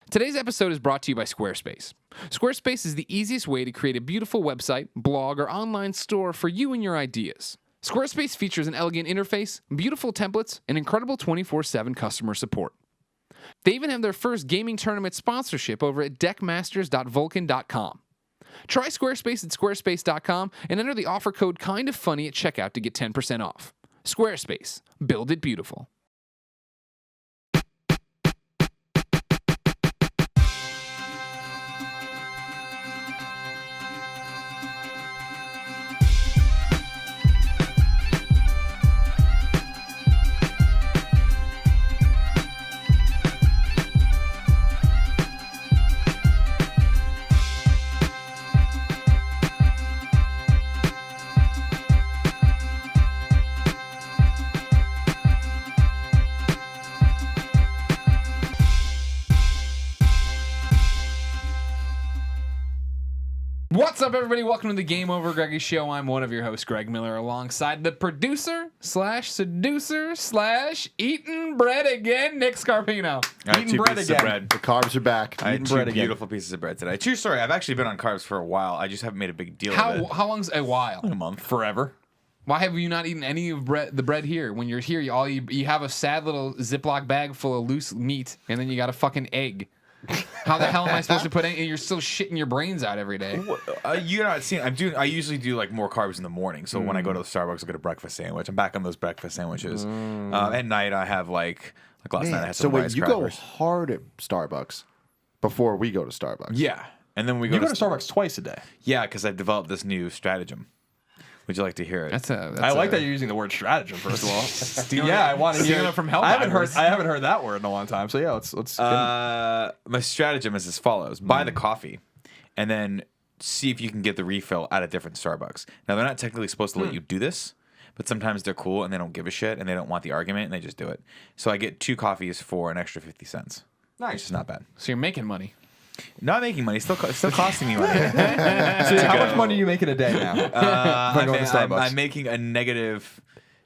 Today's episode is brought to you by Squarespace. Squarespace is the easiest way to create a beautiful website, blog, or online store for you and your ideas. Squarespace features an elegant interface, beautiful templates, and incredible 24/7 customer support. They even have their first gaming tournament sponsorship over at deckmasters.vulcan.com. Try Squarespace at squarespace.com and enter the offer code KINDOFFUNNY at checkout to get 10% off. Squarespace. Build it beautiful. What's up, everybody? Welcome to the GameOverGreggy Show. I'm one of your hosts, Greg Miller, alongside the producer slash seducer slash eating bread again, Nick Scarpino. Eating bread again. The carbs are back. I had two beautiful pieces of bread today. True story. I've actually been on carbs for a while. I just haven't made a big deal of it. How long's a while? A month. Forever. Why have you not eaten any of the bread here? When you're here, you have a sad little Ziploc bag full of loose meat, and then you got a fucking egg. How the hell am I supposed to put any? You're still shitting your brains out every day. You're not seeing. I usually do like more carbs in the morning. So when I go to the Starbucks, I get a breakfast sandwich. I'm back on those breakfast sandwiches. At night, I have like last night I had some rice crackers. Go hard at Starbucks before we go to Starbucks. Yeah, and then we go. You go to Starbucks twice a day. Yeah, because I've developed this new stratagem. Would you like to hear it? I like that you're using the word stratagem. First of all, I want to hear it from Hell. I haven't heard that word in a long time. So yeah, let's. My stratagem is as follows: buy the coffee, and then see if you can get the refill at a different Starbucks. Now they're not technically supposed to let you do this, but sometimes they're cool and they don't give a shit and they don't want the argument and they just do it. So I get 2 coffees for an extra 50 cents. Nice. Which is not bad. So you're making money. Not making money, still costing me money. So how much money are you making a day now? I'm making a negative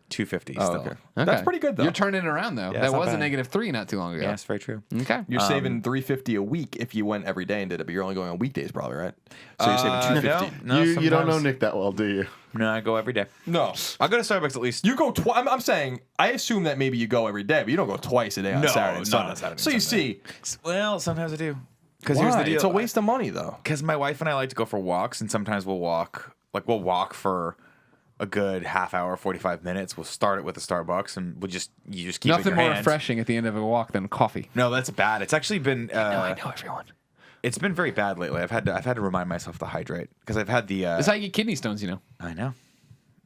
250 still. Okay. That's pretty good though. You're turning it around though. Yeah, that was bad. a -3 not too long ago. Yeah, that's very true. Okay. You're saving $350 a week if you went every day and did it, but you're only going on weekdays, probably, right? So you're saving $250. No, you don't know Nick that well, do you? No, I go every day. No, I go to Starbucks at least. you go twice. I'm saying I assume that maybe you go every day, but you don't go twice a day on Saturday and Sunday. on Saturday. So you see, Well, sometimes I do. Because why? here's the deal. It's a waste of money though. Because my wife and I like to go for walks, and sometimes we'll walk for a good half hour, 45 minutes. We'll start it with a Starbucks, and you just keep it in Nothing your more hand. refreshing at the end of a walk than coffee. No, that's bad. It's actually been. I know everyone. It's been very bad lately. I've had to remind myself to hydrate because I've had the. That's how you get kidney stones, you know. I know,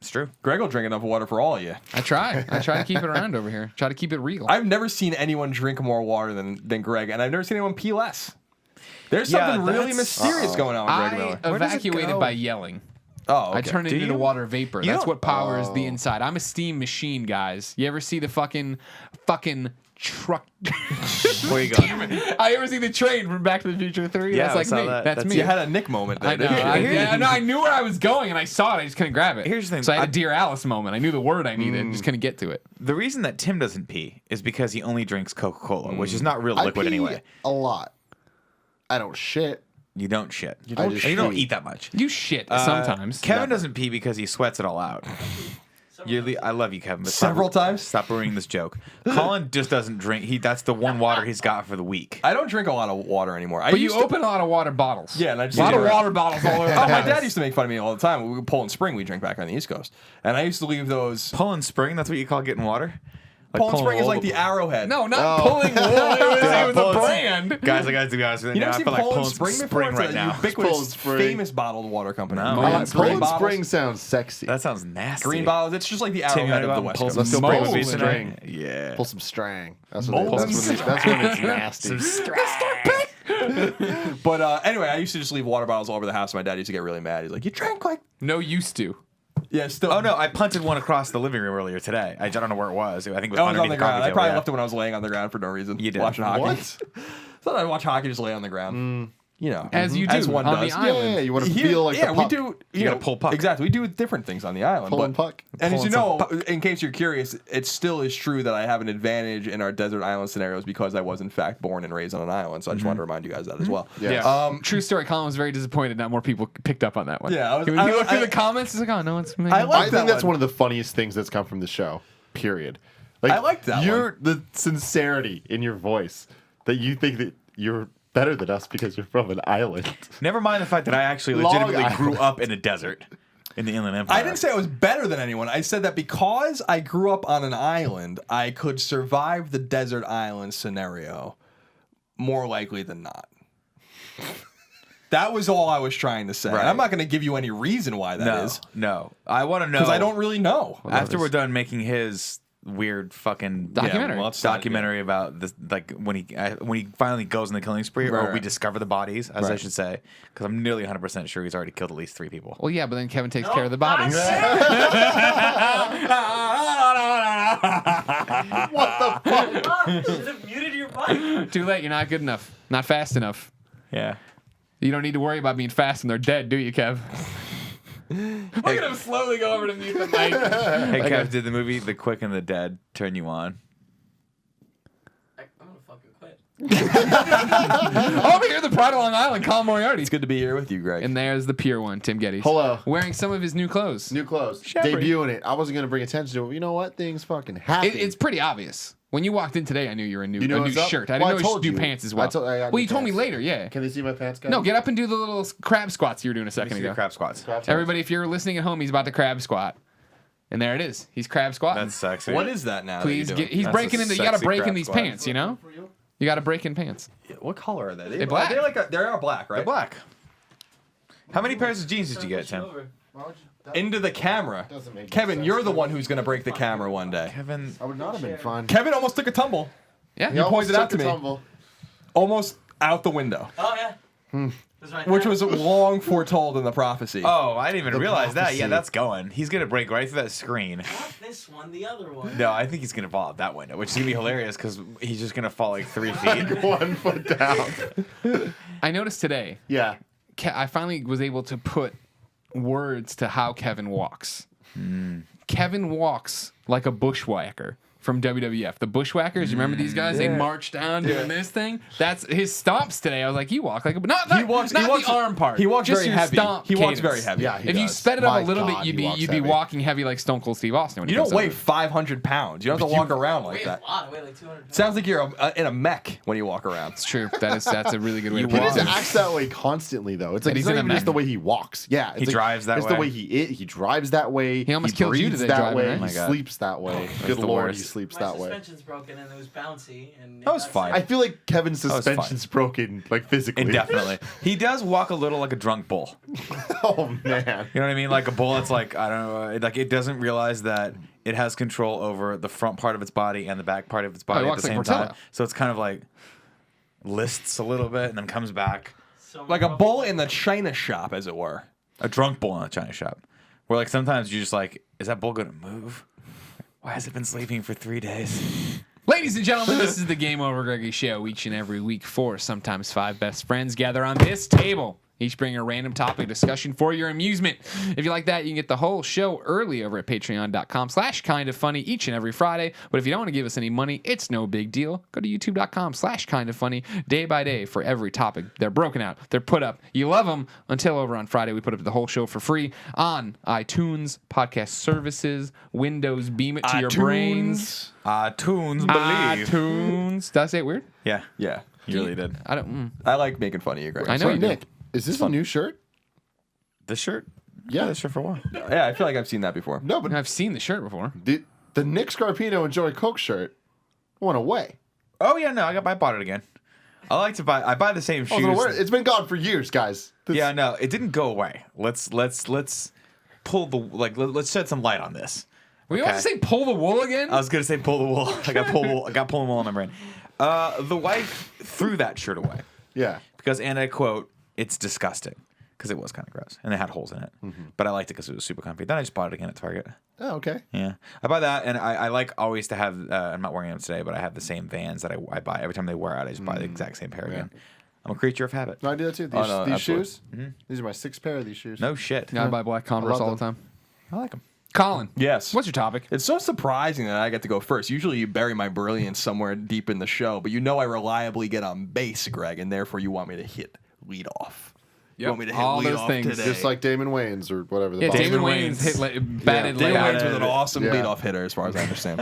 it's true. Greg will drink enough water for all of you. I try to keep it around over here. Try to keep it real. I've never seen anyone drink more water than Greg, and I've never seen anyone pee less. There's something really mysterious going on with Greg Miller. I evacuated by yelling. Oh, okay. I turn it into water vapor. You That's don't- what powers the inside. I'm a steam machine, guys. You ever see the fucking truck? Where you going? I ever see the train from Back to the Future 3? Yeah, That's I like saw me. that. That's me. You had a Nick moment there. I know. didn't you? I knew where I was going, and I saw it. I just couldn't grab it. Here's the thing. So I had a Dear Alice moment. I knew the word I needed, just couldn't get to it. The reason that Tim doesn't pee is because he only drinks Coca-Cola, which is not real I liquid pee anyway. a lot. I don't shit. You don't shit. I just And you don't pee. eat that much. You shit sometimes. Kevin doesn't pee because he sweats it all out. I love you, Kevin. But Several times? Stop ruining this joke. Colin just doesn't drink. That's the one water he's got for the week. I don't drink a lot of water anymore. But you open a lot of water bottles. Yeah, and I just a lot do of it. water bottles all over. Oh, my dad used to make fun of me all the time. We would pull in spring. We drink back on the East Coast, and I used to leave those. Poland Spring, that's what you call getting water? Like Poland Spring is wool, like the Arrowhead. No, not pulling wool. It was a Poland- brand. Guys, I got to be honest with you. You Now never I seen feel like Poland pulling Spring before? Spring It's right a now. ubiquitous, Poland Spring. famous bottled water company. No. Poland bottles. Spring sounds sexy. That sounds nasty. Green bottles. It's just like the Tim, you Arrowhead wanna of the go West pull Coast. some Let's go spring pull with some me string. tonight? Yeah. Pull some strang. That's Pull when some it's nasty. But anyway, I used to just leave water bottles all over the house. My dad used to get really mad. He's like, "You drank like." No, used to. Yeah, still. Oh no, I punted one across the living room earlier today. I don't know where it was. I think it was I was underneath on the the ground. coffee I table, probably yeah. left it when I was laying on the ground for no reason. You did. Watching hockey. What? Thought I'd watch hockey just lay on the ground. As you do as one on does. the island. Yeah, you want to feel like the we puck. do. You gotta pull puck. Exactly, we do different things on the island. Pulling puck. And as you Pulling know, in case you're curious, it still is true that I have an advantage in our desert island scenarios because I was in fact born and raised on an island. So I just wanted to remind you guys that as well. Yeah. True story. Colin was very disappointed. Not more people picked up on that one. Yeah, He looked through the comments. He's like, "Oh, no one's making." I like I that think that's one. one of the funniest things that's come from the show. Period. Like, I like that the sincerity in your voice that you think that you're better than us because you're from an island. Never mind the fact that I actually Long legitimately grew Island. up in a desert in the Inland Empire. I didn't say I was better than anyone. I said that because I grew up on an island, I could survive the desert island scenario more likely than not. That was all I was trying to say. Right. I'm not going to give you any reason why that is. No. I want to know. Because I don't really know. After we're done making his weird fucking Documentary. well, it's not- documentary about this, like when he finally goes on the killing spree, or we right. discover the bodies, as I Right. should say, because I'm nearly 100% sure he's already killed at least 3 people. Well, yeah, but then Kevin takes care of the bodies. What the fuck? Should have muted your mic. Too late. You're not good enough. Not fast enough. Yeah. You don't need to worry about being fast when they're dead, do you, Kev? Look at him slowly go over to mute the mic. Hey, Kev, did the movie The Quick and the Dead turn you on? I'm gonna fucking quit. Over here, the Pride of Long Island, Colin Moriarty. It's good to be here with you, Greg. And there's the pure one, Tim Gettys. Hello. Wearing some of his new clothes. New clothes. Shepherd. Debuting it. I wasn't going to bring attention to it. But you know what? Things fucking happen. It's pretty obvious. When you walked in today, I knew you were a new, You know a new what's up? shirt. I Well, I didn't know you told should do you. pants as I well. told- I got Well, new you told me pants. later, yeah. Can they see my pants, guys? No, get up and do the little crab squats you were doing a second See ago. the crab squats. Everybody, if you're listening at home, he's about to crab squat. And there it is. He's crab squatting. That's sexy. What is that now? Please that get. you're doing? He's That's breaking a into. You got to sexy break in crab these squat. pants, you know? You got to break in pants. What color are they? They're black. They are black, right? They're black. How many pairs of jeans did you get, Tim? Into the camera. Doesn't make Kevin, sense. you're the one who's going to break the camera one day. Kevin. I would not have been fun. Kevin almost took a tumble. Yeah. He almost pointed out took to a me. tumble. Almost out the window. Oh yeah. It was right Which there. was long foretold in the prophecy. Oh, I didn't even realize that. Yeah, prophecy. that's going. He's going to break right through that screen. Not this one, the other one. No, I think he's going to fall out that window, which is going to be hilarious because he's just going to fall like 3 feet. 1 foot down. I noticed today, Yeah. I finally was able to put words to how Kevin walks. Kevin walks like a bushwhacker from WWF. The Bushwhackers, you remember these guys? They march down doing this thing. That's his stomps today. I was like, you walk like a not He walks- not he walks- the arm part. he walks just very your heavy. Stomp He walks cadence. very heavy. Yeah, he If you does. sped it up My a little God, bit, he walks you'd be heavy. walking heavy like Stone Cold Steve Austin. When You he don't comes weigh out. 500 pounds. You don't have to walk around like Wait that. a lot. I weigh like 200 pounds. Sounds like you're in a mech when you walk around. It's true. That's a really good way to He put just it. acts that way constantly, though. It's like he's it's not in a even just mech. the way he walks. Yeah, it's He like, drives that it's way? the way he drives that way. He almost killed you breathes today that driving, way. right? He Oh my God. sleeps that way. Good the lord, worst. he sleeps My that way. suspension's broken and it was bouncy. And That was fine. I feel like Kevin's was fine. suspension's broken, like physically. Indefinitely. He does walk a little like a drunk bull. Oh man. You know what I mean? Like a bull that's like, I don't know, like it doesn't realize that it has control over the front part of its body and the back part of its body at walks the like same Portillo. time. So it's kind of like lists a little bit and then comes back. So Like a bull in the china shop, as it were. A drunk bull in a china shop. Where like sometimes you're just like, is that bull gonna move? Why has it been sleeping for 3 days? Ladies and gentlemen, this is the Game Over Greggy show. Each and every week, 4, sometimes 5 best friends gather on this table. Each bring a random topic of discussion for your amusement. If you like that, you can get the whole show early over at patreon.com/kindoffunny each and every Friday. But if you don't want to give us any money, it's no big deal. Go to youtube.com/kindoffunny day by day for every topic. They're broken out. They're put up. You love them until over on Friday. We put up the whole show for free on iTunes, podcast services, Windows. Beam it to your brains. Tunes believe. iTunes. Did I say it weird? Yeah, Yeah. you really did. I don't. I like making fun of you, Greg. I know So you do. Nick, is this a new shirt? This shirt? Yeah. This shirt for a while. Yeah, I feel like I've seen that before. No, but I've seen the shirt before. the Nick Scarpino Enjoy Coke shirt went away. Oh yeah, no, I bought it again. I like to buy. I buy the same I wasn't aware. shoes. It's been gone for years, guys. Yeah, no, it didn't go away. Let's pull the let's shed some light on this. Were you Okay. about to say pull the wool again? I was gonna say pull the wool. I got pulling wool on my brain. The wife threw that shirt away Yeah. because, and I quote, "It's disgusting." Because it was kind of gross and it had holes in it, but I liked it because it was super comfy. Then I just bought it again at Target. Oh, okay. Yeah, I buy that, and I like always to have. I'm not wearing them today, but I have the same Vans that I buy every time they wear out. I just buy the exact same pair again. I'm a creature of habit. No, I do that too. These, no, these absolutely. shoes. These are my 6th pair of these shoes. No shit. I buy black Converse love all the them. time. I like them. Colin. Yes. What's your topic? It's so surprising that I get to go first. Usually you bury my brilliance somewhere deep in the show, but you know I reliably get on base, Greg, and therefore you want me to hit lead off. You Yep. want me to hit All lead those off things. today. Just like Damon Wayans or whatever. The Yeah, Boston- Damon Damon Wayans Wayans. batted Damon like Wayans was an awesome Yeah. leadoff hitter, as far as I understand.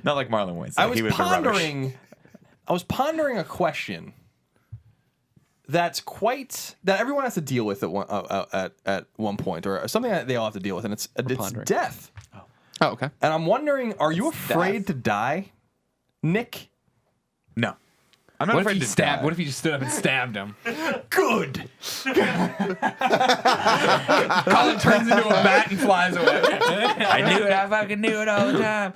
Not like Marlon Wayans. I was He would've been rubbish. pondering a question that everyone has to deal with at one point, or something that they all have to deal with, and it's pondering. death. Oh, okay. And I'm wondering, are you afraid to die, Nick? No. I'm not What if afraid he to stabbed? die. What if he just stood up and stabbed him? Good. Colin turns into a bat and flies away. I knew it. I fucking knew it all the time.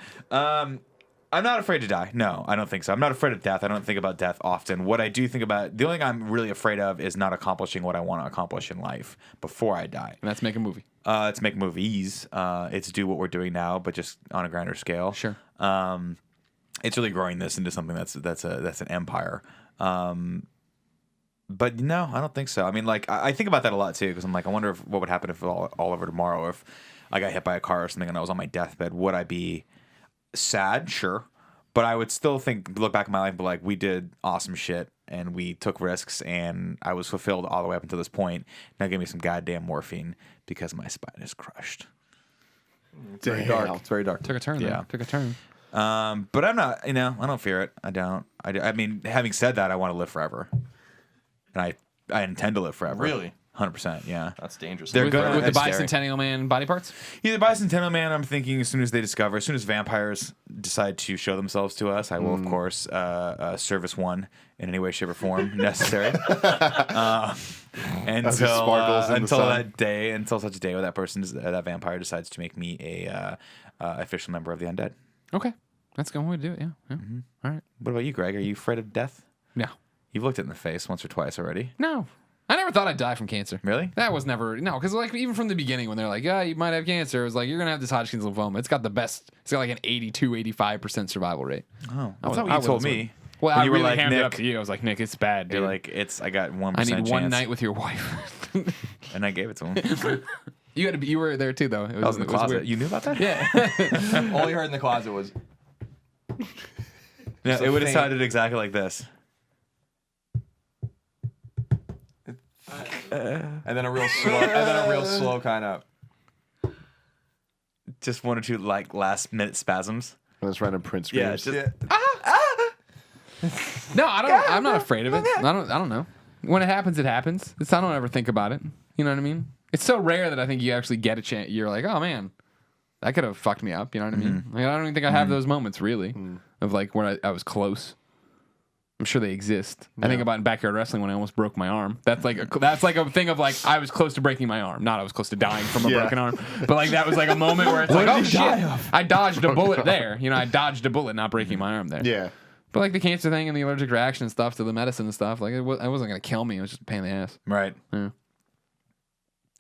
I'm not afraid to die. No, I don't think so. I'm not afraid of death. I don't think about death often. What I do think about, the only thing I'm really afraid of is not accomplishing what I want to accomplish in life before I die. And that's make a movie. It's make movies. It's do what we're doing now, but just on a grander scale. Sure. It's really growing this into something that's an empire. But no, I don't think so. I mean, like I think about that a lot too, because I'm like, I wonder what would happen if all over tomorrow, if I got hit by a car or something and I was on my deathbed. Would I be sad? Sure, but I would still look back at my life and be like, we did awesome shit and we took risks and I was fulfilled all the way up until this point. Now give me some goddamn morphine because my spine is crushed. It's very dark. It's very dark. Took a turn. Yeah. Yeah. Took a turn. But I'm not, I don't fear it. I don't. I mean, having said that, I want to live forever. And I intend to live forever. Really? 100%, yeah. That's dangerous. They're With, good. with the That's scary. bicentennial man body parts? Yeah, the Bicentennial Man, I'm thinking as soon as vampires decide to show themselves to us, I will, of course, service one in any way, shape, or form necessary. As he sparkles in the until sun. until such a day where that vampire decides to make me a official member of the undead. Okay. That's a good way to do it, yeah. All right. What about you, Greg? Are you afraid of death? No. You've looked it in the face once or twice already. No. I never thought I'd die from cancer. Really? That was never, no, because like even from the beginning when they're like, yeah, you might have cancer, it was like, you're going to have this Hodgkin's lymphoma. It's got like an 82, 85% survival rate. Oh, I that's not what you told me. Well, When I you were really like, hammed it up Nick, to you. I was like, Nick, it's bad, dude. you're like, I got 1% I need chance. one night with your wife. And I gave it to him. You were there too, though. It I was in the it closet. weird. You knew about that? Yeah. All you heard in the closet was No, So it would have faint. sounded exactly like this. and then a real slow kind of. Just one or two like last minute spasms. And this random Prince Yeah, screams. just No, I'm not afraid of it. I don't know. When it happens, it happens. I don't ever think about it. You know what I mean? It's so rare that I think you actually get a chance. You're like, oh man, that could have fucked me up. You know what I mean? Like, I don't even think I have those moments really of like where I was close. I'm sure they exist. I think about in backyard wrestling when I almost broke my arm. That's like a thing of like I was close to breaking my arm. Not I was close to dying from a Yeah. broken arm. But like that was like a moment where it's like, oh shit, I dodged a bullet there. You know, I dodged a bullet, not breaking my arm there. Yeah. But like the cancer thing and the allergic reaction and stuff to the medicine and stuff, like it wasn't gonna kill me. It was just a pain in the ass. right.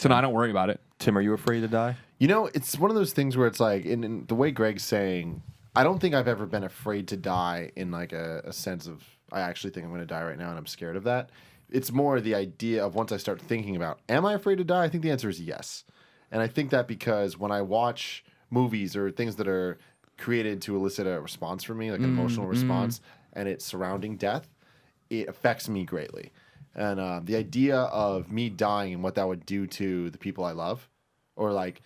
So no, I don't worry about it. Tim, are you afraid to die? You know, it's one of those things where it's like, in the way Greg's saying, I don't think I've ever been afraid to die in like a sense of, I actually think I'm going to die right now and I'm scared of that. It's more the idea of once I start thinking about, am I afraid to die? I think the answer is yes. And I think that because when I watch movies or things that are created to elicit a response from me, like an emotional response, and it's surrounding death, it affects me greatly. And the idea of me dying and what that would do to the people I love, or like,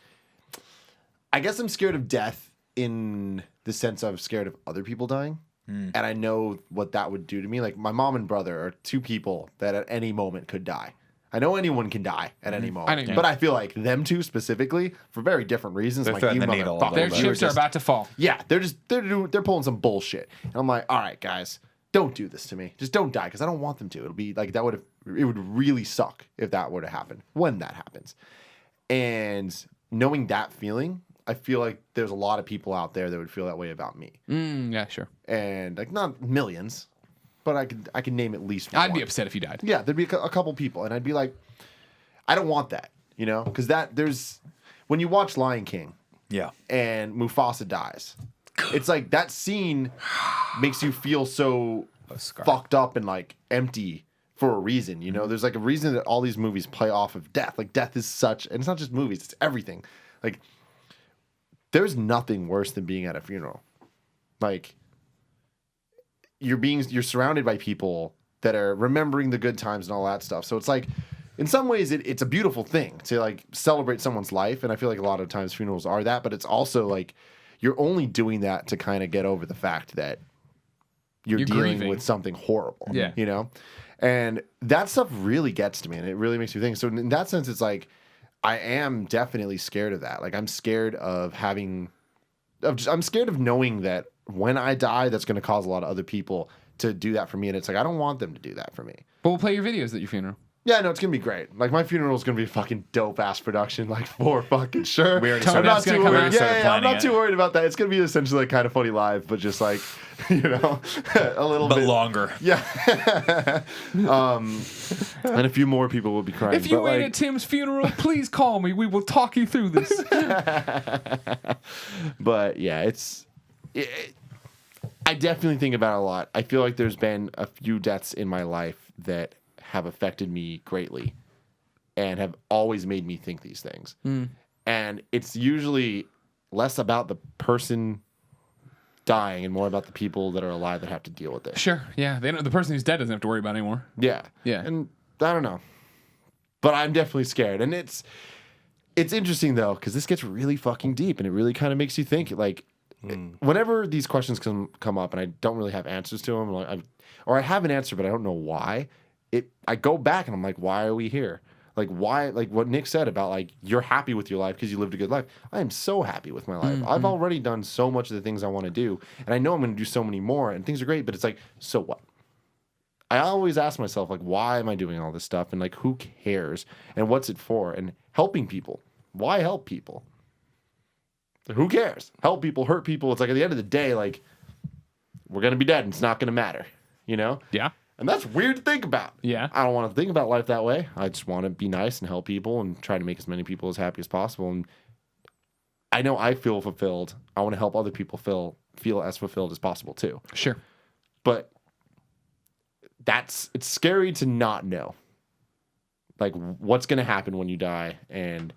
I guess I'm scared of death in the sense of scared of other people dying. And I know what that would do to me. Like my mom and brother are two people that at any moment could die. I know anyone can die at any moment, know. but I feel like them two specifically, for very different reasons, They're like threading you the needle a motherfuckers, little Their bit. you were chips are just- about to fall. yeah, they're pulling some bullshit. And I'm like, all right, guys, don't do this to me. Just don't die, because I don't want them to. It'll be like it would really suck if that were to happen when that happens. And knowing that feeling, I feel like there's a lot of people out there that would feel that way about me. Yeah, sure. And like not millions, but I could name at least one. I'd be upset if you died. Yeah, there'd be a couple people, and I'd be like, I don't want that, you know, because when you watch Lion King Yeah. and Mufasa dies, it's like that scene makes you feel so scar. fucked up and like empty for a reason. You know, there's like a reason that all these movies play off of death. Like death is such, and it's not just movies; it's everything. Like there's nothing worse than being at a funeral. Like you're surrounded by people that are remembering the good times and all that stuff. So it's like, in some ways, it's a beautiful thing to like celebrate someone's life, and I feel like a lot of times funerals are that. But it's also like you're only doing that to kind of get over the fact that you're dealing grieving with something horrible. Yeah. You know? And that stuff really gets to me, and it really makes me think. So in that sense, it's like I am definitely scared of that. Like I'm scared of I'm scared of knowing that when I die, that's going to cause a lot of other people to do that for me. And it's like, I don't want them to do that for me. But we'll play your videos at your funeral. Yeah, no, it's going to be great. Like, my funeral is going to be a fucking dope-ass production, like, for fucking sure. We already I'm started- not Tony's too gonna come worried. out. Yeah, I'm not Planning too it. worried about that. It's going to be essentially like Kind of Funny Live, but just like, you know, a little But bit longer. Yeah. And a few more people will be crying. If you but, ain't like, at Tim's funeral, please call me. We will talk you through this. But yeah, I definitely think about it a lot. I feel like there's been a few deaths in my life that have affected me greatly and have always made me think these things. And it's usually less about the person dying and more about the people that are alive that have to deal with it. Sure. Yeah. The person who's dead doesn't have to worry about it anymore. Yeah. Yeah. And I don't know. But I'm definitely scared. And it's interesting though, because this gets really fucking deep and it really kind of makes you think. Like, whenever these questions come up and I don't really have answers to them, or I have an answer but I don't know why, I go back and I'm like, why are we here? Like, why? Like what Nick said about like you're happy with your life because you lived a good life. I am so happy with my life. I've already done so much of the things I want to do, and I know I'm going to do so many more, and things are great. But it's like, so what? I always ask myself, like, why am I doing all this stuff? And like, who cares? And what's it for? And helping people. Why help people? Who cares? Help people, hurt people. It's like at the end of the day, like, we're going to be dead and it's not going to matter, you know? Yeah. And that's weird to think about. Yeah. I don't want to think about life that way. I just want to be nice and help people and try to make as many people as happy as possible. And I know I feel fulfilled. I want to help other people feel as fulfilled as possible too. Sure. But it's scary to not know. Like what's going to happen when you die and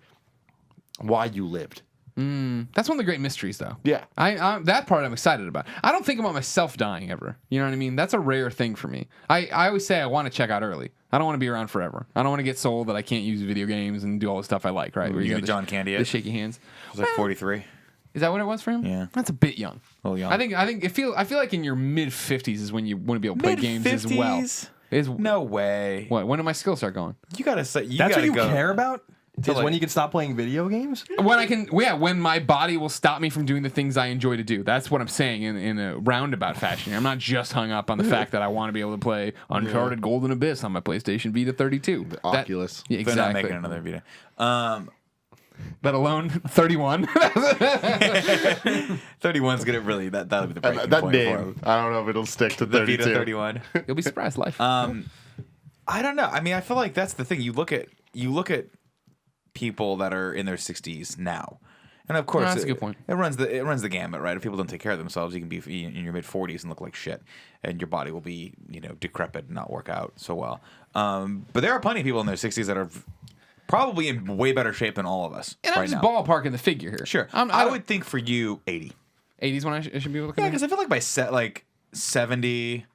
why you lived. That's one of the great mysteries, though. Yeah. I that part I'm excited about. I don't think about myself dying ever. You know what I mean? That's a rare thing for me. I always say I want to check out early. I don't want to be around forever. I don't want to get sold that I can't use video games and do all the stuff I like, right? Where You got get the John Candy the yet? shaky hands. It was like 43. Is that what it was for him? Yeah. That's a bit young. A little young. I feel like in your mid 50s is when you want to be able to play games as well. Mid-50s? No way. What? When do my skills start going? You gotta say That's gotta what you go. care about? Is like- when you can stop playing video games? When my body will stop me from doing the things I enjoy to do. That's what I'm saying in a roundabout fashion. I'm not just hung up on the fact that I want to be able to play Uncharted Golden Abyss on my PlayStation Vita 32. The Oculus. Yeah, They're not exactly. making another video. Let alone 31. 31's gonna really that'll be the breaking That point name, for I don't know if it'll stick to the 32. Vita 31. You'll be surprised, life. I don't know. I mean, I feel like that's the thing. You look at people that are in their 60s now, and of course, No, that's a good point. It runs the gamut, right? If people don't take care of themselves, you can be in your mid 40s and look like shit, and your body will be decrepit and not work out so well. But there are plenty of people in their 60s that are probably in way better shape than all of us and I'm right just now. ballparking the figure here. Sure, I would think for you 80. 80s when I should be looking Yeah, at because I feel like by 70.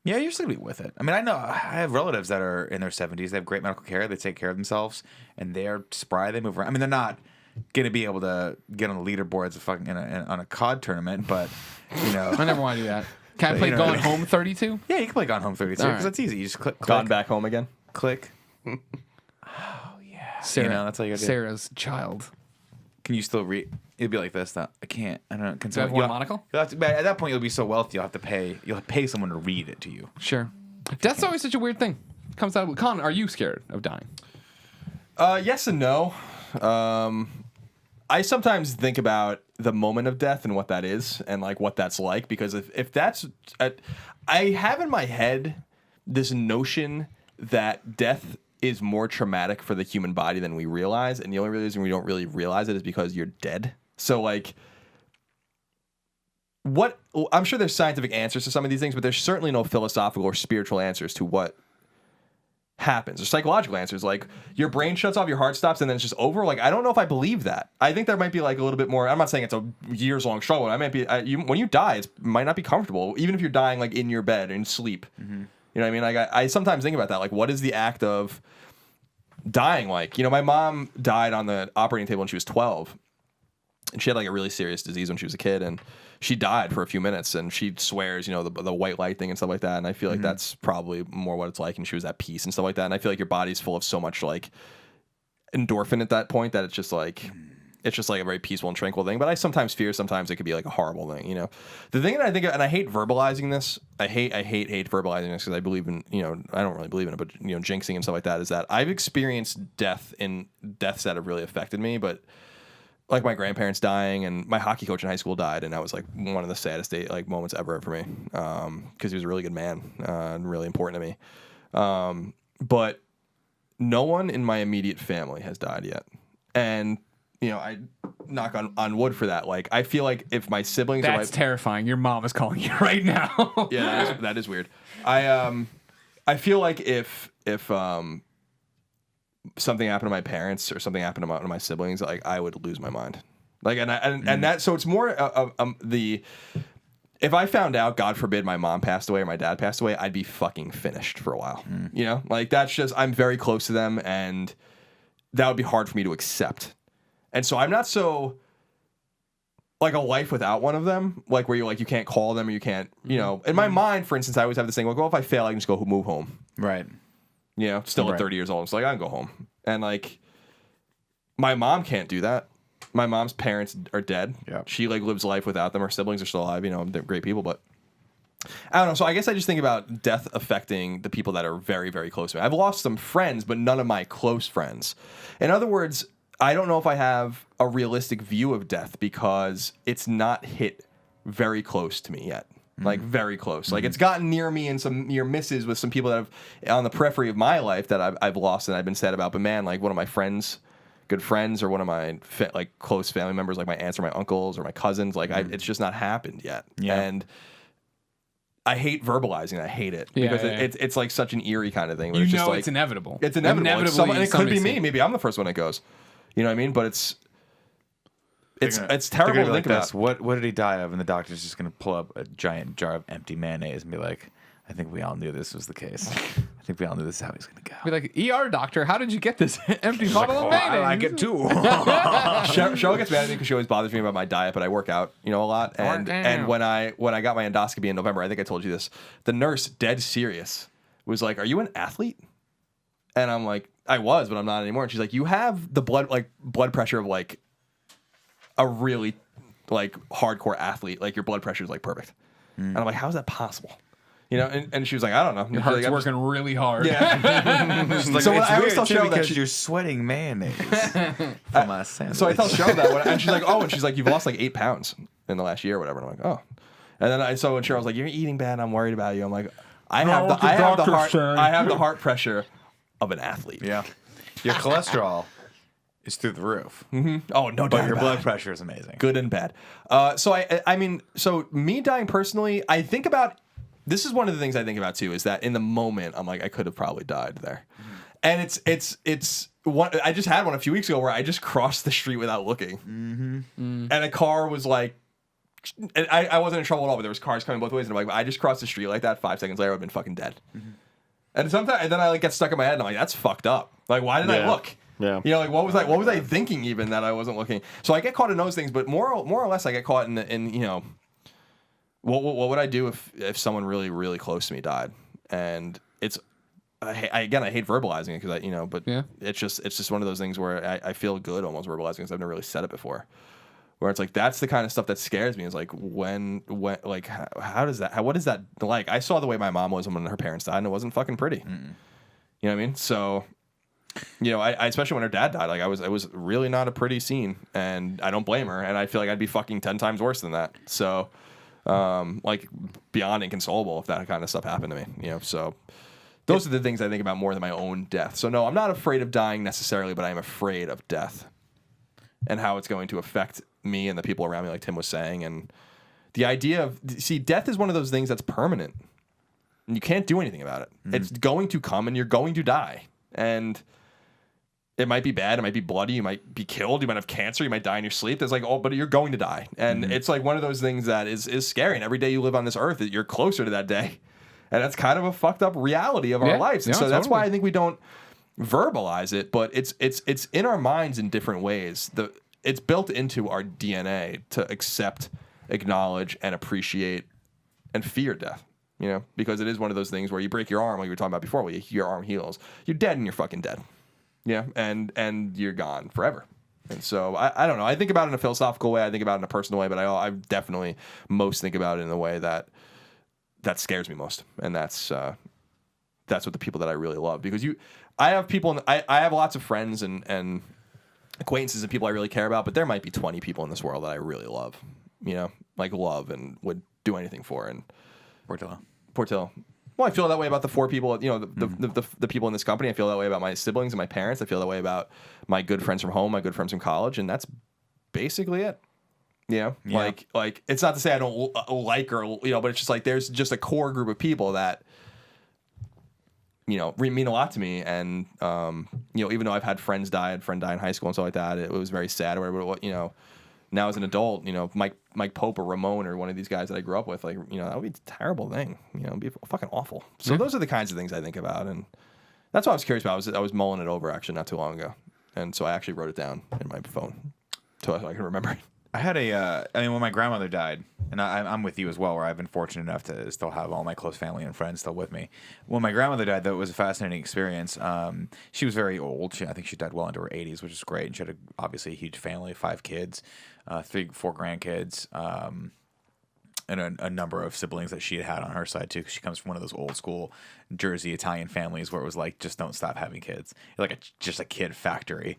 Yeah, you're still gonna be with it. I mean, I know I have relatives that are in their 70s. They have great medical care. They take care of themselves, and they're spry. They move around. I mean, they're not gonna be able to get on the leaderboards of fucking on a COD tournament, but I never want to do that. Can I play you know what Gone I mean? Home 32? yeah, you can play Gone Home 32 All because right. that's easy. You just click, Gone back home again? click. Sarah, that's all you gotta do. Sarah's child. Can you still read? It'd be like this. Though. I can't. I don't know. Can Do I have someone- one monocle? you'll have to, but at that point, you'll be so wealthy. You'll have to pay. You'll pay someone to read it to you. Sure. Death's always such a weird thing. Comes out of Colin, are you scared of dying? Yes and no. I sometimes think about the moment of death and what that is and like what that's like, because if that's I have in my head this notion that death is more traumatic for the human body than we realize, and the only reason we don't really realize it is because you're dead. So like what I'm sure there's scientific answers to some of these things, but there's certainly no philosophical or spiritual answers to what happens, or psychological answers. Like your brain shuts off, your heart stops, and then it's just over. Like I don't know if I believe that. I think there might be like a little bit more. I'm not saying it's a years long struggle. I might be when you die, it might not be comfortable, even if you're dying like in your bed in sleep. Mm-hmm. You know what I mean? Like I sometimes think about that. Like what is the act of dying like? You know, my mom died on the operating table when she was 12. And she had like a really serious disease when she was a kid, and she died for a few minutes. And she swears, you know, the white light thing and stuff like that. And I feel like that's probably more what it's like. And she was at peace and stuff like that. And I feel like your body's full of so much like endorphin at that point that it's just like a very peaceful and tranquil thing. But I sometimes fear sometimes it could be like a horrible thing. You know, the thing that I think of, and I hate verbalizing this. I hate verbalizing this because I believe in, you know, I don't really believe in it, but you know, jinxing and stuff like that. Is that I've experienced deaths that have really affected me, but. Like my grandparents dying, and my hockey coach in high school died, and that was like one of the saddest moments ever for me, because he was a really good man and really important to me. But no one in my immediate family has died yet, and you know I knock on wood for that. Like I feel like if my siblings, That's terrifying. Your mom is calling you right now. yeah, that is weird. I feel like if something happened to my parents or something happened to one of my siblings, like I would lose my mind. Like and that, so it's more if I found out, God forbid, my mom passed away or my dad passed away, I'd be fucking finished for a while. You know, like that's just, I'm very close to them, and that would be hard for me to accept. And so I'm not so like a life without one of them, like where you're like you can't call them or you can't, you know. In my mind, for instance, I always have this thing like, well, if I fail, I can just go move home. Right. You know, still at 30 years old. It's like, I can go home. And, like, my mom can't do that. My mom's parents are dead. Yeah. She, like, lives life without them. Her siblings are still alive. You know, they're great people. But, I don't know. So, I guess I just think about death affecting the people that are very, very close to me. I've lost some friends, but none of my close friends. In other words, I don't know if I have a realistic view of death because it's not hit very close to me yet. Like very close. Like it's gotten near me in some near misses with some people that have on the periphery of my life that I've lost and I've been sad about. But man, like one of my friends, good friends, or one of my like close family members, like my aunts or my uncles or my cousins, like it's just not happened yet. Yeah. And I hate verbalizing. I hate it because it's like such an eerie kind of thing. You it's know, just like, it's inevitable. It's inevitable. Inevitably, And it could be me. somebody's- Maybe I'm the first one that goes. You know what I mean? But it's terrible They're to gonna be think like about. this. What did he die of? And the doctor's just gonna pull up a giant jar of empty mayonnaise and be like, I think we all knew this was the case. I think we all knew this is how he's gonna go. Be like, ER doctor, how did you get this empty bottle of mayonnaise? I like it too. Cheryl gets mad at me because she always bothers me about my diet, but I work out, you know, a lot. And when I got my endoscopy in November, I think I told you this, the nurse, dead serious, was like, "Are you an athlete?" And I'm like, "I was, but I'm not anymore." And she's like, "You have the blood pressure of like a really like hardcore athlete. Like your blood pressure is like perfect." And I'm like, "How is that possible?" You know, and she was like, "I don't know. Your She's heart's like, working really hard. Yeah. She's like, So when it's I always weird, tell too, Cheryl that because she- you're sweating mayonnaise from a sandwich. So I tell Cheryl that, and she's like, "Oh," and she's like, "You've lost like 8 pounds in the last year, or whatever." And I'm like, "Oh," and then so when Cheryl's like, "You're eating bad. I'm worried about you." I'm like, I have the heart pressure of an athlete. Yeah. Your cholesterol is through the roof. Oh no, But your blood pressure is amazing. good and bad. So I mean, so me dying personally, I think about. This is one of the things I think about too. Is that in the moment, I'm like, I could have probably died there, and it's one. I just had one a few weeks ago where I just crossed the street without looking, and a car was like. And I wasn't in trouble at all, but there was cars coming both ways, and I'm like, I just crossed the street like that. 5 seconds later, I've been fucking dead. And then I like get stuck in my head, and I'm like, that's fucked up. Like, why did I look? Yeah. You know, like what was I thinking even that I wasn't looking? So I get caught in those things, but more or less, I get caught in you know, what would I do if someone really really close to me died? And it's I hate verbalizing it because but it's just one of those things where I feel good almost verbalizing because I've never really said it before. Where it's like that's the kind of stuff that scares me. Is like when like how does that what is that like? I saw the way my mom was when her parents died, and it wasn't fucking pretty. You know what I mean? So, you know, I especially when her dad died, like it was really not a pretty scene, and I don't blame her, and I feel like I'd be fucking 10 times worse than that. So, like beyond inconsolable if that kind of stuff happened to me. You know, so. Those are the things I think about more than my own death. So no, I'm not afraid of dying necessarily, but I'm afraid of death and how it's going to affect me and the people around me, like Tim was saying, and the idea of death is one of those things that's permanent, and you can't do anything about it. It's going to come, and you're going to die, and it might be bad, it might be bloody, you might be killed, you might have cancer, you might die in your sleep. There's like, but you're going to die, and it's like one of those things that is scary. And every day you live on this earth, you're closer to that day, and that's kind of a fucked up reality of our lives. And so that's why I think we don't verbalize it, but it's in our minds in different ways. It's built into our DNA to accept, acknowledge, and appreciate and fear death. You know, because it is one of those things where you break your arm, like we were talking about before, where your arm heals, you're dead and you're fucking dead. Yeah, and you're gone forever. And so I don't know. I think about it in a philosophical way. I think about it in a personal way, but I definitely most think about it in the way that scares me most, and that's what the people that I really love. Because I have people, I have lots of friends and acquaintances and people I really care about, but there might be 20 people in this world that I really love. You know, like love and would do anything for. And Portillo. Well, I feel that way about the 4 people, you know, the people in this company. I feel that way about my siblings and my parents. I feel that way about my good friends from home, my good friends from college, and that's basically it. You know, like it's not to say I don't like or, you know, but it's just like there's just a core group of people that, you know, mean a lot to me. And, you know, even though I've had friends die, I had a friend die in high school and stuff like that, it was very sad or whatever, you know. Now as an adult, you know, Mike Pope or Ramon or one of these guys that I grew up with, like, you know, that would be a terrible thing. You know, it'd be fucking awful. So those are the kinds of things I think about, and that's what I was curious about. I was mulling it over actually not too long ago, and so I actually wrote it down in my phone so I can remember it. I had when my grandmother died, and I'm with you as well, where I've been fortunate enough to still have all my close family and friends still with me. When my grandmother died, though, it was a fascinating experience. She was very old. I think she died well into her 80s, which is great. And she had obviously a huge family, 5 kids, 4 grandkids, and a number of siblings that she had on her side, too, because she comes from one of those old school Jersey Italian families where it was like, just don't stop having kids. Like just a kid factory.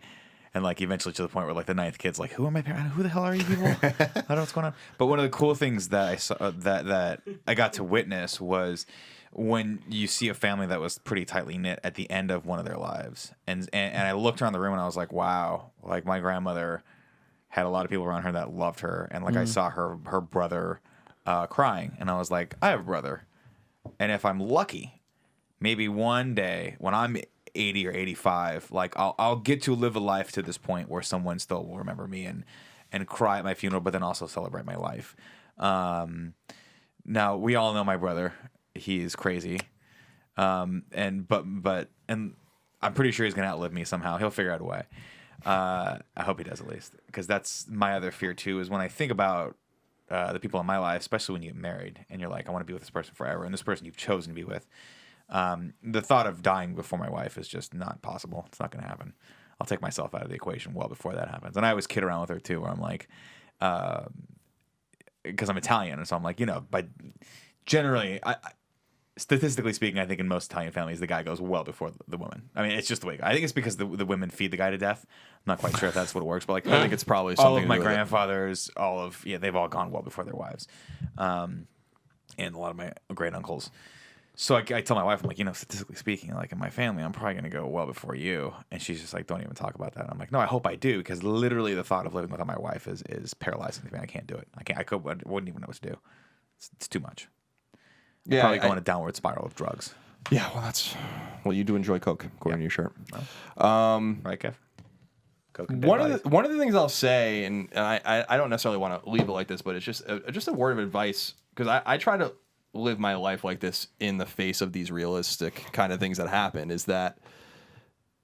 And like eventually to the point where like the 9th kid's like, who are my parents? Who the hell are you people? I don't know what's going on. But one of the cool things that I saw that I got to witness was when you see a family that was pretty tightly knit at the end of one of their lives. And I looked around the room and I was like, wow, like my grandmother had a lot of people around her that loved her. And like I saw her brother crying, and I was like, I have a brother. And if I'm lucky, maybe one day when I'm 80 or 85, like I'll get to live a life to this point where someone still will remember me and cry at my funeral, but then also celebrate my life. Now we all know my brother; he's crazy, and I'm pretty sure he's gonna outlive me somehow. He'll figure out a way. I hope he does, at least, because that's my other fear too. Is when I think about the people in my life, especially when you get married and you're like, I want to be with this person forever, and this person you've chosen to be with. The thought of dying before my wife is just not possible. It's not going to happen. I'll take myself out of the equation well before that happens. And I always kid around with her too, where I'm like, because I'm Italian, and so I'm like, you know, but generally, statistically speaking, I think in most Italian families, the guy goes well before the woman. I mean, it's just the way. I think it's because the women feed the guy to death. I'm not quite sure if that's what it works, but like, I think it's probably something all of to my do with it. grandfathers, they've all gone well before their wives, and a lot of my great uncles. So I tell my wife, I'm like, you know, statistically speaking, like in my family, I'm probably going to go well before you. And she's just like, don't even talk about that. And I'm like, no, I hope I do, because literally the thought of living without my wife is paralyzing to me. I can't do it. I wouldn't even know what to do. It's too much. Yeah, Probably go on a downward spiral of drugs. Yeah, well, you do enjoy Coke, according to your shirt. Right, Kev? Coke and dead bodies. One of the things I'll say, and I don't necessarily want to leave it like this, but it's just a word of advice, because I try to live my life like this in the face of these realistic kind of things that happen, is that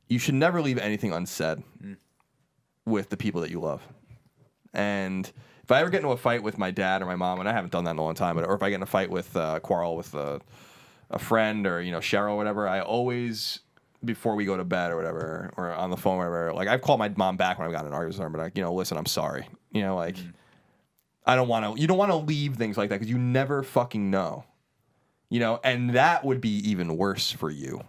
you should never leave anything unsaid with the people that you love. And if I ever get into a fight with my dad or my mom, and I haven't done that in a long time, or if I get in a fight with quarrel with a friend, or, you know, Cheryl or whatever, I always, before we go to bed or whatever, or on the phone or whatever, like I've called my mom back when I've gotten in an argument with her, but like, you know, listen, I'm sorry. You know, like, you don't want to leave things like that, because you never fucking know. You know, and that would be even worse for you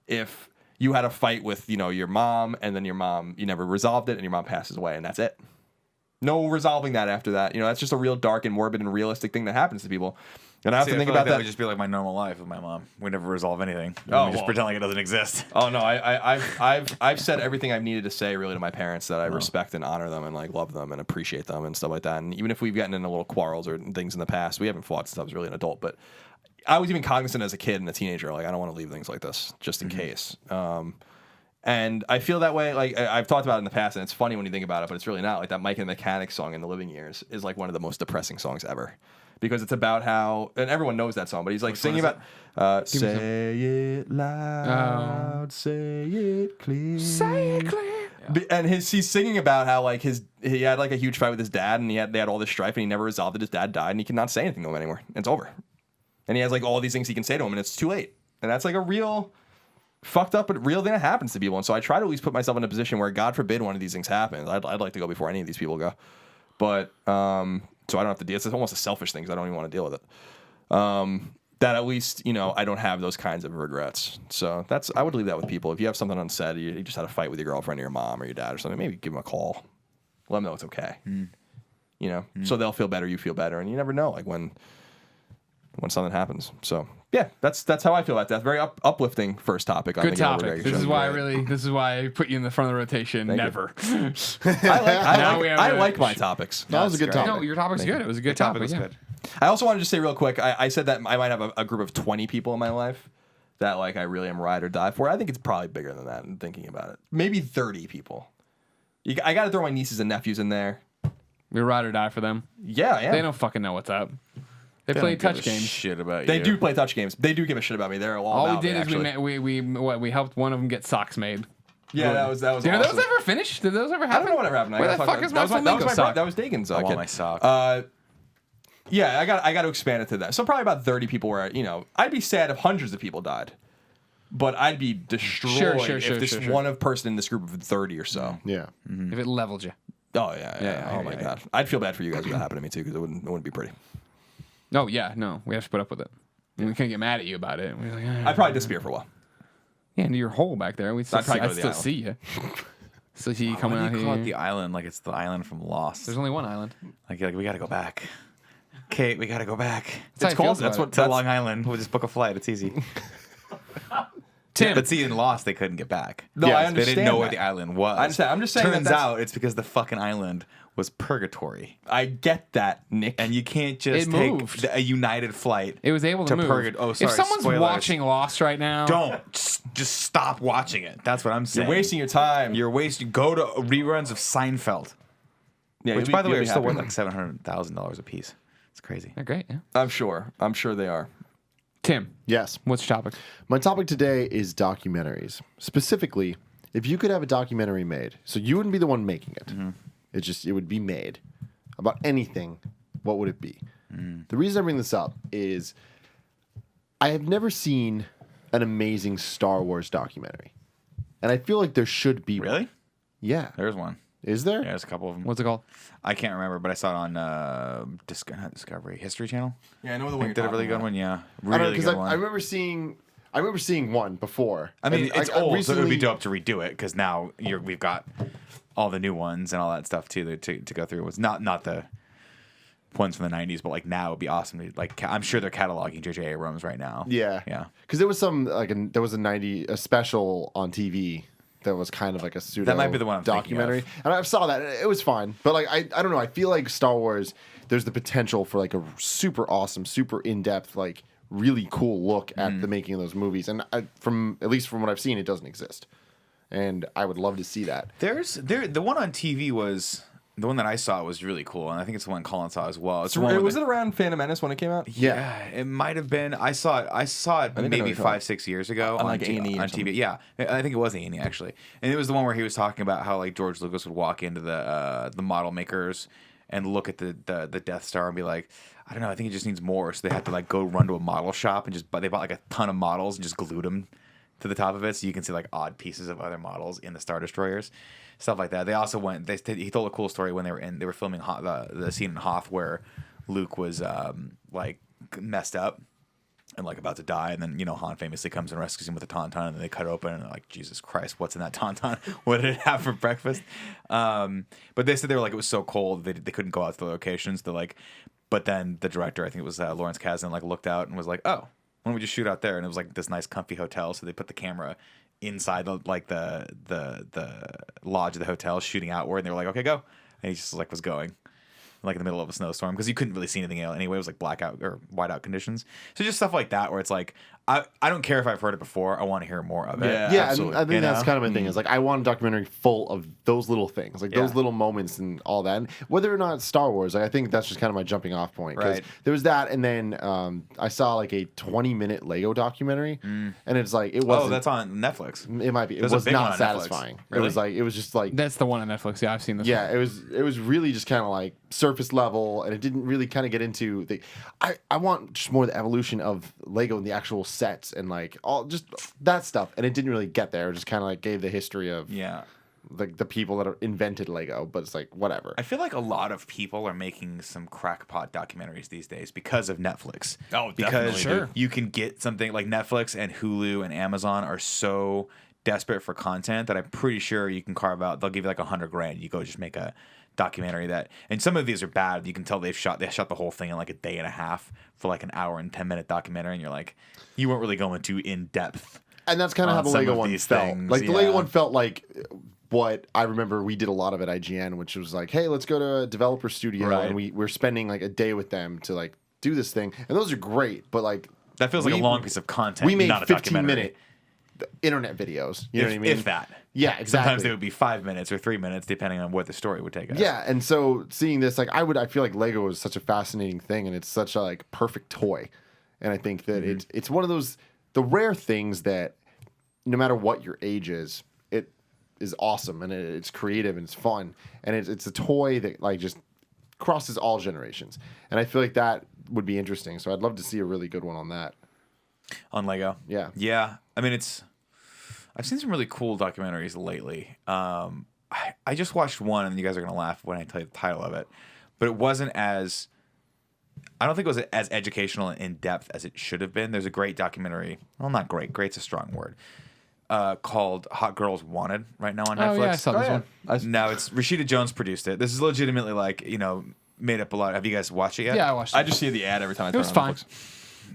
if you had a fight with, you know, your mom, and then your mom, you never resolved it, and your mom passes away, and that's it. No resolving that after that. You know, that's just a real dark and morbid and realistic thing that happens to people. And I have See, to I think feel about like that. would just be like my normal life with my mom. We never resolve anything. Oh, We just well. pretend like it doesn't exist. Oh no, I've said everything I've needed to say really to my parents, that I respect and honor them and like love them and appreciate them and stuff like that. And even if we've gotten into little quarrels or things in the past, we haven't fought since I was really an adult. But I was even cognizant as a kid and a teenager, like I don't want to leave things like this just in case. And I feel that way. Like I've talked about it in the past, and it's funny when you think about it, but it's really not. Like that Mike and the Mechanic song in the Living Years is like one of the most depressing songs ever. Because it's about how, and everyone knows that song, but he's like singing about, say it loud, say it clear. Say it clear. And he's singing about how like he had like a huge fight with his dad, and they had all this strife, and he never resolved it. His dad died, and he cannot say anything to him anymore. And it's over. And he has like all these things he can say to him, and it's too late. And that's like a real fucked up but real thing that happens to people. And so I try to at least put myself in a position where, God forbid, one of these things happens. I'd like to go before any of these people go. But so I don't have to deal. It's almost a selfish thing because I don't even want to deal with it. That at least, you know, I don't have those kinds of regrets. So I would leave that with people. If you have something unsaid, you just had a fight with your girlfriend or your mom or your dad or something, maybe give them a call. Let them know it's okay. You know, so they'll feel better, you feel better, and you never know, like when something happens. So yeah, that's how I feel about that. Very uplifting first topic. On Good the topic. This This is why I put you in the front of the rotation. Thank you. Never. I like my topics. That was a good great. topic. No, your topic's good. It was a good topic. was Yeah. good. I also wanted to say real quick, I said that I might have a group of 20 people in my life that like I really am ride or die for. I think it's probably bigger than that in thinking about it. Maybe 30 people. I got to throw my nieces and nephews in there. We ride or die for them. Yeah, yeah. They don't fucking know what's up. They play touch games. Shit about They you. do play touch games. They do give a shit about me. They're all we about did me, is actually. we helped one of them get socks made. Yeah, that was Did awesome. those ever finish? Did those ever I happen? don't know what ever happened. Where the fuck is my flamingo sock? That was Dagan's I want kid. my sock. Yeah, I got to expand it to that. So probably about 30 people were, you know, I'd be sad if hundreds of people died. But I'd be destroyed if this one person in this group of 30 or so. Yeah. If it leveled you. Oh yeah. Oh my god. I'd feel bad for you guys if that happened to me too, because it wouldn't be pretty. Oh yeah, no, we have to put up with it. And we can't get mad at you about it. We're like, I'd probably disappear for a while. yeah, into your hole back there. We'd still I'd probably go to the still island. see you. Still see you coming Why out do you call it the here. island like it's the island from Lost? There's only one island. Like we gotta go back. Kate, we gotta go back. That's how he feels That's about what. To Long Island. We'll just book a flight. It's easy. Tim. But see, in Lost, they couldn't get back. No, I They understand didn't know where that. the island was. I understand. I'm just saying Turns that's- out it's because the fucking island was purgatory. I get that, Nick. And you can't just It take moved. a United flight. It was able to move. Oh, sorry. If someone's spoilers. watching Lost right now, Don't. Just stop watching it. That's what I'm saying. You're wasting your time. You're wasting. Go to reruns of Seinfeld. Yeah, Which, you'll by the be- way, you'll are be still worth happy. like $700,000 a piece. It's crazy. they're great. Yeah. I'm sure they are. Tim, Yes. what's your topic? My topic today is documentaries. Specifically, if you could have a documentary made, so you wouldn't be the one making it. It would be made about anything. What would it be? The reason I bring this up is I have never seen an amazing Star Wars documentary. And I feel like there should be one. Really? Yeah. There's one. Is there? Yeah, there's a couple of them. What's it called? I can't remember, but I saw it on not Discovery, History Channel. Yeah, I know the I one. think did a really good one. Yeah, I don't know, really 'cause good one. I remember seeing one before. I mean, And it's old, so it would recently- be dope to redo it because now we've got all the new ones and all that stuff too to go through. It's not the ones from the '90s, but like now it'd be awesome to like. I'm sure they're cataloging J.J. Abrams right now. Yeah. yeah. Because there was there was a special on TV that was kind of like a pseudo That might be the one I'm thinking documentary. of. And I saw that. It was fine. But like I don't know. I feel like Star Wars, there's the potential for like a super awesome, super in-depth, like really cool look at the making of those movies. And at least from what I've seen, it doesn't exist. And I would love to see that. The one on TV was the one that I saw was really cool, and I think it's the one Colin saw as well. It's the So, one was it around Phantom Menace when it came out? Yeah, it might have been. I saw it think I know maybe what you're talking 5-6 years ago On, like, T- A&E or on something. TV. Yeah, I think it was A&E actually, and it was the one where he was talking about how like George Lucas would walk into the model makers and look at the Death Star and be like, I don't know, I think it just needs more. So they had to like go run to a model shop and they bought like a ton of models and just glued them to the top of it, so you can see like odd pieces of other models in the Star Destroyers, stuff like that. They also went. He told a cool story when they were filming the scene in Hoth where Luke was like messed up and like about to die, and then Han famously comes and rescues him with a tauntaun, and then they cut it open and they're like, Jesus Christ, what's in that tauntaun? What did it have for breakfast? But they said they were like, it was so cold they couldn't go out to the locations. They like But then the director, I think it was Lawrence Kasdan, like looked out and was like, "Oh, why don't we just shoot out there?" And it was like this nice, comfy hotel. So they put the camera inside the lodge of the hotel, shooting outward. And they were like, "Okay, go." And he just like was going, like in the middle of a snowstorm, because you couldn't really see anything anyway. It was like blackout or whiteout conditions. So just stuff like that, where it's like, I don't care if I've heard it before. I want to hear more of it. Yeah. Yeah, absolutely. and I think that's know? kind of my thing. Is like I want a documentary full of those little things, like those Yeah. little moments and all that. And whether or not it's Star Wars, like, I think that's just kind of my jumping off point. 'Cause Right. there was that, and then I saw like a 20-minute Lego documentary, and it's like it wasn't. Oh, that's on Netflix. It might be. It There's a was big one not on Netflix. satisfying. It Really? was like it was just like That's the one on Netflix. Yeah, I've seen this. yeah, it was really just kind of like surface level, and it didn't really kind of get into the. I want just more the evolution of Lego and the actual sets and like all just that stuff, and it didn't really get there. It just kind of like gave the history of Yeah. the people that invented Lego, but it's like whatever. I feel like a lot of people are making some crackpot documentaries these days because of Netflix. Oh, because definitely, Sure. you can get something like Netflix and Hulu and Amazon are so desperate for content that I'm pretty sure you can carve out. They'll give you like $100,000. You go just make a documentary that, and some of these are bad. You can tell they shot the whole thing in like a day and a half for like an hour and 10-minute documentary, and you're like, you weren't really going too in depth. And that's kind of on how the some Lego of one these felt. things, Like the Lego yeah. one felt like what I remember we did a lot of at IGN, which was like, hey, let's go to a developer studio, Right. and we're spending like a day with them to like do this thing, and those are great, but like That feels like a we- long piece of content. we made not a 15-minute internet videos. You know what I mean? If that. Yeah, exactly. Sometimes they would be 5 minutes or 3 minutes, depending on what the story would take us. Yeah, and so seeing this, like I feel like Lego is such a fascinating thing, and it's such a like perfect toy, and I think that it's one of those the rare things that no matter what your age is, it is awesome and it's creative and it's fun, and it's a toy that like just crosses all generations, and I feel like that would be interesting. So I'd love to see a really good one on that. On Lego. Yeah. Yeah. I mean, I've seen some really cool documentaries lately. I just watched one, and you guys are going to laugh when I tell you the title of it, but it wasn't as, I don't think it was as educational and in-depth as it should have been. There's a great documentary. Well, not great. Great's a strong word. Called Hot Girls Wanted right now on Netflix. Oh yeah, I saw this one. Now it's Rashida Jones produced it. This is legitimately like, made up a lot. Have you guys watched it yet? Yeah, I watched it. I just see the ad every time I It turn was on fine. Netflix.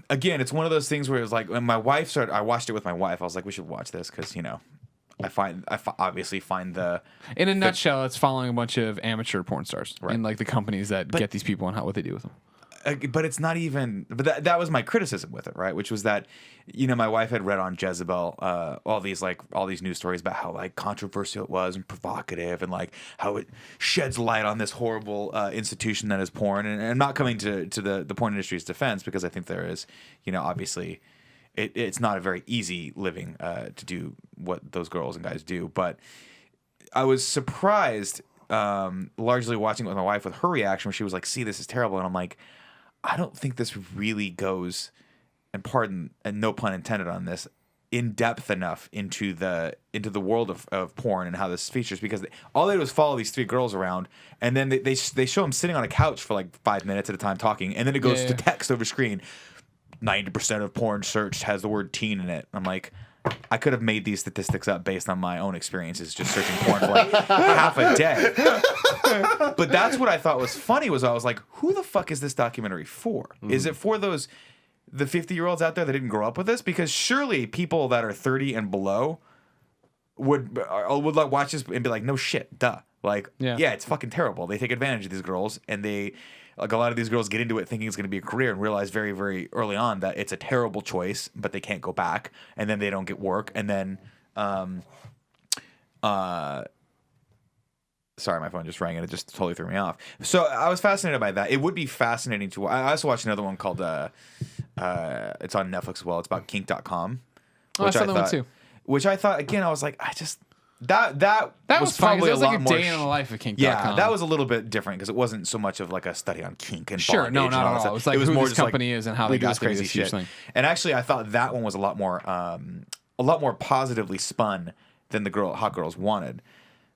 Again, it's one of those things where it was like when my wife started. I watched it with my wife. I was like, we should watch this because obviously find the In a nutshell, it's following a bunch of amateur porn stars Right. and like the companies that get these people and what they do with them. but it's not even. But that was my criticism with it, right? Which was that, my wife had read on Jezebel all these news stories about how like controversial it was and provocative, and like how it sheds light on this horrible institution that is porn. And I'm not coming to the porn industry's defense, because I think there is, obviously, it's not a very easy living to do what those girls and guys do. But I was surprised, largely watching it with my wife, with her reaction when she was like, "See, this is terrible," and I'm like, I don't think this really goes, and pardon and no pun intended on this, in depth enough into the world of porn and how this features, because all they do is follow these three girls around, and then they show them sitting on a couch for like 5 minutes at a time talking, and then it goes to text over screen. 90% of porn searched has the word teen in it. I'm like, I could have made these statistics up based on my own experiences just searching porn for like half a day. But that's what I thought was funny, was I was like, who the fuck is this documentary for? Is it for the 50-year-olds out there that didn't grow up with this? Because surely people that are 30 and below would like watch this and be like, no shit, duh. Like, yeah, it's fucking terrible. They take advantage of these girls, and they, like, a lot of these girls get into it thinking it's going to be a career and realize very, very early on that it's a terrible choice, but they can't go back, and then they don't get work, and then, sorry, my phone just rang and it just totally threw me off. So I was fascinated by that. It would be fascinating to. I also watched another one called, it's on Netflix as well. It's about kink.com. Oh, I saw that one too. Which I thought, again, I was like, that was fun, 'cause probably it was a lot like a more. day in the life of kink.com. Yeah, that was a little bit different because it wasn't so much of like a study on kink and Sure, bondage no, and not all at that all. stuff. It was like who more this just like, company is and how we they do got this to be crazy this huge shit. thing. And actually, I thought that one was a lot more positively spun than the Hot Girls Wanted.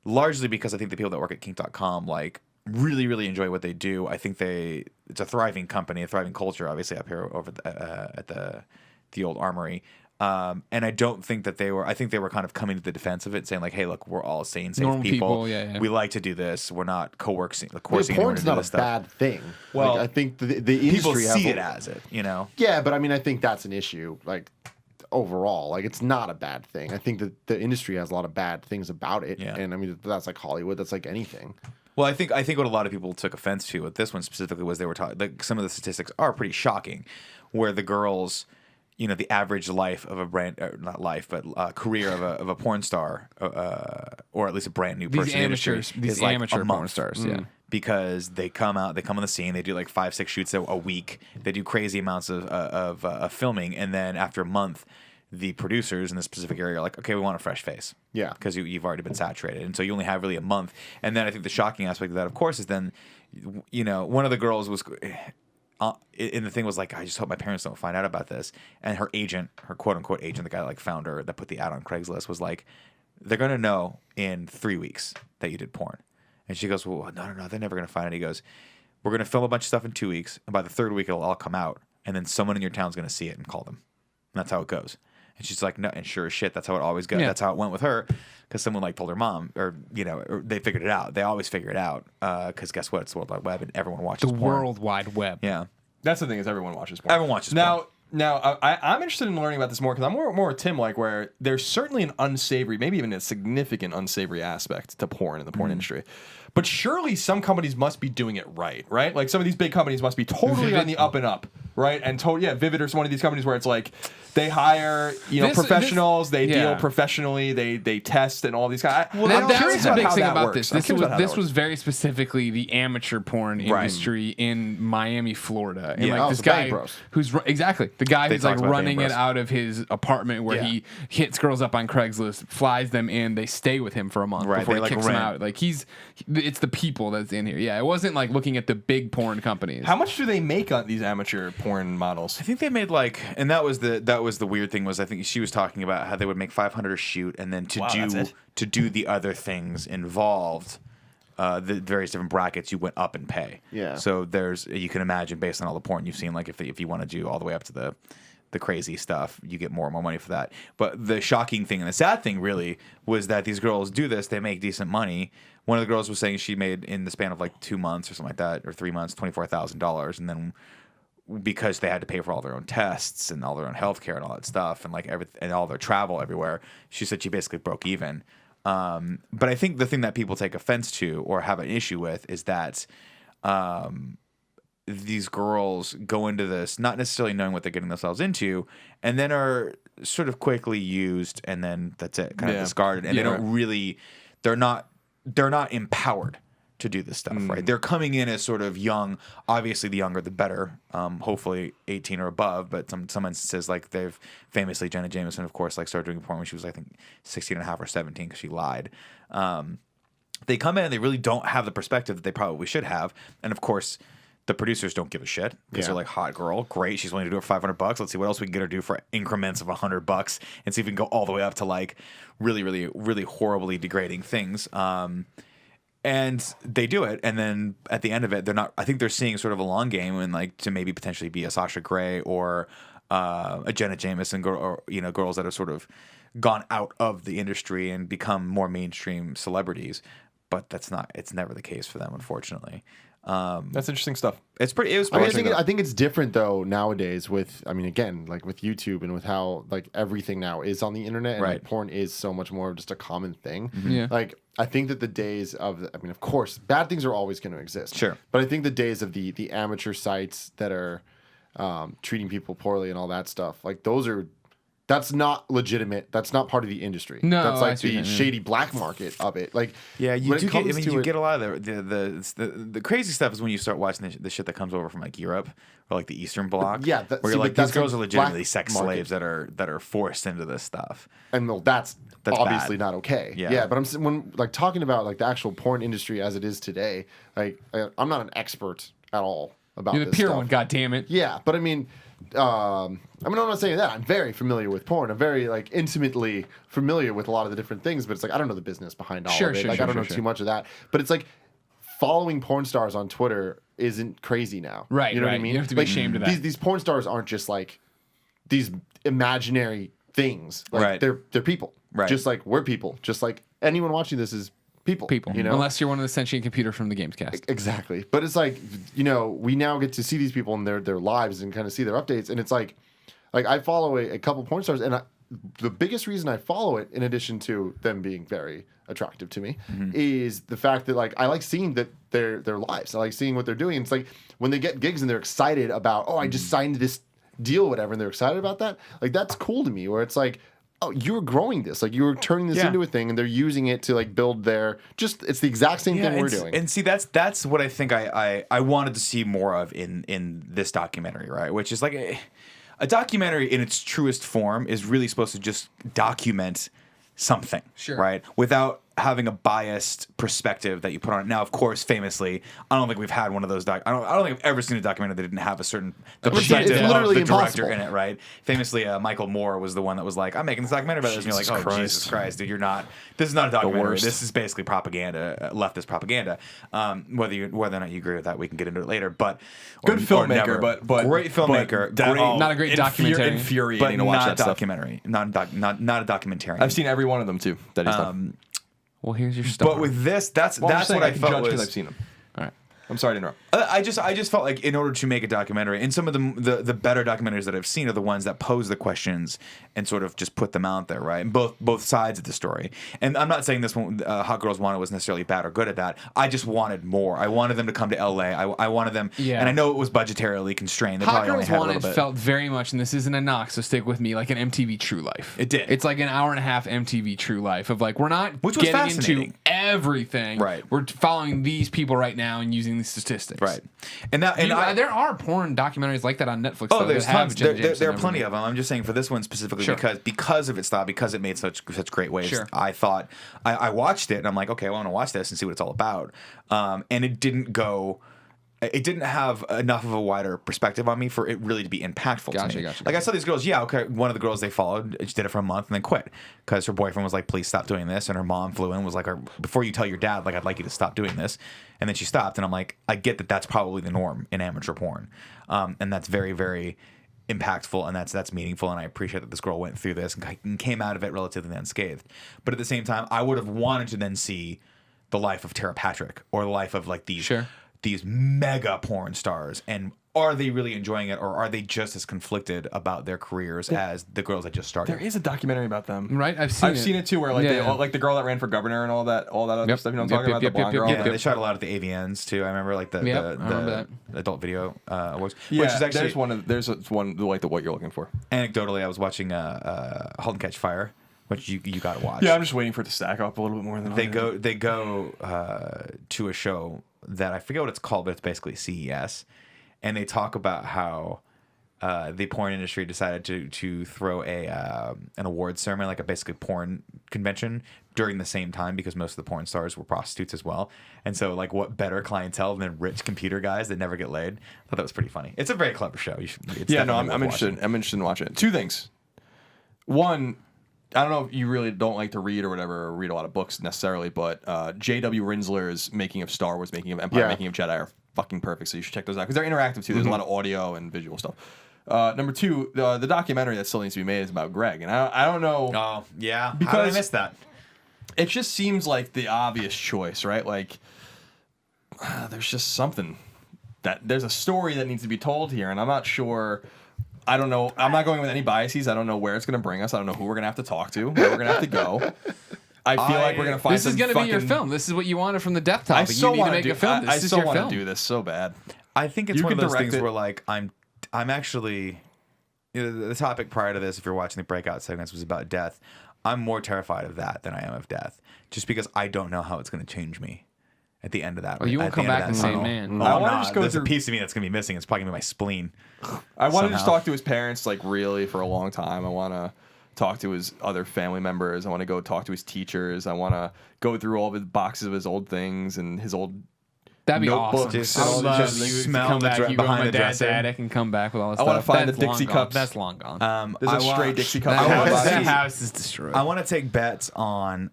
Largely because I think the people that work at kink.com like really, really enjoy what they do. I think it's a thriving company, a thriving culture, obviously up here over at the old Armory. And I don't think that they were. I think they were kind of coming to the defense of it, saying like, "Hey, look, we're all sane, safe Normal people. people, yeah. We like to do this. We're not coercing Yeah, anyone porn's to do not this a stuff." bad thing. Well, Like, I think the People industry see has it as it, Yeah, but I mean, I think that's an issue. Like overall, like it's not a bad thing. I think that the industry has a lot of bad things about it. Yeah. And I mean, that's like Hollywood. That's like anything. Well, I think what a lot of people took offense to with this one specifically was they were talking. Like some of the statistics are pretty shocking, where the girls, the average life of a brand, not life, but career of a porn star, or at least a brand new person in the industry, These is like amateur a porn month. stars, yeah. Because they come on the scene, they do like 5-6 shoots a week, they do crazy amounts of filming, and then after a month, the producers in this specific area are like, okay, we want a fresh face. Yeah. Because you've already been saturated. And so you only have really a month. And then I think the shocking aspect of that, of course, is then, one of the girls was, and the thing was like, I just hope my parents don't find out about this. And her agent, her quote unquote agent, the guy like found her, that put the ad on Craigslist, was like, they're going to know in 3 weeks that you did porn. And she goes, well, no, they're never going to find it. He goes, we're going to film a bunch of stuff in 2 weeks. And by the third week, it'll all come out. And then someone in your town's going to see it and call them. And that's how it goes. And she's like, no, and sure as shit, that's how it always goes. Yeah. That's how it went with her, because someone like told her mom, or they figured it out. They always figure it out, because guess what? It's the World Wide Web, and everyone watches The porn. World Wide Web. Yeah, That's the thing, is everyone watches porn. everyone watches porn. Now, I'm interested in learning about this more, because I'm more with Tim, like, where there's certainly an unsavory, maybe even a significant unsavory aspect to porn in the porn industry. But surely some companies must be doing it right? Like some of these big companies must be totally on the up and up, right? And Vivid is one of these companies where it's like they hire professionals, they deal professionally, they test and all these guys. Well, I'm that curious was the about big how thing that about works. this. This was very specifically the amateur porn industry in Miami, Florida, and Yeah. like Oh, this the guy Bang Bros. who's the guy They who's like talked about running Bang it Bros. out of his apartment where Yeah. he hits girls up on Craigslist, flies them in, they stay with him for a month Right, before they, he like, kicks them rent. out. Like it's the people that's in here. Yeah, it wasn't like looking at the big porn companies. How much do they make on these amateur porn models? I think they made like, and that was the weird thing, was I think she was talking about how they would make $500 a shoot, and then that's it? do the other things involved, the various different brackets, you went up in pay. Yeah. So you can imagine, based on all the porn you've seen, like if you want to do all the way up to the crazy stuff, you get more and more money for that. But the shocking thing and the sad thing really was that these girls do this, they make decent money. One of the girls was saying she made, in the span of like 2 months or something like that, or 3 months, $24,000, and then because they had to pay for all their own tests and all their own healthcare and all that stuff, and like and all their travel everywhere, she said she basically broke even. But I think the thing that people take offense to or have an issue with is that these girls go into this not necessarily knowing what they're getting themselves into, and then are sort of quickly used, and then that's it, kind of discarded, and they don't really, they're not empowered to do this stuff, right? They're coming in as sort of young. Obviously, the younger the better. Hopefully, 18 or above. But some instances, like they've famously, Jenna Jameson, of course, like started doing porn when she was, I think, 16 and a half or 17, because she lied. They come in and they really don't have the perspective that they probably should have, and of course, the producers don't give a shit, because they're like, hot girl, great, she's willing to do it for $500. Let's see what else we can get her to do for increments of $100, and see if we can go all the way up to like really, really, really horribly degrading things. And they do it, and then at the end of it, they're not. I think they're seeing sort of a long game, and like to maybe potentially be a Sasha Grey or a Jenna Jameson, or girls that have sort of gone out of the industry and become more mainstream celebrities. But that's not. It's never the case for them, unfortunately. That's interesting stuff. It was. I mean, I think it's different though nowadays with, I mean, again, like with YouTube and with how like everything now is on the internet, and Right. like porn is so much more of just a common thing. Yeah. Like I think that the days of, I mean, of course, bad things are always going to exist. Sure. But I think the days of the amateur sites that are treating people poorly and all that stuff, like that's not legitimate. That's not part of the industry. No, that's I like see what the you mean. shady black market of it. Like, Yeah, you when it do get. I comes mean, to you it- get a lot of the crazy stuff is when you start watching the shit that comes over from like Europe or like the Eastern Bloc. Yeah, where you're but like, these that's girls a are legitimately black sex market. slaves that are forced into this stuff. And well, that's obviously bad. not okay. Yeah. But when like talking about like the actual porn industry as it is today, like I'm not an expert at all about You're the this pure stuff. one, goddammit. Yeah, but I mean, I'm not saying that. I'm very familiar with porn. I'm very like intimately familiar with a lot of the different things, but it's like I don't know the business behind all Sure, of it. sure, Like sure, I don't sure, know sure. too much of that. But it's like following porn stars on Twitter isn't crazy now. Right, You know what I right. mean? You don't have to be Like, ashamed of that. These porn stars aren't just like these imaginary things. Like Right. they're people. Right. Just like we're people. Just like anyone watching this is people. People, You know. unless you're one of the sentient computer from the Gamescast. Exactly. But it's like, you know, we now get to see these people in their lives and kind of see their updates. And it's like I follow a couple porn stars, and the biggest reason I follow it, in addition to them being very attractive to me, is the fact that like I like seeing that their lives. I like seeing what they're doing. It's like when they get gigs and they're excited about, I just signed this deal or whatever, and they're excited about that. Like that's cool to me, where it's like, oh, you're growing this. Like you're turning this into a thing, and they're using it to like build their it's the exact same thing we're doing. And see, that's what I think I wanted to see more of in this documentary, right? Which is like a documentary in its truest form is really supposed to just document something, right? Without having a biased perspective that you put on it. Now, of course, famously, I don't think we've had one of those. I don't think I've ever seen a documentary that didn't have a certain perspective of literally the impossible. director in it, right? Famously, Michael Moore was the one that was like, "I'm making this documentary about this," and you're like, "Oh, Christ. Jesus Christ, dude, you're not. This is not a documentary. worst. This is basically propaganda, leftist propaganda." Whether or not you agree with that, we can get into it later. But Good or filmmaker, never. but great filmmaker, Not a great documentary. Infuriating but to watch not that a stuff. documentary, not a documentarian. I've seen every one of them too. That is stuff. Well, here's your stuff. But with this, that's Well, I'm just saying what I can felt judge was. because I've seen them. all right. I'm sorry to interrupt. I just felt like in order to make a documentary, and some of the better documentaries that I've seen are the ones that pose the questions and sort of just put them out there, right? And both sides of the story. And I'm not saying this one, Hot Girls Wanted, was necessarily bad or good at that. I just wanted more. I wanted them to come to LA. I wanted them, and I know it was budgetarily constrained. They Hot probably only Girls had a little Wanted bit. felt very much, and this isn't a knock, so stick with me, like an MTV True Life. It did. It's like an hour and a half MTV True Life of like, we're not Which was getting into fascinating. everything. Right. We're following these people right now and using the statistics. Right. And that, and there are porn documentaries like that on Netflix. Oh, though, there's that have tons. Jenna There Jameson are and plenty everything. of them. I'm just saying for this one specifically Sure. because of its style, because it made such great waves. Sure. I thought I watched it and I'm like, okay, well, I want to watch this and see what it's all about. And it didn't go. It didn't have enough of a wider perspective on me for it really to be impactful to me. Gotcha. Like I saw these girls, one of the girls they followed, she did it for a month and then quit because her boyfriend was like, please stop doing this. And her mom flew in and was like, before you tell your dad, like, I'd like you to stop doing this. And then she stopped. And I'm like, I get that that's probably the norm in amateur porn. And that's very, very impactful and that's meaningful. And I appreciate that this girl went through this and came out of it relatively unscathed. But at the same time, I would have wanted to then see the life of Tara Patrick or the life of like these mega porn stars, and are they really enjoying it, or are they just as conflicted about their careers as the girls that just started? There is a documentary about them, Right, I've seen it too, where like Yeah, they yeah. like the girl that ran for governor and all that other stuff. You know what I'm talking about? The blonde girl. Yeah, they shot a lot at the AVNs too. I remember like I remember the adult video awards, Yeah, which is actually there's one like what you're looking for. anecdotally. I was watching *Halt and Catch Fire*, which you got to watch. Yeah, I'm just waiting for it to stack up a little bit more than They go to a show that I forget what it's called, but it's basically CES, and they talk about how the porn industry decided to throw an awards ceremony, like a basically porn convention, during the same time because most of the porn stars were prostitutes as well. And so, like, what better clientele than rich computer guys that never get laid? I thought that was pretty funny. It's a very clever show. You should. It's Yeah, no, definitely I'm worth interested. watching. I'm interested in watching it. Two things. One, I don't know if you really don't like to read or whatever, or read a lot of books necessarily, but J.W. Rinsler's making of Star Wars, making of Empire, making of Jedi are fucking perfect. So you should check those out because they're interactive too. There's a lot of audio and visual stuff. Number two, the documentary that still needs to be made is about Greg, and I don't know. Oh yeah, how did Because- I miss that? It just seems like the obvious choice, right? Like, there's just something that there's a story that needs to be told here, and I'm not sure. I don't know. I'm not going with any biases. I don't know where it's going to bring us. I don't know who we're going to have to talk to, where we're going to have to go. I feel like we're going to find This is going to be your film. This is what you wanted from the Death I Topic. so You need to want make do, a film. I This is so your want film. to do this so bad. I think it's You one of can those direct things it. where like I'm actually the topic prior to this, if you're watching the breakout segments, was about death. I'm more terrified of that than I am of death, just because I don't know how it's going to change me at the end of that. Oh, you won't at come end of back that the same tunnel. man. Oh, I I'm wanna not. just go There's through- a piece of me that's going to be missing. It's probably going to be my spleen. I want to just somehow. talk to his parents, like, really for a long time. I want to talk to his other family members. I want to go talk to his teachers. I want to go through all of his boxes of his old things and his old That'd be notebooks. awesome. Just I would love just you to smell come the back. dre- You go to behind my the dad's dresser. attic and come back with all this I stuff. wanna find That's the Dixie long gone. cups. That's long gone. There's a stray Dixie cup. I in wanna my see- That box. house is destroyed. I want to take bets on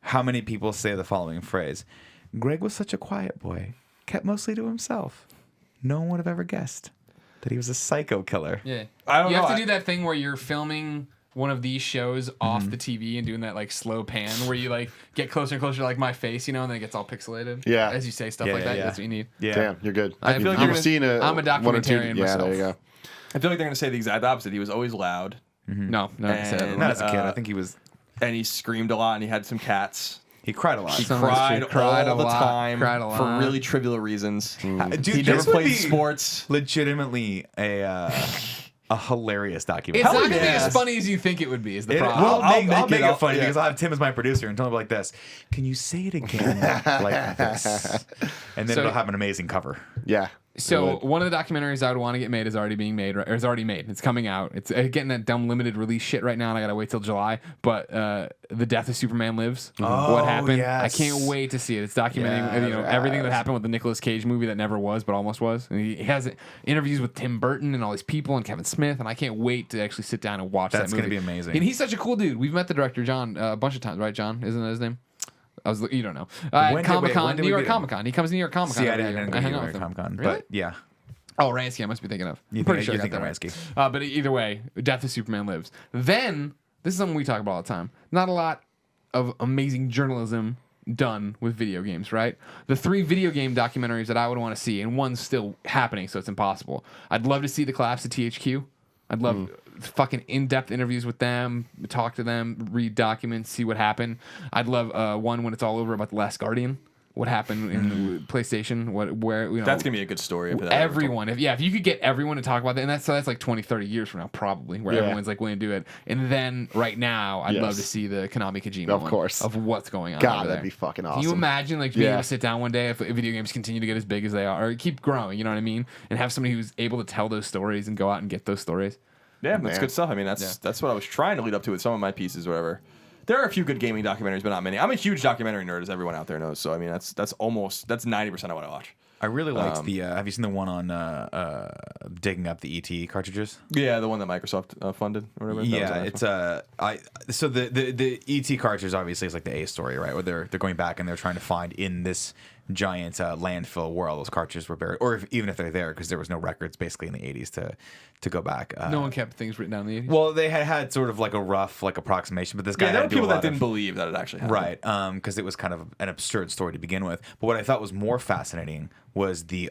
how many people say the following phrase: "Greg was such a quiet boy, kept mostly to himself. No one would have ever guessed." That he was a psycho killer. Yeah. I don't You know. have to do that thing where you're filming one of these shows off the TV and doing that like slow pan where you like get closer and closer to like my face, you know, and then it gets all pixelated. Yeah. As you say stuff Yeah, like yeah, that. yeah. That's what you need. Yeah. Damn, you're good. I feel like You've you're seen I'm a one or two- documentarian Yeah, myself. there you go. I feel like they're gonna say the exact opposite. He was always loud, No, no, I said And- Not as a kid. Uh, I think he was. and he screamed a lot, and he had some cats. He cried a lot. He Sounds like cried, she cried all a the lot, time cried a for lot. really trivial reasons. Dude, He never this would played be sports. Legitimately a hilarious It's documentary. not Hell going to be yes. as funny as you think it would be, is the It- problem. I'll make I'll make it it- funny yeah. because I'll have Tim as my producer and tell him like this. Can you say it again like this? And then So- it'll have an amazing cover. Yeah. So Good. one of the documentaries I would want to get made is already being made, or is already made. It's coming out. It's getting that dumb limited release shit right now, and I gotta wait till July. But the Death of Superman Lives. Oh, What happened? yes. I can't wait to see it. It's documenting everything that happened with the Nicolas Cage movie that never was, but almost was. And he has interviews with Tim Burton and all these people and Kevin Smith, and I can't wait to actually sit down and watch That's that movie. gonna be amazing. And he's such a cool dude. We've met the director John a bunch of times, right? John, isn't that his name? You don't know. When did- Comic wait, when Con, did New we York meet him? Comic Con. He comes to New York Comic Con. See, I every didn't year. go I to hang New out York with him. Comic Con, Really? but yeah. Oh, Ransky, I must be thinking of. You I'm pretty sure I think got that of right. Ransky. But either way, Death of Superman Lives. Then, this is something we talk about all the time. Not a lot of amazing journalism done with video games, right? The 3 video game documentaries that I would want to see, and one's still happening, so it's impossible. I'd love to see the collapse of THQ. I'd love fucking in-depth interviews with them, talk to them, read documents, see what happened. I'd love one when it's all over about The Last Guardian. What happened in the PlayStation? Where you know That's gonna be a good story. If that ever everyone, if you could get everyone to talk about that, and that's like 20, 30 years from now, probably, where Yeah. everyone's like willing to do it. And then right now, I'd love Yes. to see the Konami Kojima Of one course. of what's going on. God, over that'd there. be fucking Can you awesome. imagine like being Yeah. able to sit down one day if video games continue to get as big as they are, or keep growing? You know what I mean? And have somebody who's able to tell those stories and go out and get those stories. Yeah, that's Man. good stuff. I mean, that's what I was trying to lead up to with some of my pieces, or whatever. There are a few good gaming documentaries, but not many. I'm a huge documentary nerd, as everyone out there knows. So I mean, that's 90% of what I watch. I really liked the. Have you seen the one on digging up the ET cartridges? Yeah, the one that Microsoft funded, or whatever. That was Yeah, on it's Xbox. so the ET cartridge obviously is like the A story, right? Where they're going back and they're trying to find in this giant landfill where all those cartridges were buried, or even if they're there, because there was no records basically in the 80s to go back. No one kept things written down in the 80s. Well, they had sort of like a rough approximation, but this guy Yeah, there had were to do people a that lot didn't of, believe that it actually happened. right, because it was kind of an absurd story to begin with. But what I thought was more fascinating was the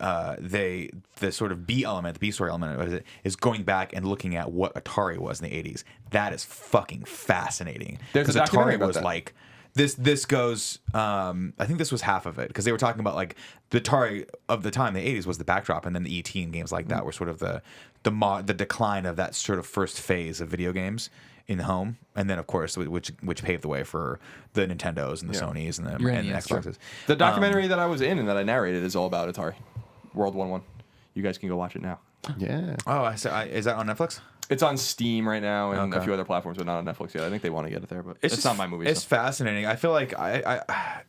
sort of B story element of it is going back and looking at what Atari was in the 80s. That is fucking fascinating. There's a 'Cause documentary Atari about was that. like this goes. I think this was half of it because they were talking about like the Atari of the time, the 80s was the backdrop, and then the ET and games like that were sort of the decline of that sort of first phase of video games in the home, and then of course which paved the way for the Nintendos and the Sonys and the NES, sure. Xboxes. The documentary that I was in and that I narrated is all about Atari World 1-1. You guys can go watch it now. Yeah. Oh, is that on Netflix? It's on Steam right now and a Okay. few other platforms, but not on Netflix yet. I think they want to get it there, but it's just- not my movie. It's so. fascinating. I feel like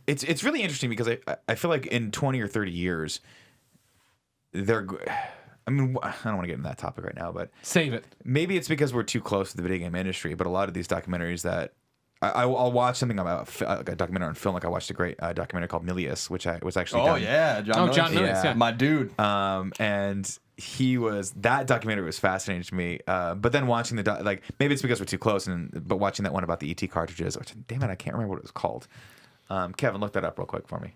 it's really interesting because I feel like in 20 or 30 years, I mean, I don't want to get into that topic right now, but Save it. maybe it's because we're too close to the video game industry. But a lot of these documentaries that I'll watch something about like a documentary on film. Like I watched a great documentary called Milius, which was actually Oh done. yeah, John. John Milius. Milius, yeah. My dude. And that documentary was fascinating to me. But then watching like maybe it's because we're too close, but watching that one about the ET cartridges, which damn it, I can't remember what it was called. Kevin, look that up real quick for me.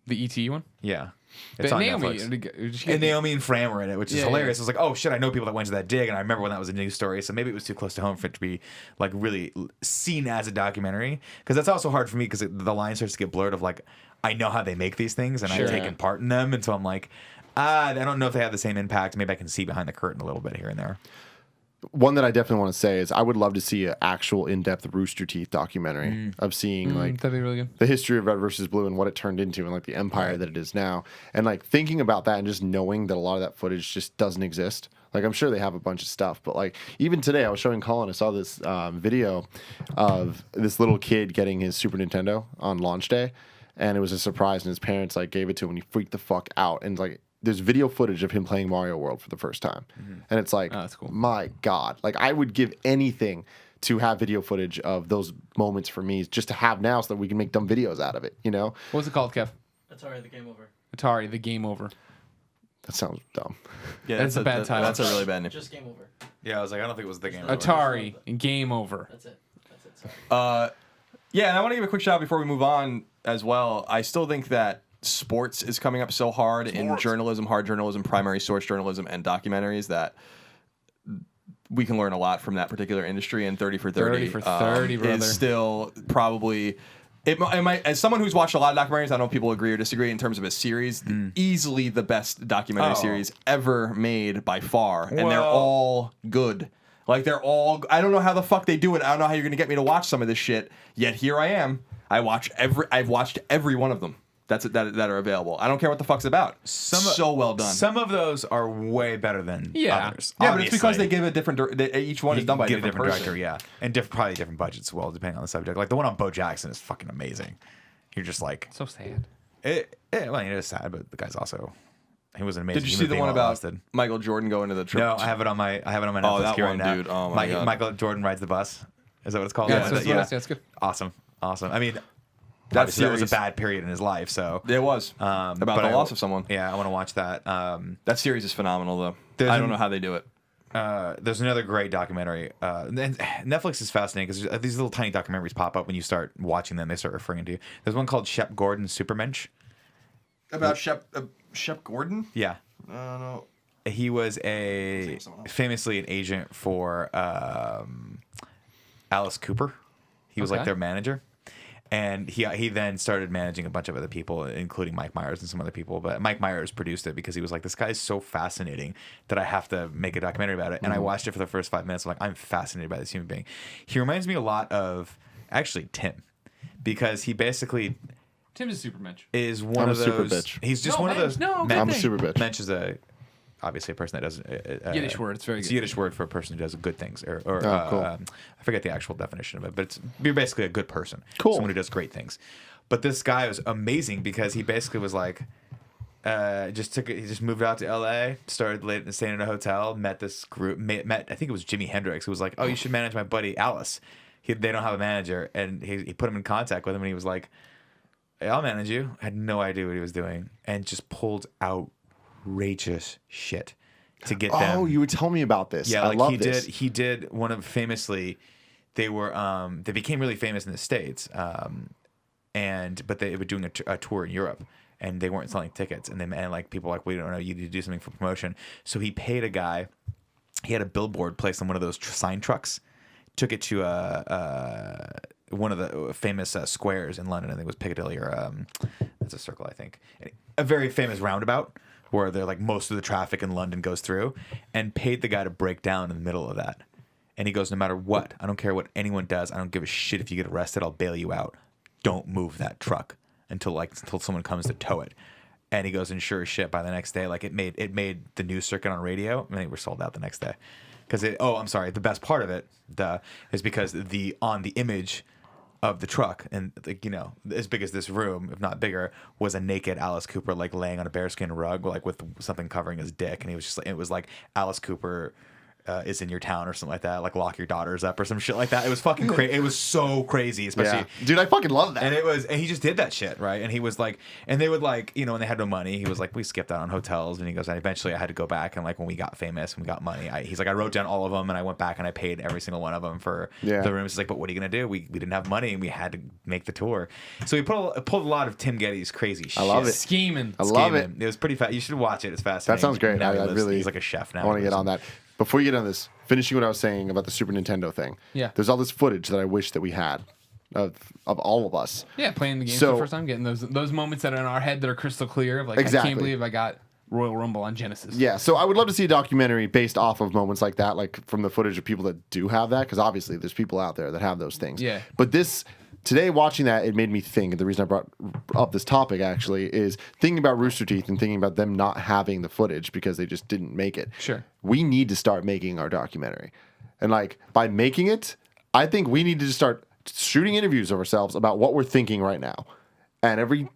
The ET one? Yeah, But it's on Naomi. Netflix. And Naomi and Fran were in it, which is Yeah, hilarious. yeah. I was like, oh shit, I know people that went to that dig, and I remember when that was a news story. So maybe it was too close to home for it to be like really seen as a documentary. Because that's also hard for me because the line starts to get blurred of like I know how they make these things and Sure. I've taken part in them, and so I'm like, I don't know if they have the same impact. Maybe I can see behind the curtain a little bit here and there. One that I definitely want to say is I would love to see an actual in-depth Rooster Teeth documentary of seeing like That'd be really good. the history of Red versus Blue and what it turned into and like the empire that it is now. And like thinking about that and just knowing that a lot of that footage just doesn't exist. Like I'm sure they have a bunch of stuff, but like even today I was showing Colin, I saw this video of this little kid getting his Super Nintendo on launch day, and it was a surprise, and his parents like gave it to him and he freaked the fuck out. And like there's video footage of him playing Mario World for the first time. And it's like, that's cool. my God, like I would give anything to have video footage of those moments for me just to have now so that we can make dumb videos out of it, you know? What's it called, Kev? Atari, the game over. Atari, the game over. That sounds dumb. Yeah, That's a bad title. That's a really bad name. Just game over. Yeah, I was like, I don't think it was the game. Atari, game over. That's it. Sorry. Yeah, and I want to give a quick shout out before we move on as well. I still think that sports is coming up so hard in journalism, hard journalism, primary source journalism, and documentaries that we can learn a lot from that particular industry. And 30 for 30, 30 for 30, brother. is still probably... It might, as someone who's watched a lot of documentaries, I don't know if people agree or disagree in terms of a series, easily the best documentary series ever made by far. And they're all good. Like, they're all... I don't know how the fuck they do it. I don't know how you're going to get me to watch some of this shit. Yet here I am. I've watched every one of them that are available. I don't care what the fuck's about. So well done. Some of those are way better than others. Yeah, but it's because they give a different... each one is done by a different person. director, yeah. And probably different budgets as well, depending on the subject. Like, the one on Bo Jackson is fucking amazing. You're just like... So sad. It is sad, but the guy's also... He was an amazing Did you human see the being one while about lasted. Michael Jordan going to the trip? No, I have it on my Netflix that queue right one, now. dude. Oh my God. Michael Jordan rides the bus. Is that what it's called? Yeah, that's good. Awesome. I mean, That obviously that was a series- bad period in his life, so It was. About but the loss of someone. Yeah, I want to watch that. That series is phenomenal, though. There's I don't know how they do it. There's another great documentary. And Netflix is fascinating because these little tiny documentaries pop up when you start watching them. They start referring to you. There's one called Shep Gordon's Supermensch. About Shep Gordon? Yeah. No. He was someone else. famously an agent for Alice Cooper. He was like Okay. their manager. And he then started managing a bunch of other people, including Mike Myers and some other people. But Mike Myers produced it because he was like, this guy is so fascinating that I have to make a documentary about it. And I watched it for the first 5 minutes. I'm like, I'm fascinated by this human being. He reminds me a lot of, actually, Tim. Because he basically Tim is super mensch. is one I'm of a super those... bitch. He's just No, one of mensch, those... no, men- I'm a super bitch. Mensch is obviously a person that does... Yiddish word. It's very It's good. a Yiddish word for a person who does good things. Or cool. I forget the actual definition of it, but you're basically a good person. Cool. Someone who does great things. But this guy was amazing because he basically was like, he just moved out to LA, started staying in a hotel, met this group, met I think it was Jimi Hendrix, who was like, oh, you should manage my buddy Alice. They don't have a manager. And he put him in contact with him, and he was like, hey, I'll manage you. I had no idea what he was doing, and just pulled outrageous shit to get them. Oh, you would tell me about this. Yeah, I like love this. he did one of famously. They became really famous in the States, but they were doing a tour in Europe, and they weren't selling tickets, and like people were like, we don't know, you need to do something for promotion. So he paid a guy. He had a billboard placed on one of those sign trucks, took it to one of the famous squares in London. I think it was Piccadilly or that's a circle, I think. A very famous roundabout where they're like most of the traffic in London goes through, and paid the guy to break down in the middle of that. And he goes, no matter what, I don't care what anyone does. I don't give a shit if you get arrested. I'll bail you out. Don't move that truck until someone comes to tow it. And he goes, and sure as shit, by the next day, like it made the news circuit on radio. I mean, they were sold out the next day. I'm sorry. The best part of it is because on the image of the truck, and like, as big as this room, if not bigger, was a naked Alice Cooper like laying on a bearskin rug, like with something covering his dick, and he was just it was like Alice Cooper is in your town or something like that, like lock your daughters up or some shit like that. It was fucking crazy. It was so crazy, especially. Yeah. Dude, I fucking love that. And he just did that shit, right? And he was like, and they would like, when they had no money, he was like, we skipped out on hotels. And he goes, and eventually I had to go back. And like when we got famous and we got money, he's like, I wrote down all of them and I went back and I paid every single one of them for the rooms. He's like, but what are you going to do? We didn't have money and we had to make the tour. So he pulled a lot of Tim Gettys crazy shit. I love it. Scheming. I love it. It was pretty fast. You should watch it. It's fascinating. That sounds great. Now He's like a chef now. I want to get on that. Before you get on this, finishing what I was saying about the Super Nintendo thing. Yeah. There's all this footage that I wish that we had of all of us. Yeah, playing the game for So- the first time, getting those moments that are in our head that are crystal clear of like, I Exactly. can't believe I got Royal Rumble on Genesis. Yeah, so I would love to see a documentary based off of moments like that, like from the footage of people that do have that, because obviously there's people out there that have those things. Yeah. But today watching that, it made me think, and the reason I brought up this topic actually is thinking about Rooster Teeth and thinking about them not having the footage because they just didn't make it. Sure. We need to start making our documentary. And like by making it, I think we need to just start shooting interviews of ourselves about what we're thinking right now. And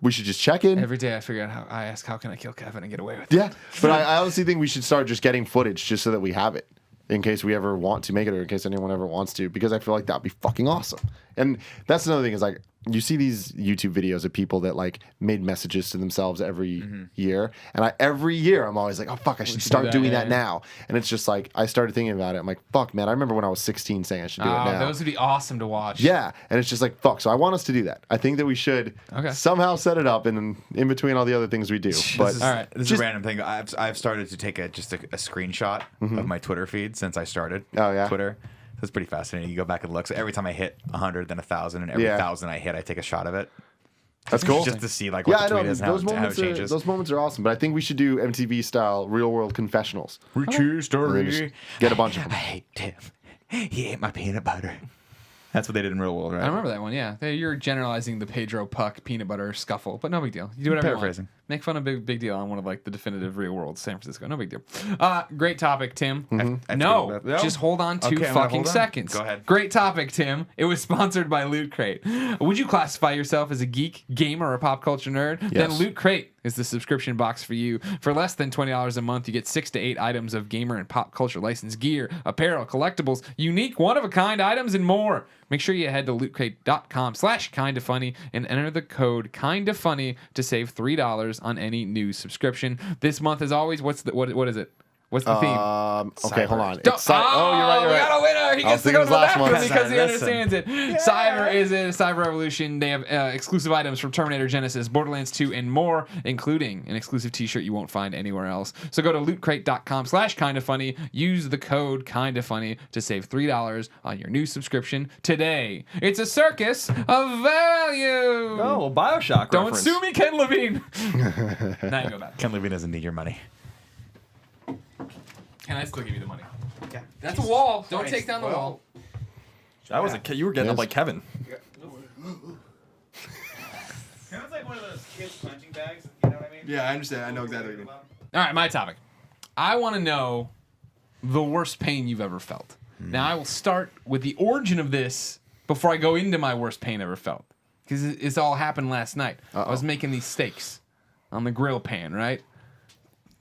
we should just check in. Every day I figure out how can I kill Kevin and get away with it. Yeah, but I honestly think we should start just getting footage just so that we have it in case we ever want to make it or in case anyone ever wants to, because I feel like that'd be fucking awesome. And that's another thing is like you see these YouTube videos of people that like made messages to themselves every year, and every year I'm always like, oh fuck, I should start doing that now. And it's just like I started thinking about it. I'm like, fuck, man, I remember when I was 16 saying I should do it now. Those would be awesome to watch. Yeah, and it's just like fuck. So I want us to do that. I think that we should somehow set it up in between all the other things we do. But all right, This is a random thing. I've started to take a screenshot of my Twitter feed since I started. Oh, yeah? Twitter. So it's pretty fascinating. You go back and look. So every time I hit 100, then 1,000, and every 1,000 I hit, I take a shot of it. That's cool. Just to see like what the tweet is and how it changes. Those moments are awesome. But I think we should do MTV style real world confessionals. True story. Get a bunch of them. I hate Tim. He ate my peanut butter. That's what they did in real world, right? I remember that one. Yeah, you're generalizing the Pedro Puck peanut butter scuffle, but no big deal. You do whatever you want. Paraphrasing. Make fun of big deal on one of like the definitive real world San Francisco. No big deal. Great topic, Tim. No, just hold on 2 fucking seconds. Go ahead. Great topic, Tim. It was sponsored by Loot Crate. Would you classify yourself as a geek, gamer, or pop culture nerd? Yes. Then Loot Crate is the subscription box for you. For less than $20 a month, you get 6 to 8 items of gamer and pop culture licensed gear, apparel, collectibles, unique, one-of-a-kind items, and more. Make sure you head to lootcrate.com/kindafunny and enter the code kindafunny to save $3 on any new subscription. This month, as always, what is it? What's the theme? Okay, hold on. You're right. We got a winner. He gets to go to the bathroom because he understands it. Cyber is it. Cyber Revolution. They have exclusive items from Terminator Genesis, Borderlands 2, and more, including an exclusive t-shirt you won't find anywhere else. So go to lootcrate.com/kindafunny. Use the code kindafunny to save $3 on your new subscription today. It's a circus of value. Oh, Bioshock Don't reference. sue me, Ken Levine. Now you go back. Ken Levine doesn't need your money. Can I still give you the money? Yeah. That's a wall. Don't take down the wall. That was you were getting up like Kevin. Kevin's like one of those kids punching bags. You know what I mean? Yeah, I understand. I know exactly what you mean. All right, my topic. I want to know the worst pain you've ever felt. Now, I will start with the origin of this before I go into my worst pain ever felt. Because it's all happened last night. I was making these steaks on the grill pan, right?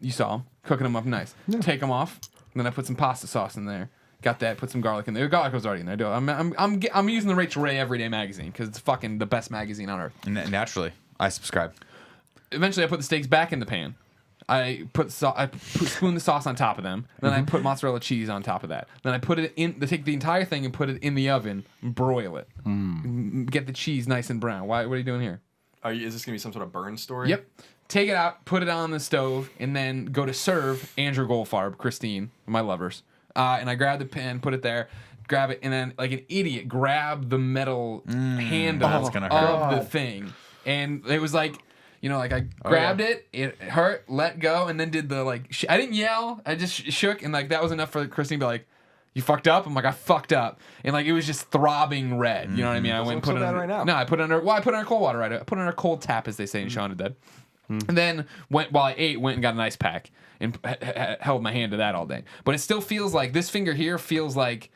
You saw them. Cooking them up nice. Take them off. And then I put some pasta sauce in there. Got that. Put some garlic in there. Garlic was already in there. I'm using the Rachel Ray Everyday magazine because it's fucking the best magazine on earth. Naturally, I subscribe. Eventually, I put the steaks back in the pan. I spoon the sauce on top of them. Then I put mozzarella cheese on top of that. Then I put it in. Take the entire thing and put it in the oven. And broil it. Get the cheese nice and brown. What are you doing here? Is this gonna be some sort of burn story? Yep. Take it out, put it on the stove, and then go to serve Andrew Goldfarb, Christine, my lovers. And I grab the pan, put it there, grab it, and then like an idiot, grab the metal handle That's gonna hurt. of the thing. And it was like, like I grabbed it hurt, let go, and then did the like, I didn't yell, I just shook, and like that was enough for Christine to be like, you fucked up? I'm like, I fucked up. And like, it was just throbbing red. You know what I mean? I went and put it under, right now. No, I put it under cold water, right? I put it under cold tap, as they say in Shaun of the Dead. And then while I ate, went and got an ice pack and held my hand to that all day. But it still feels like this finger here feels like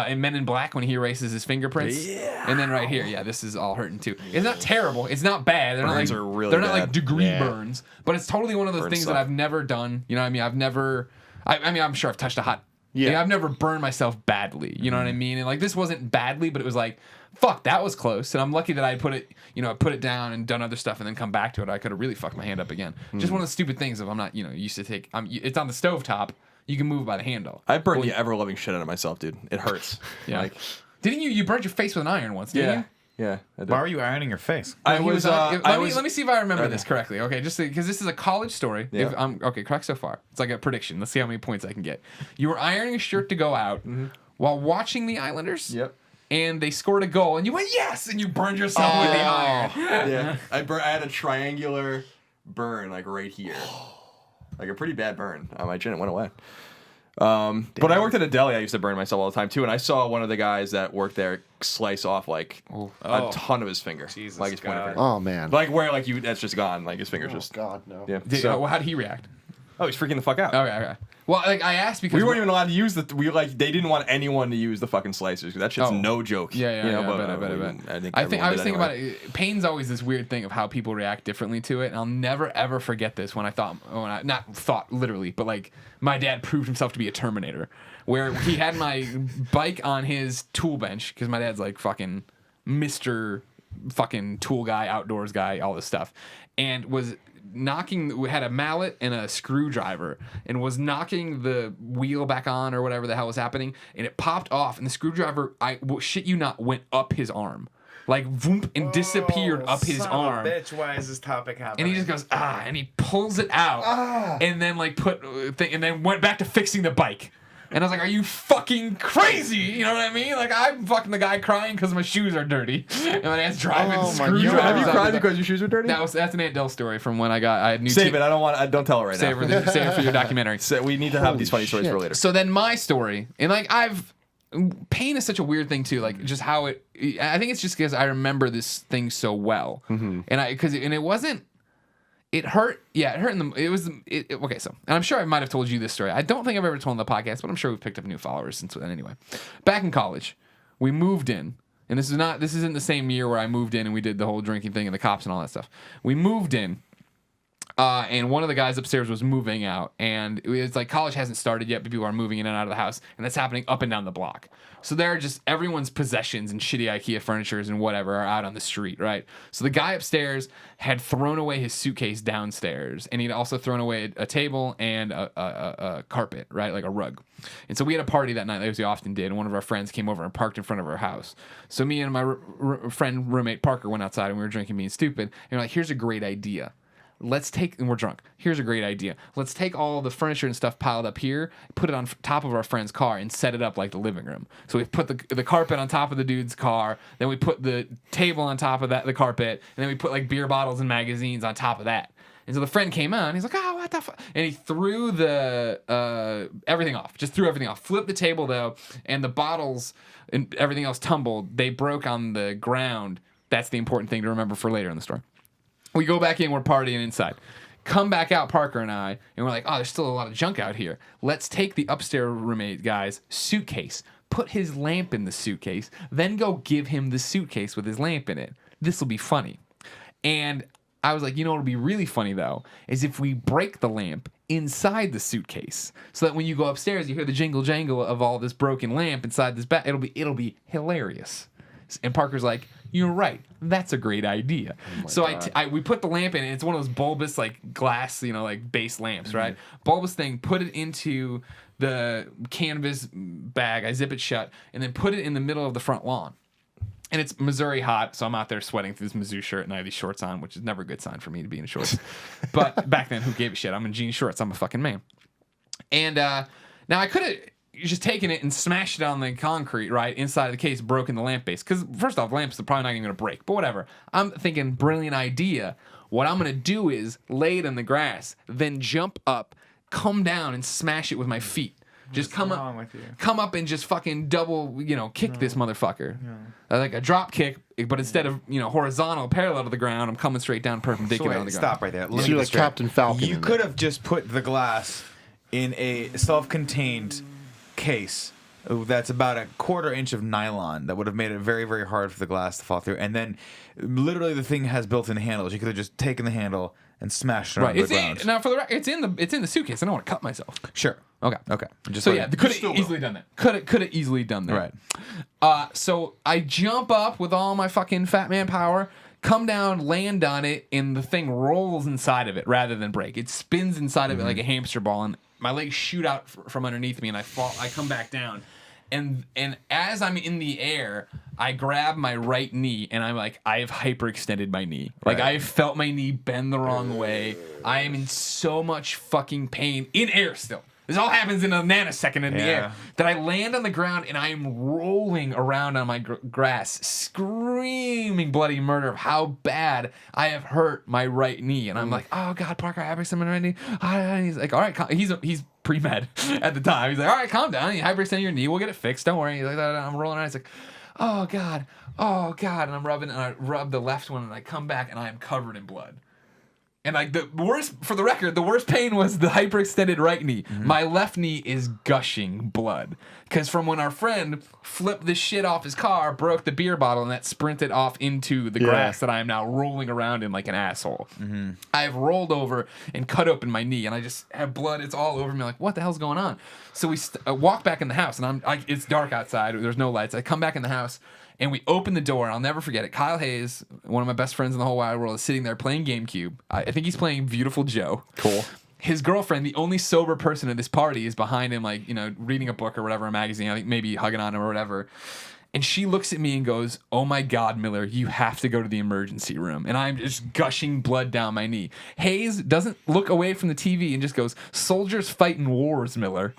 in Men in Black when he erases his fingerprints. Yeah. And then right here, this is all hurting too. It's not terrible. It's not bad. They're Burns not are really they're not bad. like degree burns. But it's totally one of those things that I've never done. You know what I mean? I've never. I mean, I'm sure I've touched a hot. Yeah. I've never burned myself badly. You know what I mean? And like this wasn't badly, but it was like, fuck, that was close. And I'm lucky that I put it, I put it down and done other stuff and then come back to it. I could have really fucked my hand up again. Just one of the stupid things of I'm not, used to take. It's on the stovetop. You can move by the handle. I burned the ever loving shit out of myself, dude. It hurts. Yeah. Like, didn't you? You burned your face with an iron once, didn't you? Yeah. I did. Why were you ironing your face? Let me see if I remember this correctly. Okay, just because this is a college story. Yeah. Okay, correct so far. It's like a prediction. Let's see how many points I can get. You were ironing a shirt to go out while watching the Islanders. Yep. And they scored a goal, and you went yes, and you burned yourself with the iron. Yeah. I had a triangular burn like right here, like a pretty bad burn on my chin. It went away. But I worked at a deli. I used to burn myself all the time too, and I saw one of the guys that worked there slice off like a ton of his finger, Jesus like his pointer finger. Oh man. Like where like that's just gone, like his finger's just. God no. Yeah. Well, how did he react? Oh, he's freaking the fuck out. Okay. Well, like I asked because We weren't even allowed to use they didn't want anyone to use the fucking slicers because that shit's no joke. Yeah, you know, I bet. I was thinking about it. Pain's always this weird thing of how people react differently to it, and I'll never ever forget this when I not thought literally, but like my dad proved himself to be a Terminator, where he had my bike on his tool bench because my dad's like fucking Mr. fucking tool guy, outdoors guy, all this stuff, and was knocking. We had a mallet and a screwdriver, and was knocking the wheel back on or whatever the hell was happening, and it popped off, and the screwdriver, shit you not, went up his arm. Like, voomp, and disappeared up his arm. Bitch, why is this topic happening? And he just goes, and he pulls it out, and then like and then went back to fixing the bike. And I was like, are you fucking crazy? You know what I mean? Like, I'm fucking the guy crying because my shoes are dirty. And my dad's driving screwdrivers. Have you cried because your shoes are dirty? That's an Aunt Dell story from when I had new Save it. Don't tell it right Save now. Save it for your documentary. So we need to have these funny stories for later. So then my story, and like pain is such a weird thing too. Like just how I think it's just because I remember this thing so well, and it wasn't. It hurt. Yeah, it hurt okay, so, and I'm sure I might have told you this story. I don't think I've ever told on the podcast, but I'm sure we've picked up new followers since then anyway. Back in college, we moved in, and this isn't the same year where I moved in and we did the whole drinking thing and the cops and all that stuff. We moved in, and one of the guys upstairs was moving out, and it's like college hasn't started yet, but people are moving in and out of the house, and that's happening up and down the block. So there are just everyone's possessions and shitty IKEA furnitures and whatever are out on the street, right? So the guy upstairs had thrown away his suitcase downstairs, and he'd also thrown away a table and a carpet, right, like a rug. And so we had a party that night, as we often did, and one of our friends came over and parked in front of our house. So me and my roommate Parker went outside, and we were drinking, being stupid, and we're like, here's a great idea. And we're drunk. Here's a great idea. Let's take all the furniture and stuff piled up here, put it on top of our friend's car, and set it up like the living room. So we put the carpet on top of the dude's car, then we put the table on top of the carpet, and then we put like beer bottles and magazines on top of that. And so the friend came out, and he's like, oh, what the fuck? And he threw everything off. Just threw everything off. Flipped the table, though, and the bottles and everything else tumbled. They broke on the ground. That's the important thing to remember for later in the story. We go back in, we're partying inside. Come back out, Parker and I, and we're like, oh, there's still a lot of junk out here. Let's take the upstairs roommate guy's suitcase, put his lamp in the suitcase, then go give him the suitcase with his lamp in it. This will be funny. And I was like, you know what would be really funny, though, is if we break the lamp inside the suitcase, so that when you go upstairs, you hear the jingle jangle of all this broken lamp inside this bag. It'll be hilarious. And Parker's like, you're right. That's a great idea. So we put the lamp in, and it's one of those bulbous like glass, like base lamps, right? Bulbous thing. Put it into the canvas bag. I zip it shut, and then put it in the middle of the front lawn. And it's Missouri hot, so I'm out there sweating through this Mizzou shirt, and I have these shorts on, which is never a good sign for me to be in shorts. But back then, who gave a shit? I'm in jean shorts. I'm a fucking man. And now I could have just taken it and smashed it on the concrete, right, inside of the case, broken the lamp base. Because, first off, lamps are probably not even going to break. But whatever. I'm thinking, brilliant idea. What I'm going to do is lay it in the grass, then jump up, come down, and smash it with my feet. Just come up and just fucking double, kick this motherfucker. Like a drop kick, but instead of, horizontal, parallel to the ground, I'm coming straight down perpendicular on the ground. Stop right there. So you're like Captain Falcon. You could have just put the glass in a self-contained case that's about a 1/4 inch of nylon that would have made it very, very hard for the glass to fall through. And then literally the thing has built-in handles. You could have just taken the handle and smashed it on the ground. Now, for the record, it's in the suitcase. I don't want to cut myself. Sure. Okay. Just so yeah, could have easily done that. Could have easily done that. Right. So I jump up with all my fucking fat man power, come down, land on it, and the thing rolls inside of it rather than break. It spins inside of it like a hamster ball, and my legs shoot out from underneath me, and I fall. I come back down, and as I'm in the air, I grab my right knee, and I'm like, I have hyperextended my knee. Like I felt my knee bend the wrong way. I am in so much fucking pain in air still. This all happens in a nanosecond in the air. That I land on the ground and I am rolling around on my grass, screaming bloody murder of how bad I have hurt my right knee. And I'm like, oh God, Parker, I have some right knee. And he's like, all right, he's pre-med at the time. He's like, all right, calm down. You hyperextend your knee. We'll get it fixed. Don't worry. He's like, I'm rolling around. He's like, oh God. And I'm rubbing, and I rub the left one, and I come back, and I am covered in blood. And like the worst, for the record, the worst pain was the hyperextended right knee. My left knee is gushing blood. Because from when our friend flipped this shit off his car, broke the beer bottle, and that sprinted off into the grass that I am now rolling around in like an asshole. I've rolled over and cut open my knee, and I just have blood. It's all over me. Like, what the hell's going on? So we walk back in the house, and it's dark outside. There's no lights. I come back in the house, And we open the door. I'll never forget it. Kyle Hayes, one of my best friends in the whole wide world, is sitting there playing GameCube. I think he's playing Beautiful Joe. Cool. His girlfriend, the only sober person at this party, is behind him, like, reading a book or whatever, a magazine. I think maybe hugging on him or whatever. And she looks at me and goes, "Oh my God, Miller, you have to go to the emergency room." And I'm just gushing blood down my knee. Hayes doesn't look away from the TV and just goes, "Soldiers fight in wars, Miller."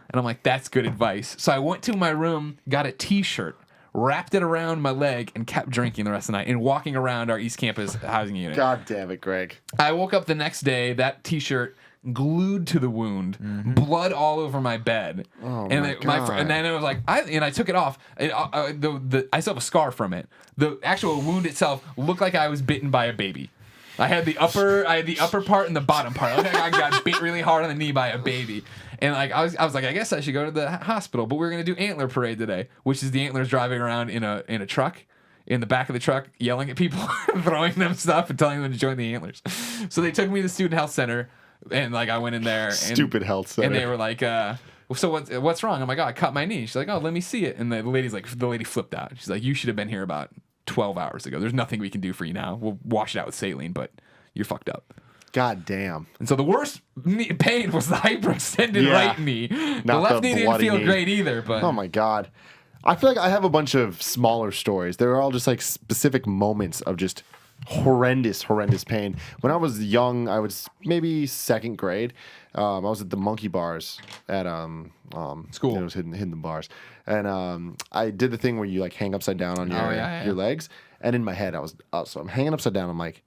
And I'm like, that's good advice. So I went to my room, got a T-shirt, wrapped it around my leg, and kept drinking the rest of the night and walking around our East Campus housing unit. God damn it, Greg. I woke up the next day, that T-shirt glued to the wound, blood all over my bed. Oh and my God. and then it was like, I took it off. I still have a scar from it. The actual wound itself looked like I was bitten by a baby. I had the upper part and the bottom part. Like I got bit really hard on the knee by a baby. And like I was like, I guess I should go to the hospital. But we're gonna do antler parade today, which is the antlers driving around in a truck. In the back of the truck, yelling at people, throwing them stuff, and telling them to join the antlers. So they took me to the student health center. And like I went in there, Stupid health center. and they were like, "So what's wrong?" I'm like, "Oh, I cut my knee." She's like, "Oh, let me see it." And the lady flipped out. She's like, "You should have been here about 12 hours ago. There's nothing we can do for you now. We'll wash it out with saline, but you're fucked up." God damn. And so the worst pain was the hyperextended Yeah. right knee. The Not left the knee didn't bloody feel knee. great either. But Oh my God. I feel like I have a bunch of smaller stories. They're all just like specific moments of just horrendous pain. When I was young, I was maybe second grade. I was at the monkey bars at School. It was hidden the bars, and I did the thing where you like hang upside down on your legs. And in my head, so I'm hanging upside down. I'm like,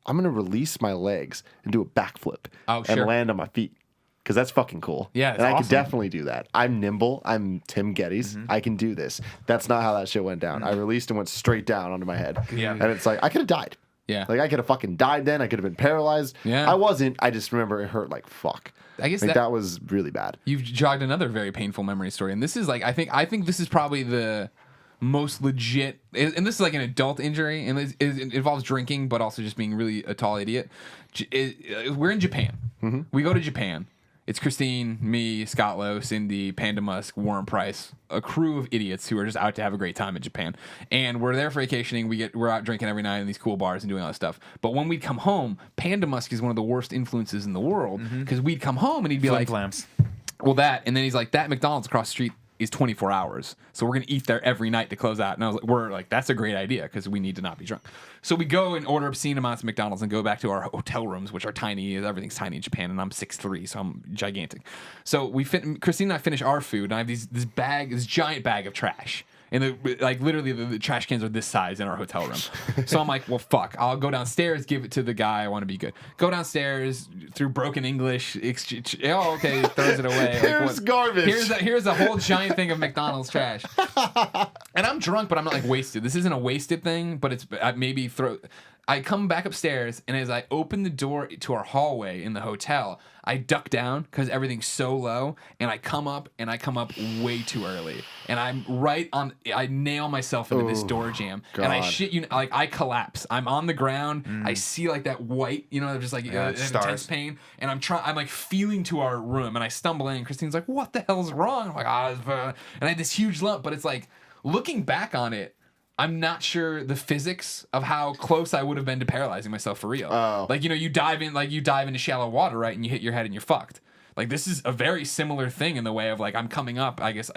I'm gonna release my legs and do a backflip and land on my feet. Because that's fucking cool. Yeah, and I awesome. could definitely do that. I'm nimble. I'm Tim Gettys. I can do this. That's not how that shit went down. I released and went straight down onto my head. Yeah. And it's like, I could have died. Yeah. Like, I could have fucking died then. I could have been paralyzed. Yeah. I wasn't. I just remember it hurt like fuck. I guess Like, that was really bad. You've jogged another very painful memory story, and this is like I think this is probably the most legit, and this is like an adult injury, and it involves drinking, but also just being really a tall idiot. We're in Japan. We go to Japan. It's Christine, me, Scott Lowe, Cindy, Panda Musk, Warren Price, a crew of idiots who are just out to have a great time in Japan. And we're there for vacationing. We're out drinking every night in these cool bars and doing all that stuff. But when we'd come home, Panda Musk is one of the worst influences in the world because we'd come home and he'd be like, Flamps. well, and then he's like, that McDonald's across the street is 24 hours. So we're going to eat there every night to close out. And I was like, we're like, that's a great idea because we need to not be drunk. So we go and order obscene amounts of McDonald's and go back to our hotel rooms, which are tiny. Everything's tiny in Japan, and I'm 6'3", so I'm gigantic. So Christine and I finish our food, and I have this giant bag of trash. And literally the trash cans are this size in our hotel room. So I'm like, well, fuck. I'll go downstairs, give it to the guy. I want to be good. Go downstairs through broken English. Okay, throws it away. Here's garbage. Here's a whole giant thing of McDonald's trash. And I'm drunk, but I'm not like wasted. This isn't a wasted thing, but it's maybe I come back upstairs, and as I open the door to our hallway in the hotel, I duck down because everything's so low, and I come up way too early, and I nail myself into this door jam, and I shit you, like I collapse. I'm on the ground. I see like that white, just like intense pain, and I'm like feeling to our room, and I stumble in. And Christine's like, "What the hell's wrong?" I'm like, and I had this huge lump, but it's like looking back on it, I'm not sure the physics of how close I would have been to paralyzing myself for real. Oh. Like, you dive into shallow water, right? And you hit your head and you're fucked. Like, this is a very similar thing in the way of like, I'm coming up, I guess,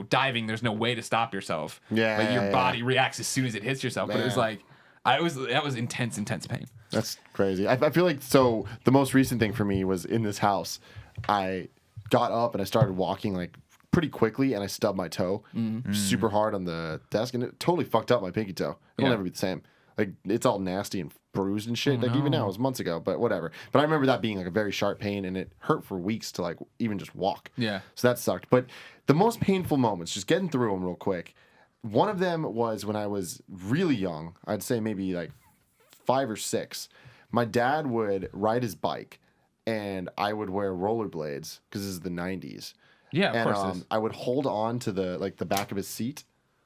diving, there's no way to stop yourself. Yeah. Like your body reacts as soon as it hits yourself. But it was like, that was intense pain. That's crazy. I feel like, so the most recent thing for me was in this house. I got up and I started walking like pretty quickly, and I stubbed my toe super hard on the desk, and it totally fucked up my pinky toe. It'll never be the same. Like, it's all nasty and bruised and shit. Even now, it was months ago, but whatever. But I remember that being like a very sharp pain, and it hurt for weeks to like even just walk. Yeah. So that sucked. But the most painful moments, just getting through them real quick. One of them was when I was really young. I'd say maybe like 5 or 6. My dad would ride his bike, and I would wear rollerblades because this is the 90s. Yeah, of course. And I would hold on to the back of his seat.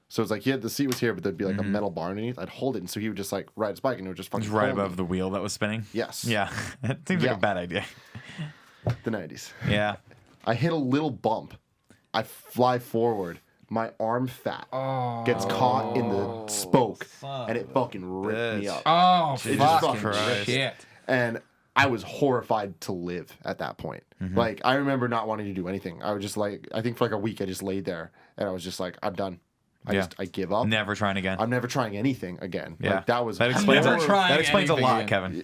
So it's like the seat was here, but there'd be like a metal bar underneath. I'd hold it, and so he would just like ride his bike, and it would just fucking Just right hold above me. the wheel that was spinning. Yes. Yeah, that seems like a bad idea. The 90s. Yeah. I hit a little bump. I fly forward. my arm fat gets caught in the spoke, and it fucking ripped me up. Oh, It just fucking fucking shit. And I was horrified to live at that point. Like, I remember not wanting to do anything. I was just like, I think for like a week, I just laid there, and I was just like, I'm done. I give up. Never trying again. I'm never trying anything again. Yeah. Like, that was That explains, never trying that explains a anything lot, again. Kevin.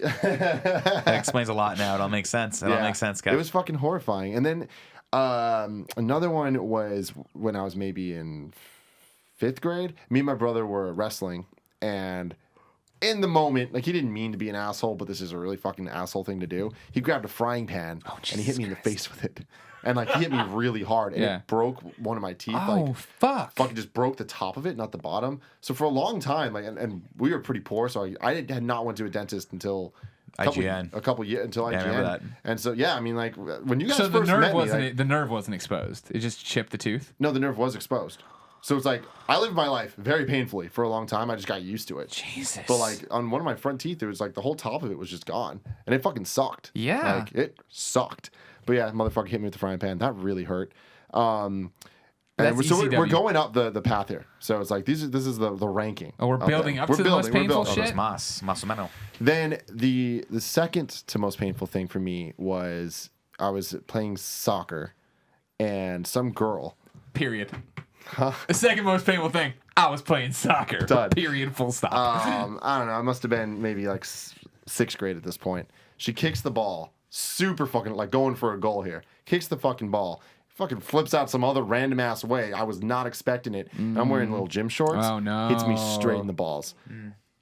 That explains a lot now. It all makes sense. It all makes sense, Kevin. It was fucking horrifying. And then another one was when I was maybe in 5th grade. Me and my brother were wrestling, and in the moment, like, he didn't mean to be an asshole, but this is a really fucking asshole thing to do. He grabbed a frying pan and he hit me in the face with it. And like, he hit me really hard, and it broke one of my teeth. Oh, fuck. Fucking just broke the top of it, not the bottom. So for a long time, like, and we were pretty poor, so I had not went to a dentist until IGN. a couple years until IGN. I remember that. And so yeah, I mean, like, when you guys So the first nerve met wasn't me, like, the nerve wasn't exposed. It just chipped the tooth. no, the nerve was exposed. So it's like, I lived my life very painfully for a long time. I just got used to it. Jesus. But like, on one of my front teeth, it was like the whole top of it was just gone, and it fucking sucked. Yeah. Like, it sucked. But yeah, motherfucker hit me with the frying pan. That really hurt. And That's we're ECW. going up the path here. So it's like, this is the ranking. Oh, we're out building there. up to the most painful building. shit? Mas o menos. Then the second to most painful thing for me was I was playing soccer, and some girl. Period. The second most painful thing, I was playing soccer. Done. Period. Full stop. I don't know. I must have been maybe like 6th grade at this point. She kicks the ball, super fucking like going for a goal here. Kicks the fucking ball, fucking flips out some other random ass way. I was not expecting it. And I'm wearing little gym shorts. Oh, no. Hits me straight in the balls,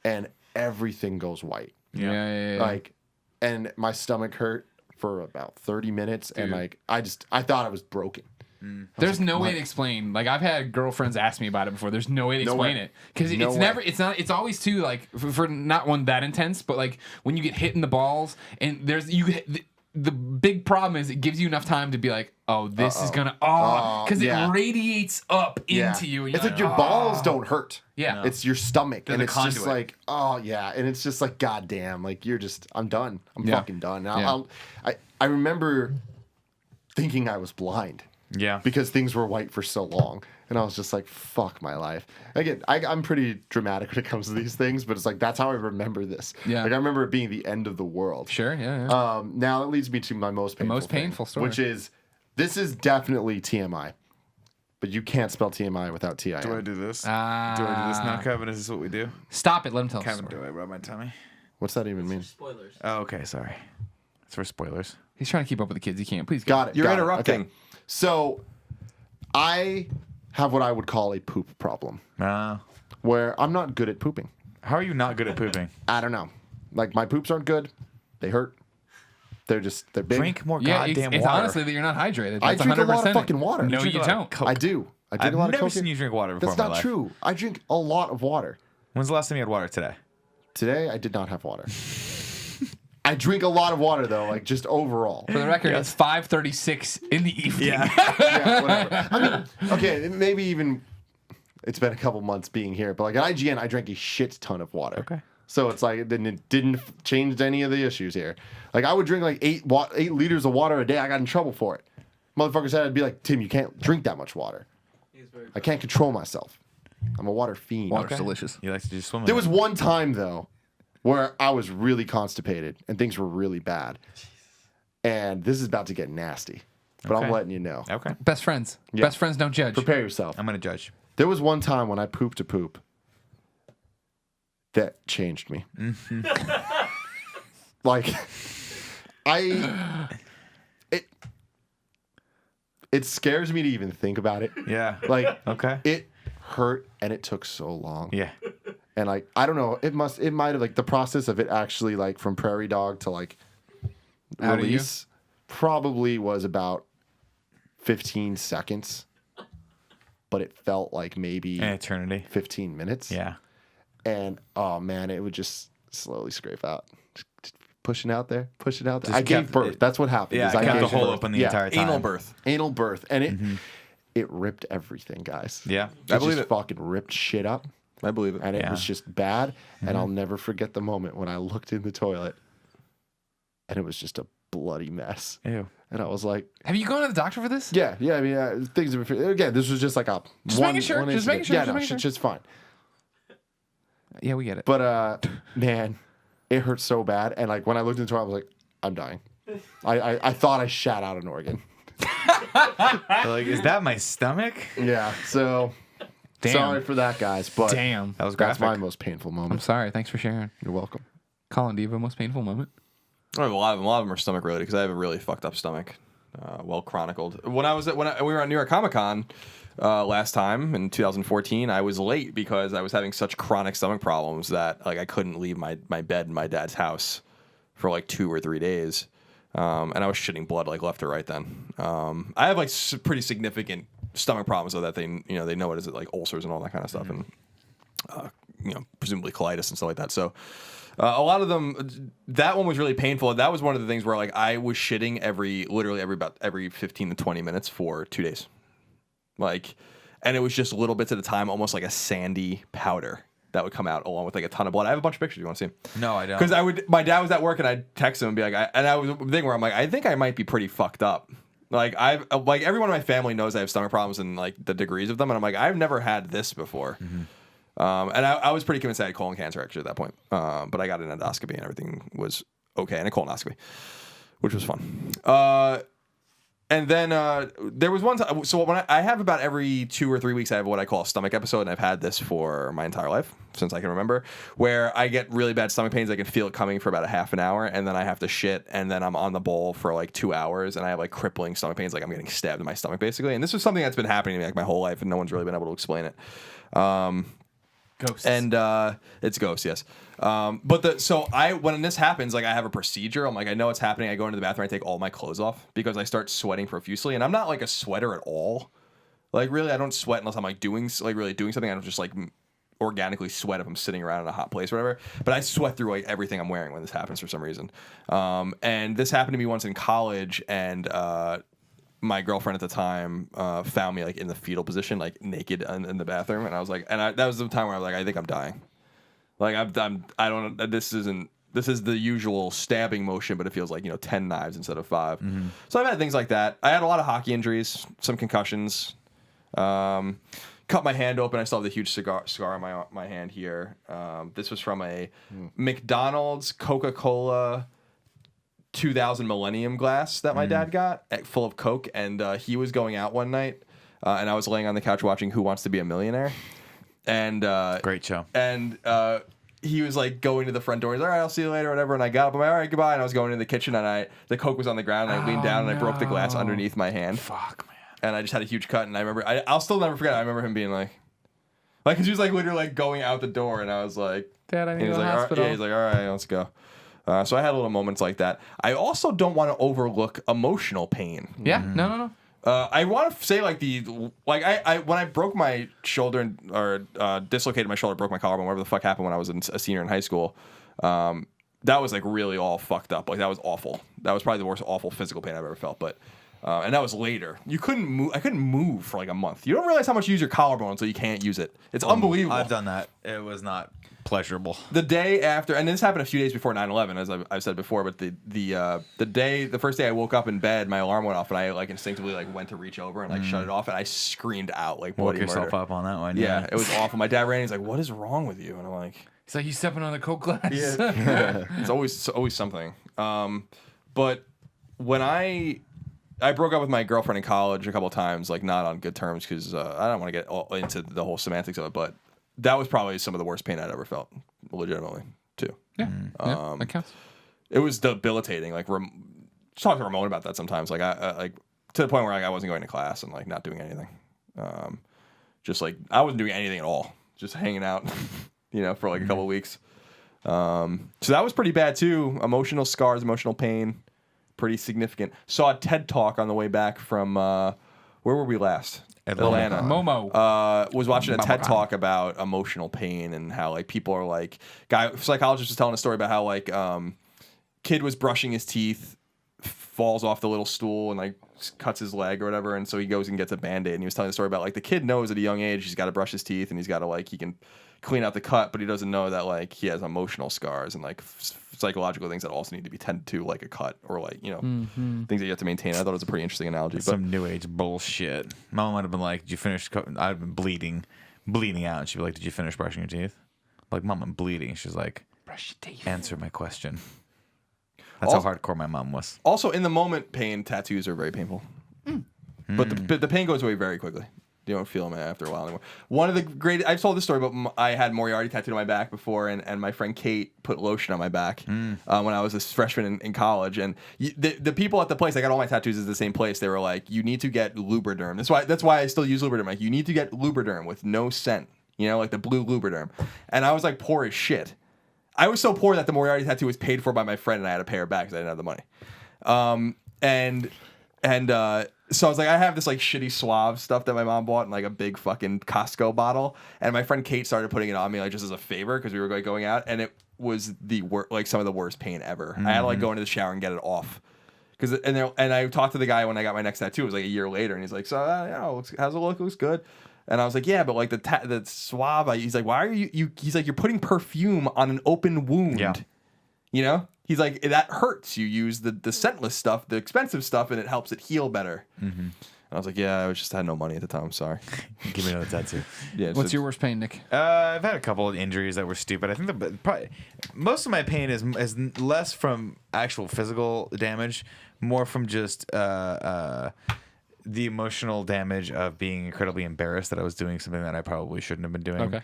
and everything goes white. yeah. Like, and my stomach hurt for about 30 minutes, and like I thought I was broken. There's no way to explain. Like, I've had girlfriends ask me about it before. There's no way to explain way. it because No it's way. never. It's not. It's always too like for not one that intense, but like when you get hit in the balls and there's the big problem is it gives you enough time to be like, oh, this is gonna because yeah. it radiates up into you. And It's you're like your balls don't hurt. Yeah. No. It's your stomach, and the it's just conduit. like, oh yeah, and it's just like, goddamn, like I'm done. I'm Yeah. fucking done. And Yeah. I remember thinking I was blind. Yeah. Because things were white for so long. And I was just like, fuck my life. Again, I'm pretty dramatic when it comes to these things, but it's like, that's how I remember this. Yeah. Like, I remember it being the end of the world. Sure. Yeah. Now that leads me to my most painful most thing, painful story. which is, this is definitely TMI. But you can't spell TMI without TIM. Do I do this? Ah. Do I do this now, Kevin? Is this what we do? Stop it. Let him tell the Kevin, story. do I rub my tummy? What's that even mean? Spoilers. Oh, okay. Sorry. It's for spoilers. He's trying to keep up with the kids. He can't. Please. Got it. You're got it. interrupting. Okay. So, I have what I would call a poop problem, where I'm not good at pooping. How are you not good at pooping? I don't know. Like, my poops aren't good. They hurt. They're big. Drink more Yeah, goddamn it's water. honestly that you're not hydrated. I That's drink a lot of 100% it. fucking water. No, You you drink a lot of don't. Coke. I do. I drink I've a lot of never Coke. seen you drink water before That's in my not life. true. I drink a lot of water. When's the last time you had water today? Today, I did not have water. I drink a lot of water, though, like, just overall. For the record, it's 5:36 in the evening. Yeah, whatever. I mean, okay, maybe even it's been a couple months being here, but like at IGN, I drank a shit ton of water. Okay. So it's like it didn't change any of the issues here. Like, I would drink like 8 liters of water a day. I got in trouble for it. Motherfuckers said, I'd be like, Tim, you can't drink that much water. He's very I can't control myself. I'm a water fiend. Water's delicious. You like to just swim in There it. was one time though where I was really constipated and things were really bad. And this is about to get nasty. But I'm Okay. letting you know. Okay. Best friends. Yeah. Best friends don't judge. Prepare yourself. I'm going to judge. There was one time when I pooped a poop that changed me. Like, it scares me to even think about it. Yeah. Like, Okay. it hurt and it took so long. Yeah. And like, I don't know, it might have, like, the process of it actually, like, from prairie dog to like Out of you? release probably was about 15 seconds. But it felt like maybe An eternity. 15 minutes. Yeah. And oh man, it would just slowly scrape out. Just pushing out there. Just I gave kept birth. it- That's what happened. Yeah, is I kept gave the hole birth. open the Yeah. entire time. Anal birth. Anal birth. And it ripped everything, guys. Yeah. It I believe just it. fucking ripped shit up. I believe it. And it Yeah. was just bad. And I'll never forget the moment when I looked in the toilet and it was just a bloody mess. Ew. And I was like, Have you gone to the doctor for this? yeah. I mean, things have been, again, this was just like a Just one, making sure, one just incident. making sure, Yeah, just no, making shit's sure. just fine. Yeah, we get it. But man, it hurt so bad. And like when I looked into it, I was like, I'm dying. I thought I shat out an organ. Like, is that my stomach? Yeah. So Damn. sorry for that, guys. But Damn. That was that's graphic. my most painful I'm moment. sorry. Thanks for sharing. You're welcome. Colin, do you have a most painful moment? I have a lot of them. A lot of them are stomach related because I have a really fucked up stomach. Well chronicled. When we were at New York Comic Con last time in 2014, I was late because I was having such chronic stomach problems that like I couldn't leave my bed in my dad's house for like 2 or 3 days, and I was shitting blood like left or right. Then I have like pretty significant stomach problems so that they know it is like ulcers and all that kind of stuff and presumably colitis and stuff like that. So. A lot of them, that one was really painful. That was one of the things where like I was shitting literally every 15 to 20 minutes for 2 days. Like, and it was just little bits at a time, almost like a sandy powder that would come out along with like a ton of blood. I have a bunch of pictures. You want to see them? No, I don't. Because my dad was at work and I'd text him and be like, I was a thing where I'm like, I think I might be pretty fucked up. Like like everyone in my family knows I have stomach problems and like the degrees of them. And I'm like, I've never had this before. Mm-hmm. And I was pretty convinced I had colon cancer actually at that point. But I got an endoscopy and everything was okay, and a colonoscopy, which was fun. And then there was one time. So when I have about every 2 or 3 weeks, I have what I call a stomach episode, and I've had this for my entire life since I can remember, where I get really bad stomach pains. I can feel it coming for about a half an hour, and then I have to shit, and then I'm on the bowl for like 2 hours, and I have like crippling stomach pains, like I'm getting stabbed in my stomach basically. And this is something that's been happening to me like my whole life, and no one's really been able to explain it. Ghosts. And it's ghosts, yes. But when this happens, like I have a procedure. I'm like, I know what's happening. I go into the bathroom, I take all my clothes off because I start sweating profusely, and I'm not like a sweater at all. Like really, I don't sweat unless I'm like really doing something. I don't just like organically sweat if I'm sitting around in a hot place or whatever. But I sweat through like everything I'm wearing when this happens for some reason. And this happened to me once in college, and my girlfriend at the time found me like in the fetal position, like naked in the bathroom, and I was like, that was the time where I was like, I think I'm dying. Like I don't. This is the usual stabbing motion, but it feels like 10 knives instead of 5. Mm-hmm. So I've had things like that. I had a lot of hockey injuries, some concussions. Cut my hand open. I still have the huge scar on my hand here. This was from a McDonald's Coca-Cola 2000 Millennium glass that my dad got full of Coke, and he was going out one night, and I was laying on the couch watching Who Wants to Be a Millionaire, and Great show. And he was like going to the front door. He's like, all right, I'll see you later, or whatever. And I got up. I'm like, all right, goodbye. And I was going into the kitchen, and the Coke was on the ground, and I leaned down and I broke the glass underneath my hand. Fuck, man. And I just had a huge cut, and I remember I'll still never forget. I remember him being like, because he was like literally like going out the door, and I was like, Dad, I need to go to the all right, hospital. yeah, he's like, all right, let's go. So I had little moments like that. I also don't want to overlook emotional pain. Yeah, no. I want to say I when I broke my shoulder or dislocated my shoulder, broke my collarbone, whatever the fuck happened when I was a senior in high school. That was like really all fucked up. Like that was awful. That was probably the worst awful physical pain I've ever felt. But and that was later. I couldn't move for like a month. You don't realize how much you use your collarbone until you can't use it. It's unbelievable. I've done that. It was not pleasurable. The day after, and this happened a few days before 9/11, as I've said before. But the first day I woke up in bed, my alarm went off, and I like instinctively like went to reach over and like shut it off, and I screamed out like Woke bloody yourself murder. up on that one. Yeah, it was awful. My dad ran. He's like, "What is wrong with you?" And I'm like, It's like you stepping on the Coke glass. "It's always something." But when I broke up with my girlfriend in college a couple of times, like not on good terms, because I don't want to get all into the whole semantics of it, but that was probably some of the worst pain I'd ever felt, legitimately, too. Yeah, that counts. It was debilitating. Like, talk to Ramon about that sometimes. Like, I like to the point where like, I wasn't going to class and like not doing anything. Just like I wasn't doing anything at all. Just hanging out, for like a couple of weeks. So that was pretty bad too. Emotional scars, emotional pain, pretty significant. Saw a TED Talk on the way back from where were we last? Atlanta. Momo. Was watching a TED Talk about emotional pain and how like people are like psychologist was telling a story about how like kid was brushing his teeth, falls off the little stool and like cuts his leg or whatever, and so he goes and gets a Band-Aid, and he was telling the story about like the kid knows at a young age he's got to brush his teeth and he's got to like he can clean out the cut, but he doesn't know that like he has emotional scars and like psychological things that also need to be tended to, like a cut or like, you know, things that you have to maintain. I thought it was a pretty interesting analogy. But Some new age bullshit. My mom might have been like, "Did you finish?" I'd been bleeding out, and she'd be like, "Did you finish brushing your teeth?" Like, "Mom, I'm bleeding." She's like, Brush your teeth. "Answer my question." That's how hardcore my mom was. also in the moment, pain tattoos are very painful. But the pain goes away very quickly. You don't feel them after a while anymore. One of the great, I've told this story, but I had Moriarty tattooed on my back before, and my friend Kate put lotion on my back when I was a freshman in college. And the people at the place, I got all my tattoos at the same place. They were like, "You need to get Lubriderm." That's why I still use Lubriderm. Like, you need to get Lubriderm with no scent. You know, like the blue Lubriderm. And I was like poor as shit. I was so poor that the Moriarty tattoo was paid for by my friend, and I had to pay her back because I didn't have the money. So I was like, I have this like shitty Suave stuff that my mom bought in like a big fucking Costco bottle, and my friend Kate started putting it on me like just as a favor because we were like going out, and it was the like some of the worst pain ever. I had to like go into the shower and get it off. And I talked to the guy when I got my next tattoo. It was like a year later, and he's like, "So, how's it look? Looks good." And I was like, "Yeah, but like the Suave." He's like, "Why are you?" He's like, "You're putting perfume on an open wound." Yeah. You know. He's like, "That hurts. You use the scentless stuff, the expensive stuff, and it helps it heal better." And I was like, "Yeah, I just had no money at the time. I'm sorry." Give me another tattoo. Yeah. What's your worst pain, Nick? I've had a couple of injuries that were stupid. I think probably most of my pain is less from actual physical damage, more from just the emotional damage of being incredibly embarrassed that I was doing something that I probably shouldn't have been doing. Okay.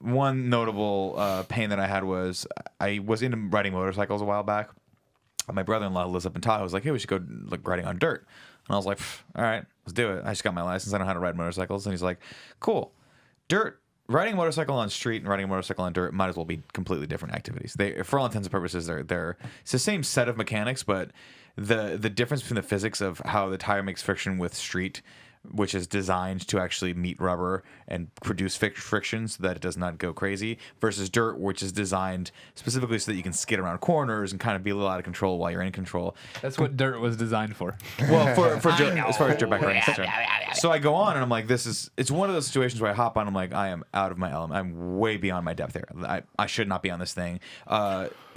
One notable pain that I had was I was into riding motorcycles a while back. My brother-in-law lives up in Tahoe. I was like, "Hey, we should go like riding on dirt." And I was like, "All right, let's do it. I just got my license. I know how to ride motorcycles." And he's like, "Cool. Dirt. Riding a motorcycle on street and riding a motorcycle on dirt might as well be completely different activities. They, for all intents and purposes, they're it's the same set of mechanics, but the difference between the physics of how the tire makes friction with street, which is designed to actually meet rubber and produce friction so that it does not go crazy, versus dirt, which is designed specifically so that you can skid around corners and kind of be a little out of control while you're in control." That's what dirt was designed for. Well, for as far as dirt bike riding is concerned. So I go on and I'm like, it's one of those situations where I hop on, I'm like, I am out of my element. I'm way beyond my depth here. I should not be on this thing.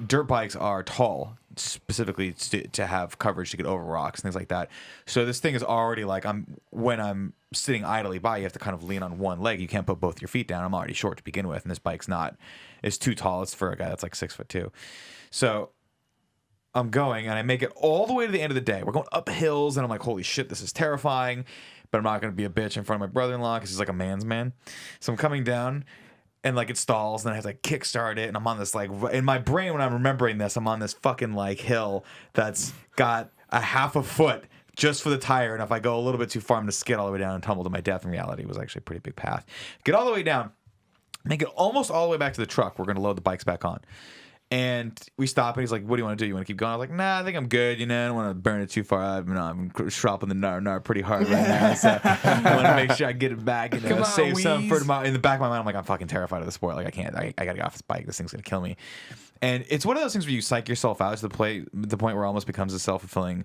Dirt bikes are tall, specifically to have coverage to get over rocks and things like that. So this thing is already like, when I'm sitting idly by, you have to kind of lean on one leg. You can't put both your feet down. I'm already short to begin with, and this bike's it's too tall. It's for a guy that's like 6'2". So I'm going, and I make it all the way to the end of the day. We're going up hills, and I'm like, holy shit, this is terrifying. But I'm not going to be a bitch in front of my brother-in-law because he's like a man's man. So I'm coming down, and like it stalls, and I have to like kickstart it, and I'm on this like, in my brain when I'm remembering this, I'm on this fucking like hill that's got a half a foot just for the tire, and if I go a little bit too far, I'm gonna skid all the way down and tumble to my death. In reality, it was actually a pretty big path. Get all the way down, make it almost all the way back to the truck. We're gonna load the bikes back on. And we stop, and he's like, "What do you want to do? You want to keep going?" I was like, "Nah, I think I'm good. You know, I don't want to burn it too far. I'm shopping the nar pretty hard right now, so I want to make sure I get it back. You know, save some for tomorrow." In the back of my mind, I'm like, I'm fucking terrified of the sport. Like, I can't. I gotta get off this bike. This thing's gonna kill me. And it's one of those things where you psych yourself out to the point where it almost becomes a self-fulfilling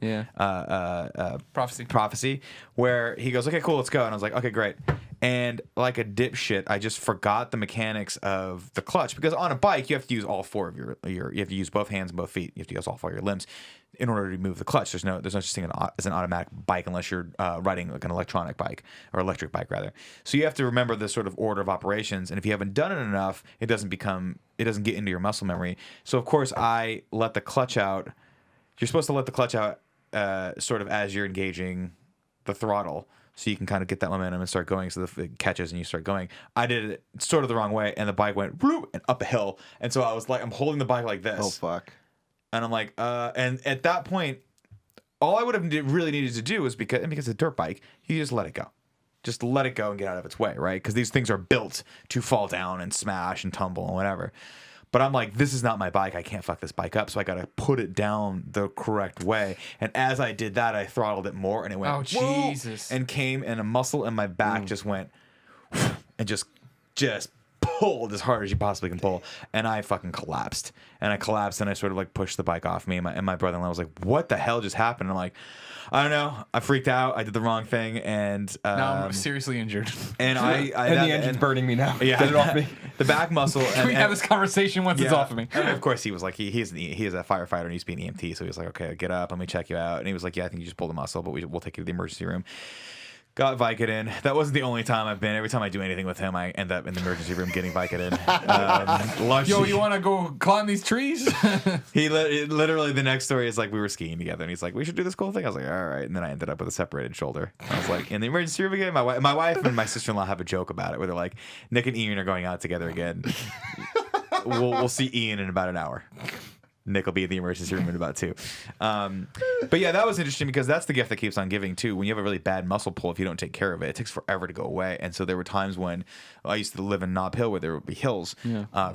prophecy. Where he goes, "Okay, cool, let's go." And I was like, "Okay, great." And like a dipshit, I just forgot the mechanics of the clutch, because on a bike you have to use all four of your you have to use both hands and both feet. You have to use all four of your limbs in order to move the clutch. There's no such thing as an automatic bike unless you're riding like an electronic bike or electric bike rather. So you have to remember this sort of order of operations, and if you haven't done it enough, it doesn't get into your muscle memory. So of course I let the clutch out. You're supposed to let the clutch out sort of as you're engaging the throttle, so you can kind of get that momentum and start going, so it catches and you start going. I did it sort of the wrong way, and the bike went whoop, and up a hill. And so I was like, I'm holding the bike like this. Oh, fuck. And I'm like, and at that point, all I would have really needed to do was, because it's a dirt bike, you just let it go. Just let it go and get out of its way, right? Because these things are built to fall down and smash and tumble and whatever. But I'm like, this is not my bike. I can't fuck this bike up. So I got to put it down the correct way. And as I did that, I throttled it more, and it went, oh, Jesus. And came, and a muscle in my back just went, and just pulled as hard as you possibly can pull, and I fucking collapsed. And I collapsed, and I sort of like pushed the bike off me, and my brother-in-law was like, "What the hell just happened?" And I'm like, "I don't know. I freaked out. I did the wrong thing, and Now I'm seriously injured. and And the engine's burning me now. yeah, Get it off me. the back muscle." Can we have this conversation once it's off of me? And of course, he was like, he is a firefighter and he used to be an EMT, so he was like, "Okay, get up, let me check you out." And he was like, "Yeah, I think you just pulled a muscle, but we'll take you to the emergency room." Got Vicodin. That wasn't the only time I've been. Every time I do anything with him, I end up in the emergency room getting Vicodin. Yo, you want to go climb these trees? He literally the next story is like we were skiing together, and he's like, "We should do this cool thing." I was like, "All right," and then I ended up with a separated shoulder. I was like, in the emergency room again. My wife and my sister-in-law have a joke about it, where they're like, Nick and Ian are going out together again. We'll see Ian in about an hour. Nick will be in the emergency room in about 2. But yeah, that was interesting because that's the gift that keeps on giving too. When you have a really bad muscle pull, if you don't take care of it, it takes forever to go away. And so there were times when I used to live in Nob Hill where there would be hills,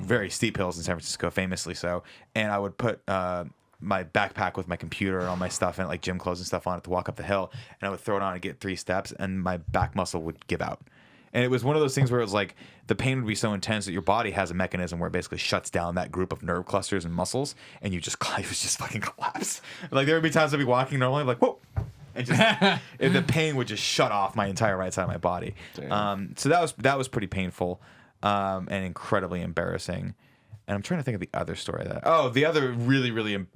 very steep hills in San Francisco, famously so. And I would put my backpack with my computer and all my stuff and like gym clothes and stuff on it to walk up the hill. And I would throw it on and get 3 steps and my back muscle would give out. And it was one of those things where it was like the pain would be so intense that your body has a mechanism where it basically shuts down that group of nerve clusters and muscles, and you just fucking collapse. Like there would be times I'd be walking normally, like whoa, and just and the pain would just shut off my entire right side of my body. So that was pretty painful and incredibly embarrassing. And I'm trying to think of the other story the other really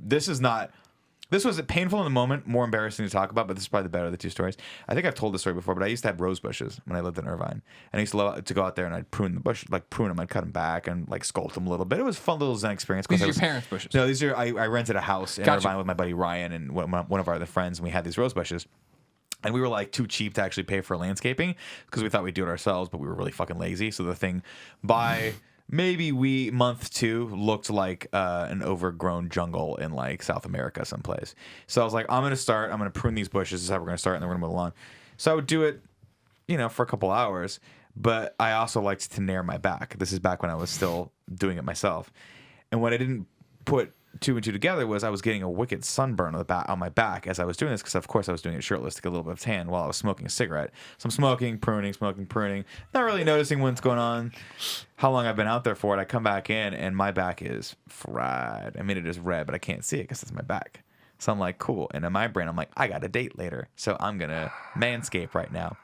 this was painful in the moment, more embarrassing to talk about, but this is probably the better of the 2 stories. I think I've told this story before, but I used to have rose bushes when I lived in Irvine. And I used to love to go out there and I'd prune the bush, like prune them, I'd cut them back and like sculpt them a little bit. It was a fun little Zen experience. These are your parents' bushes? No, these are, I rented a house in Gotcha. Irvine with my buddy Ryan and one of our other friends, and we had these rose bushes. And we were like too cheap to actually pay for landscaping because we thought we'd do it ourselves, but we were really fucking lazy. So the thing by maybe month 2 looked like an overgrown jungle in like South America someplace. So I was like, I'm going to prune these bushes. This is how we're going to start, and then we're going to mow the lawn. So I would do it, for a couple hours, but I also liked to nair my back. This is back when I was still doing it myself. And what I didn't put 2 and 2 together was I was getting a wicked sunburn on my back as I was doing this because of course I was doing it shirtless to get a little bit of tan while I was smoking a cigarette. So I'm smoking, pruning, not really noticing what's going on, how long I've been out there for it. I come back in and my back is fried. I mean, it is red, but I can't see it because it's my back. So I'm like, cool. And in my brain, I'm like, I got a date later, so I'm gonna manscape right now.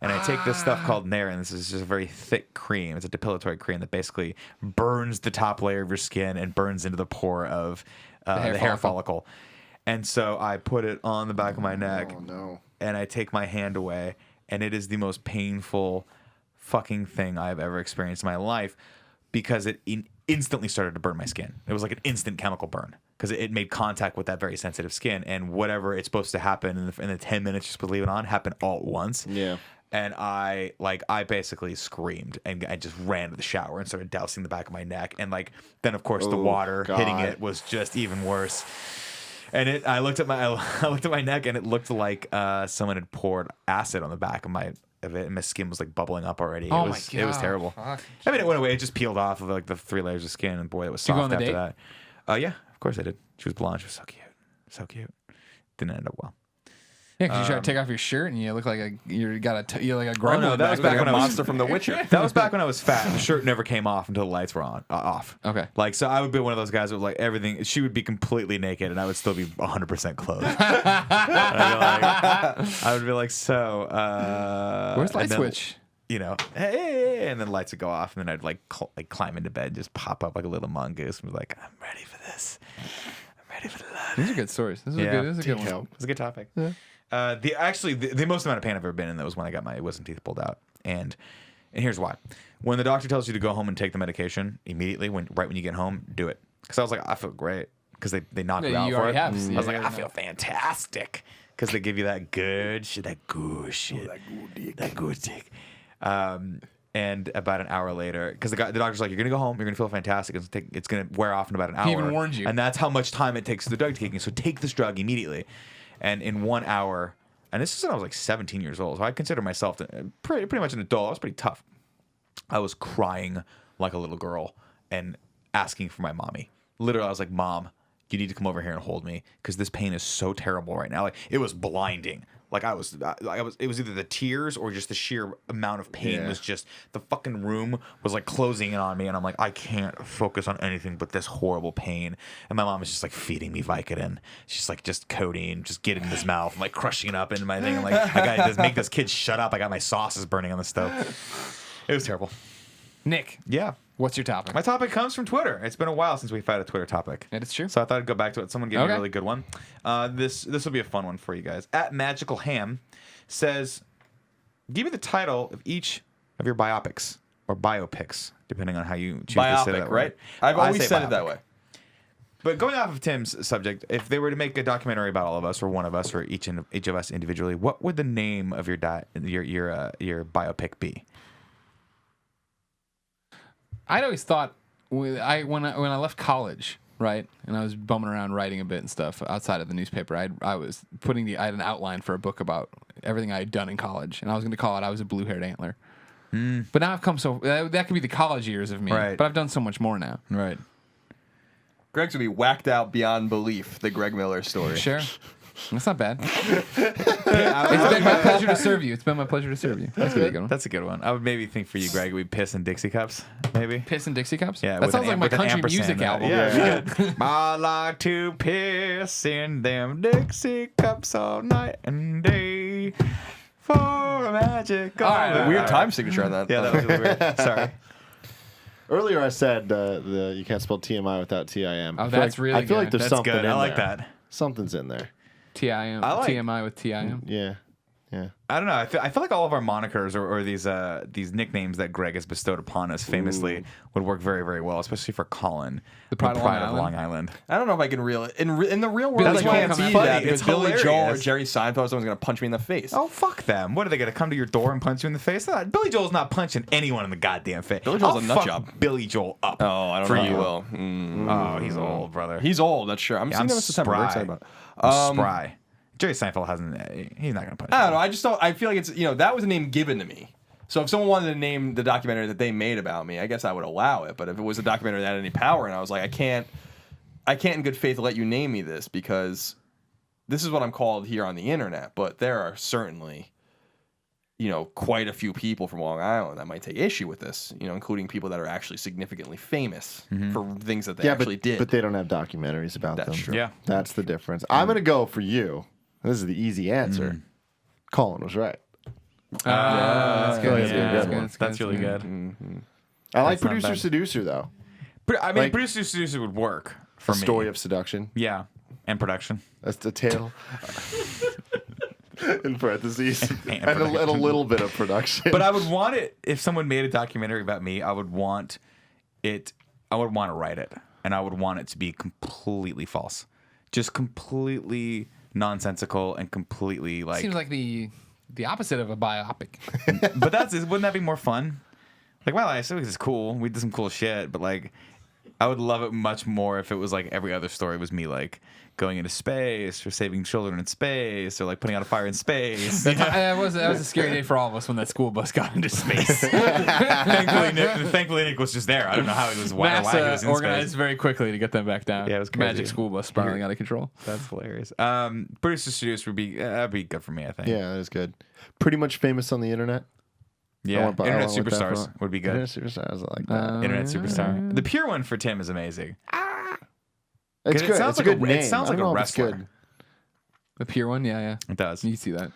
And I take this stuff called Nair, and this is just a very thick cream. It's a depilatory cream that basically burns the top layer of your skin and burns into the pore of the hair follicle. And so I put it on the back of my neck, and I take my hand away, and it is the most painful fucking thing I've ever experienced in my life because it instantly started to burn my skin. It was like an instant chemical burn because it made contact with that very sensitive skin, and whatever it's supposed to happen in the 10 minutes you're supposed to leave it on happened all at once. Yeah. And I basically screamed and I just ran to the shower and started dousing the back of my neck. And then of course the water hitting it was just even worse. And I looked at my neck and it looked like someone had poured acid on the back of it, and my skin was like bubbling up already. Oh my It was terrible. Fuck. I mean, it went away. It just peeled off of like the 3 layers of skin, and boy, it was Did you go soft on the after date? that. Yeah, of course I did. She was blonde. She was so cute. Didn't end up well. Yeah, because you try to take off your shirt and you look like you're like a gremlin. no, that was back Like when a I was monster from The Witcher. That was back when I was fat. The shirt never came off until the lights were off. Okay. So I would be one of those guys with like everything. She would be completely naked, and I would still be 100% clothed. I would be like, so. Where's light and then, switch? Hey, and then lights would go off, and then I'd like climb into bed, just pop up like a little mongoose, and be like, I'm ready for this. I'm ready for the love. These are good stories. This is a good one. It's a good topic. Yeah. The most amount of pain I've ever been in that was when I got my wisdom teeth pulled out, and here's why: when the doctor tells you to go home and take the medication immediately, right when you get home, do it. Because I was like, I feel great because they knock Yeah, you out you for already it. have. I was like, Yeah, I feel fantastic because they give you that good shit, that good shit, that good dick. And about an hour later, because the doctor's like, you're gonna go home, you're gonna feel fantastic. It's gonna wear off in about an hour. He even warned you. And that's how much time it takes the drug taking. So take this drug immediately. And in 1 hour, and this is when I was like 17 years old, so I consider myself pretty much an adult. I was pretty tough. I was crying like a little girl and asking for my mommy. Literally, I was like, Mom, you need to come over here and hold me because this pain is so terrible right now. Like it was blinding. Like it was either the tears or just the sheer amount of pain was just the fucking room was like closing in on me, and I'm like, I can't focus on anything but this horrible pain. And my mom is just like feeding me Vicodin. She's like just codeine, just get it in his mouth. I'm like crushing it up into my thing. I'm like, I gotta just make this kid shut up. I got my sauces burning on the stove. It was terrible. Nick, Yeah. what's your topic? My topic comes from Twitter. It's been a while since we've had a Twitter topic. That is true. So I thought I'd go back to it. Someone gave me Okay. a really good one. This will be a fun one for you guys. At Magical Ham says, give me the title of each of your biopics or biopics, depending on how you choose to say Biopic, that right? word. I've I always say said it biopic. that way. But going off of Tim's subject, if they were to make a documentary about all of us, or one of us, or each of us individually, what would the name of your biopic be? I'd always thought when I left college, right, and I was bumming around writing a bit and stuff outside of the newspaper. I was I had an outline for a book about everything I had done in college, and I was going to call it "I Was a Blue-Haired Antler." But now I've come that could be the college years of me. Right. But I've done so much more now. Right. Greg's would be whacked out beyond belief. The Greg Miller story. Sure. That's not bad. It's been my pleasure to serve you. It's been my pleasure to serve you. That's a good one. That's a good one. I would maybe think for you, Greg, it would be Piss and Dixie Cups, maybe. Piss and Dixie Cups? Yeah, That with sounds an like my with an country ampersand music in it. album. Yeah. I like to piss in them Dixie cups all night and day for a magic. All right, Weird time signature on that. Yeah, that was really weird. Sorry. Earlier, I said you can't spell TMI without TIM. Oh, I feel that's like, really I feel like good. there's That's something good. in I like there. that. Something's in there. TIM. I like- TMI with TIM. Yeah. Yeah. I don't know. I feel like all of our monikers or these nicknames that Greg has bestowed upon us famously would work very, very well, especially for Colin, The Pride of Long of Island. Long Island. I don't know if I can in the real world. Billy I Joel can't come be out. that because It's Billy Joel or hilarious. Jerry Seinfeld, someone's gonna punch me in the face. Oh, fuck them. What are they going to come to your door and punch you in the face? Billy Joel's not punching anyone in the goddamn face. Billy Joel's I'll a nut fuck job. Billy Joel up. Oh, I don't for know. you. He will. Oh, he's old, brother. He's old. That's sure. I'm seeing I'm him in September. Very spry. excited about it. I'm spry. Jerry Seinfeld hasn't. He's not going to punch. I don't know. I just don't. I feel like it's that was a name given to me. So if someone wanted to name the documentary that they made about me, I guess I would allow it. But if it was a documentary that had any power, and I was like, I can't in good faith let you name me this because this is what I'm called here on the internet. But there are certainly, quite a few people from Long Island that might take issue with this. Including people that are actually significantly famous for things that they actually did. But they don't have documentaries about That's them. true. Yeah. That's the difference. I'm going to go for you. This is the easy answer. Colin was right. That's good. that's a good one. That's really good. I like That's not Producer bad. Seducer, though. I mean, Like- Producer Seducer would work for A me. story of seduction. Yeah, and production. That's the tale. In parentheses. And and a little bit of production. But I would want it if someone made a documentary about me. I would want it. I would want to write it, and I would want it to be completely false, just completely nonsensical and completely like. Seems like the opposite of a biopic. But wouldn't that be more fun? Like, my life is cool. We did some cool shit, but like, I would love it much more if it was like every other story was me like going into space or saving children in space or like putting out a fire in space. That was a scary day for all of us when that school bus got into space. Thankfully, Nick was just there. I don't know how he was. Why he was NASA in organized space. very quickly to get them back down. Yeah, it was crazy. Magic school bus spiraling out of control. That's hilarious. Producer Seducer would be that'd be good for me. I think. yeah, that is good. Pretty much famous on the internet. Yeah. I Internet want that superstars for- would be good. Internet superstars, I like that. Internet superstar. The pure one for Tim is amazing. It's it good. sounds It's a like good it name. sounds I like don't a know if it's wrestler. good. The pure one, yeah. It does. You see that.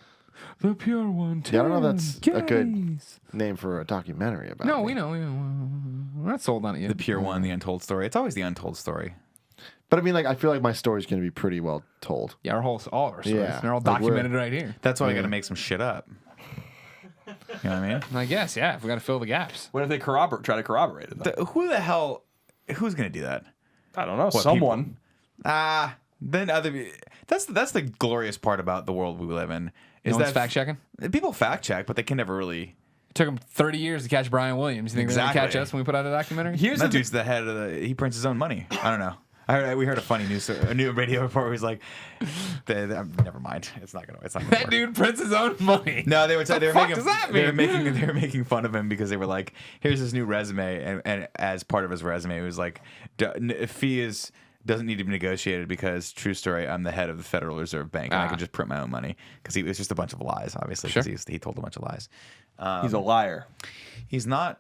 The pure one. Yeah, I don't know if that's Tim a good Gettys. name for a documentary about No, me. we know. We're not sold on it yet. The pure one, the untold story. It's always the untold story. But I mean, like, I fan like my story's going to be pretty well told. Yeah, all of our stories. Yeah, They're all like we're- documented right here. That's why I got Yeah. to make some shit up. You know what I mean? I guess, yeah. If we got to fill the gaps. What if they try to corroborate it? Though? Who the hell? Who's gonna do that? I don't know. Someone. Then other. That's the glorious part about the world we live in. Is No one's that fact checking. people fact check, but they can never really. It took them 30 years to catch Brian Williams. You think they're going to catch Exactly. us when we put out a documentary? Here's That the dude's the head of the. He prints his own money. I don't know. We heard a funny a new radio report where he's like, never mind. It's not gonna That work. dude prints his own money. No, they were fuck does that mean? they were making fun of him because they were like, here's his new resume, and as part of his resume, it was like, fee is doesn't need to be negotiated because, true story, I'm the head of the Federal Reserve Bank, and I can just print my own money because it was just a bunch of lies, obviously, because he told a bunch of lies. He's a liar. He's not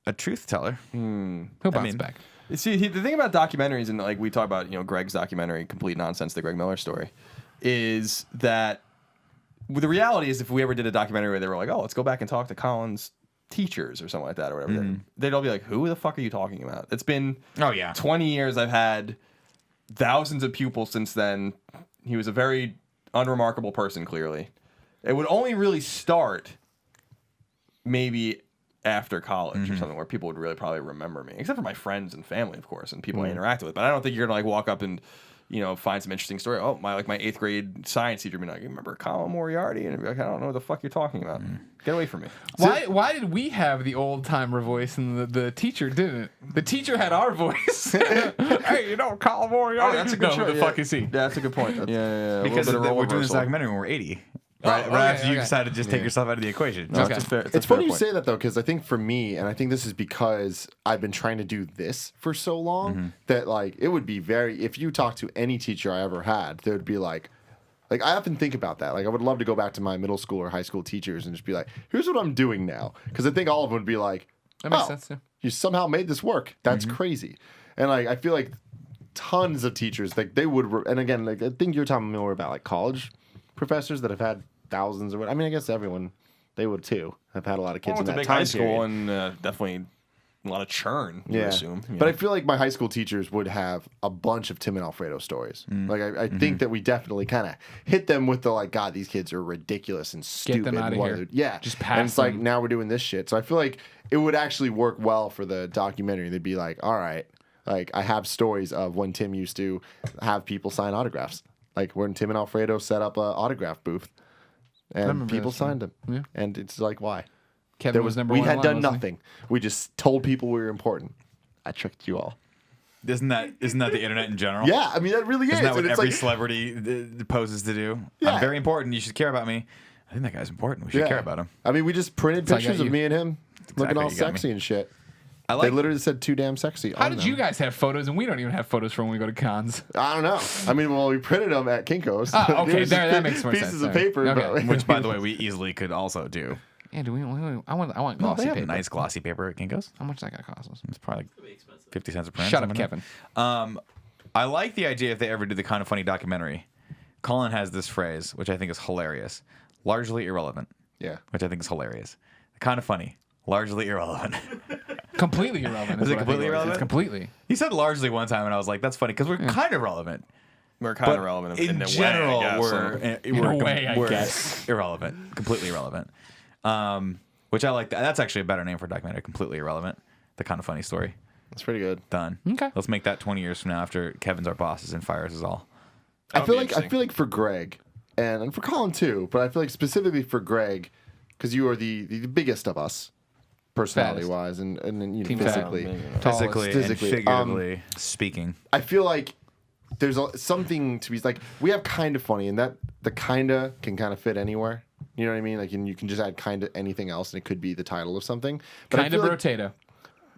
a truth teller. He'll bounce back. See, the thing about documentaries, and like we talk about, Greg's documentary, Complete Nonsense, the Greg Miller story, is that the reality is if we ever did a documentary where they were like, oh, let's go back and talk to Colin's teachers or something like that or whatever, they'd all be like, who the fuck are you talking about? It's been 20 years. I've had thousands of pupils since then. He was a very unremarkable person, clearly. It would only really start maybe after college or something where people would really probably remember me, except for my friends and family, of course, and people I interacted with. But I don't think you're gonna like walk up and find some interesting story. Oh, my 8th grade science teacher would be like, you remember Colin Moriarty? And I'd be like, I don't know what the fuck you're talking about. Get away from me. Why did we have the old timer voice and the teacher didn't? The teacher had our voice. Hey, Colin Moriarty. Oh, that's a good show. Who the fuck is he? Yeah, that's a good point. Yeah. Because we're we're doing this documentary when we're 80. Right after you decide to just take yourself out of the equation. No, Okay. It's funny you say that, though, because I think for me, and I think this is because I've been trying to do this for so long, that, like, it would be if you talk to any teacher I ever had, they would be like, I often think about that. Like, I would love to go back to my middle school or high school teachers and just be like, here's what I'm doing now. Because I think all of them would be like, That makes sense, too. You somehow made this work. That's crazy. And, like, I feel like tons of teachers, like, they would, and again, like, I think you're talking more about, like, college professors that have had thousands or what. I mean, I guess everyone, they would too. I've had a lot of kids in that big time high school period. and definitely a lot of churn. I assume. But I feel like my high school teachers would have a bunch of Tim and Alfredo stories. Like I think that we definitely kind of hit them with the like, God, these kids are ridiculous and stupid. them outta here. Yeah, Just And pass it's like them. now we're doing this shit. So I feel like it would actually work well for the documentary. They'd be like, all right, like I have stories of when Tim used to have people sign autographs. Like when Tim and Alfredo set up a autograph booth. And remember people this, signed them. Yeah. And it's like, why? Kevin was number one. We had line, done wasn't he? nothing. We just told people we were important. I tricked you all. Isn't that the internet in general? Yeah, I mean, that really is. Isn't that what And it's every like, celebrity poses to do? Yeah. I'm very important. You should care about me. I think that guy's important. We should care about him. I mean, we just printed So I got pictures of you. me and him looking all you got me. sexy and shit. I They like. literally said too damn sexy. How on did them. you guys have photos and we don't even have photos for when we go to cons? I don't know. I mean, well, we printed them at Kinko's. Ah, okay, It was just that makes more pieces sense. of Sorry. paper. Okay. But, Which, by the way, we easily could also do. Yeah, do we? I want They glossy have paper. nice glossy paper at Kinko's. How much is that gonna cost us? It's probably It'll be expensive. 50 cents a print. Shut up, something like Kevin. that. I like the idea if they ever do the Kind of Funny documentary. Colin has this phrase, which I think is hilarious. Largely irrelevant. yeah. Which I think is hilarious. Kind of funny. Largely irrelevant. Completely irrelevant. Is it what I think completely was. irrelevant? It's completely. He said largely one time, and I was like, that's funny, because we're kind of relevant. We're kind But of relevant in a general, way, I guess. we're guess. irrelevant, completely irrelevant. Which I like. That's actually a better name for a documentary. Completely irrelevant. The Kind of Funny story. That's pretty good. Done. Okay. Let's make that 20 years from now after Kevin's our bosses and fires us all. I That feel would be like interesting. for Greg and for Colin too, but I feel like specifically for Greg, because you are the biggest of us, personality wise, and Team physically. Tallest. Physically and physically, figuratively speaking. I feel like there's something to be like we have kind of funny, and that the kinda can kind of fit anywhere. You know what I mean? Like, and you can just add kind of anything else, and it could be the title of something. But I Kind of feel like, brotato.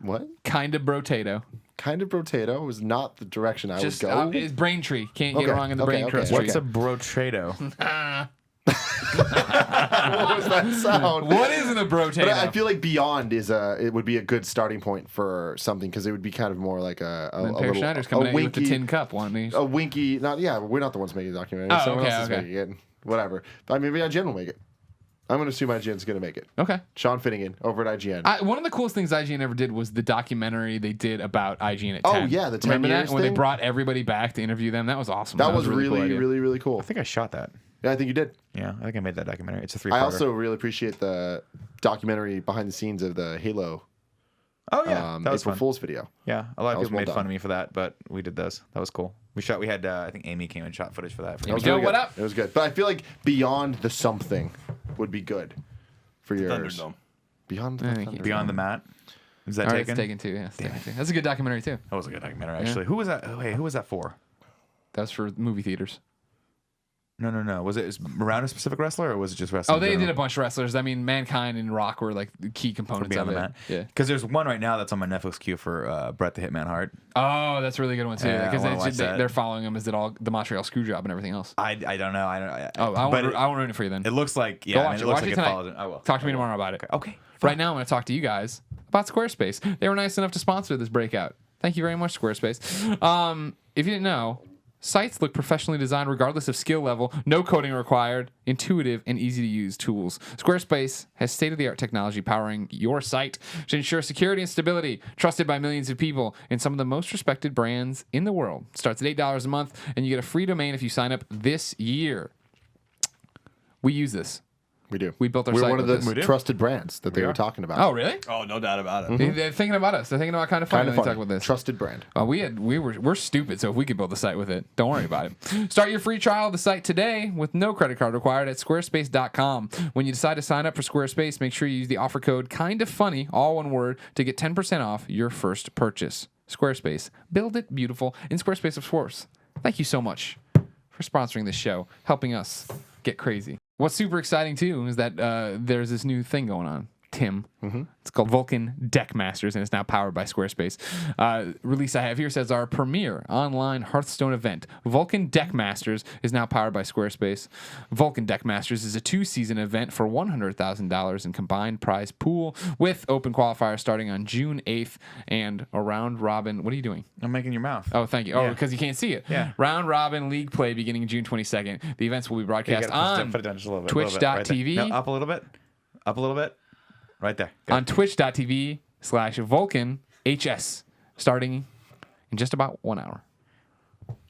what? Kind of brotato. Kind of brotato was not the direction I Just would go. it's Braintree. Can't Okay, get wrong in the okay, brain okay, trust. okay. What's a brotrado? What was that sound? What is in a brotato? But I feel like Beyond it would be a good starting point for something because it would be kind of more like a Then little Pear Schneider's coming a at you with the winky, tin cup, want me? a winky. We're not the ones making the documentary. Oh, Someone okay, else is okay. making it. Whatever. I mean, maybe IGN will make it. I'm going to assume IGN's going to make it. Okay. Sean Finnegan over at IGN. One of the coolest things IGN ever did was the documentary they did about IGN at 10. Oh, yeah, the 10 Remember years that? When they thing? brought everybody back to interview them? That was awesome. that was a really, cool idea. really cool. I think I shot that. Yeah, I think you did. Yeah, I think I made that documentary. It's a 3-parter. I also really appreciate the documentary behind the scenes of the Halo Oh yeah, that was April fun. Fool's video. Yeah, a lot That of was people made well fun done. of me for that, but we did those. That was cool. We had I think Amy came and shot footage for that. Here we That go. was What good. up? It was good. But I feel like Beyond the Something would be good for yours. Thunderdome. Beyond the Thank you. Thunderdome. Beyond the Mat. Is that All right, taken? it's taken too. Yeah, it's taken too. That's a good documentary too. That was a good documentary, actually. Who was that? Oh, hey, who was that for? That was for movie theaters. No. Was it around a specific wrestler, or was it just wrestling? Oh, they did a bunch of wrestlers. I mean, Mankind and Rock were like the key components Beyond of the it. Mat. Yeah. Because there's one right now that's on my Netflix queue for Bret the Hitman Hart. Oh, that's a really good one too. Yeah, I wanna watch Because that. they're following him as did all the Montreal Screwjob and everything else. I don't know. I won't ruin it for you then. It looks like Go watch it it. looks Watch like it it tonight. follows it. I will. Talk to me tomorrow about it. Okay. Right now, I'm going to talk to you guys about Squarespace. They were nice enough to sponsor this breakout. Thank you very much, Squarespace. If you didn't know, sites look professionally designed regardless of skill level, no coding required, intuitive and easy to use tools. Squarespace has state-of-the-art technology powering your site to ensure security and stability, trusted by millions of people and some of the most respected brands in the world. Starts at $8 a month, and you get a free domain if you sign up this year. We use this. We do. We built our We're site one of with the this. trusted brands that they were talking about. Oh, really? Oh, no doubt about it. They're thinking about us. They're thinking about kind of fun. Kind of when they funny. talk about this. Trusted brand. We're stupid, so if we could build a site with it, don't worry about it. Start your free trial of the site today with no credit card required at squarespace.com. When you decide to sign up for Squarespace, make sure you use the offer code KINDOFFUNNY, all one word, to get 10% off your first purchase. Squarespace. Build it beautiful in Squarespace, of course. Thank you so much for sponsoring this show, helping us get crazy. What's super exciting, too, is that there's this new thing going on. Tim. It's called Vulcan Deck Masters, and it's now powered by Squarespace. Release I have here says our premier online Hearthstone event, Vulcan Deck Masters, is now powered by Squarespace. Vulcan Deck Masters is a 2-season event for $100,000 in combined prize pool with open qualifiers starting on June 8th and a round robin. What are you doing? I'm making your mouth. Oh, thank you. Oh, because you can't see it. Yeah. Round robin league play beginning June 22nd. The events will be broadcast on put it down just a little bit. twitch.tv. No, up a little bit. Up a little bit. Right there. Good. On twitch.tv/VulcanHS starting in just about 1 hour.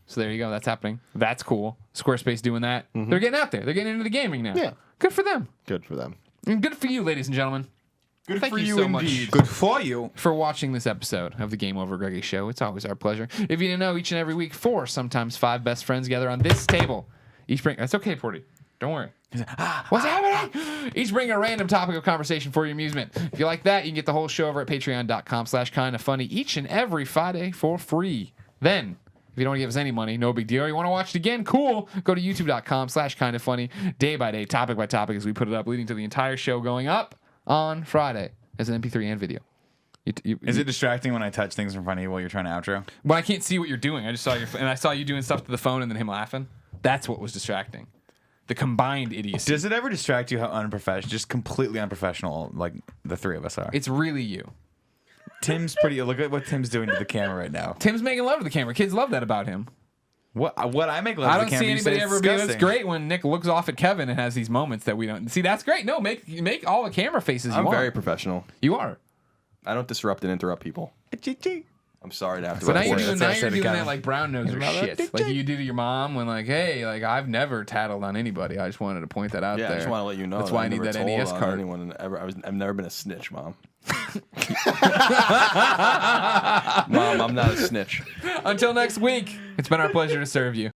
So there you go. That's happening. That's cool. Squarespace doing that. They're getting out there. They're getting into the gaming now. Yeah. Good for them. Good for them. And good for you, ladies and gentlemen. Good Thank for you you so indeed. much. Good for you. For watching this episode of the Game Over Greggy Show. It's always our pleasure. If you didn't know, each and every week, 4, sometimes 5 best friends gather on this table. Each bring. That's okay, Porty. Don't worry. What's happening? Each bring a random topic of conversation for your amusement. If you like that, you can get the whole show over at patreon.com/kindafunny each and every Friday for free. Then, if you don't want to give us any money, no big deal. You want to watch it again? Cool. Go to youtube.com/kindafunny day by day, topic by topic as we put it up, leading to the entire show going up on Friday as an MP3 and video. Is it distracting when I touch things in front of you while you're trying to outro? Well, I can't see what you're doing. I just saw and I saw you doing stuff to the phone and then him laughing. That's what was distracting. The combined idiocy. Does it ever distract you how unprofessional, just completely unprofessional, like the three of us are? It's really you. Tim's pretty. Look at what Tim's doing to the camera right now. Tim's making love to the camera. Kids love that about him. What I make love I to don't the camera. see you say anybody it's ever be. It's disgusting. great when Nick looks off at Kevin and has these moments that we don't see. That's great. No, make all the camera faces you I'm want. very professional. You are. I don't disrupt and interrupt people. I'm sorry to have to. So now report you're it. doing that like brown nose or shit. Like you do to your mom when like, hey, like I've never tattled on anybody. I just wanted to point that out Yeah, there. I just want to let you know. That's why I need never that told NES on card. Anyone ever? I've never been a snitch, Mom. Mom, I'm not a snitch. Until next week, it's been our pleasure to serve you.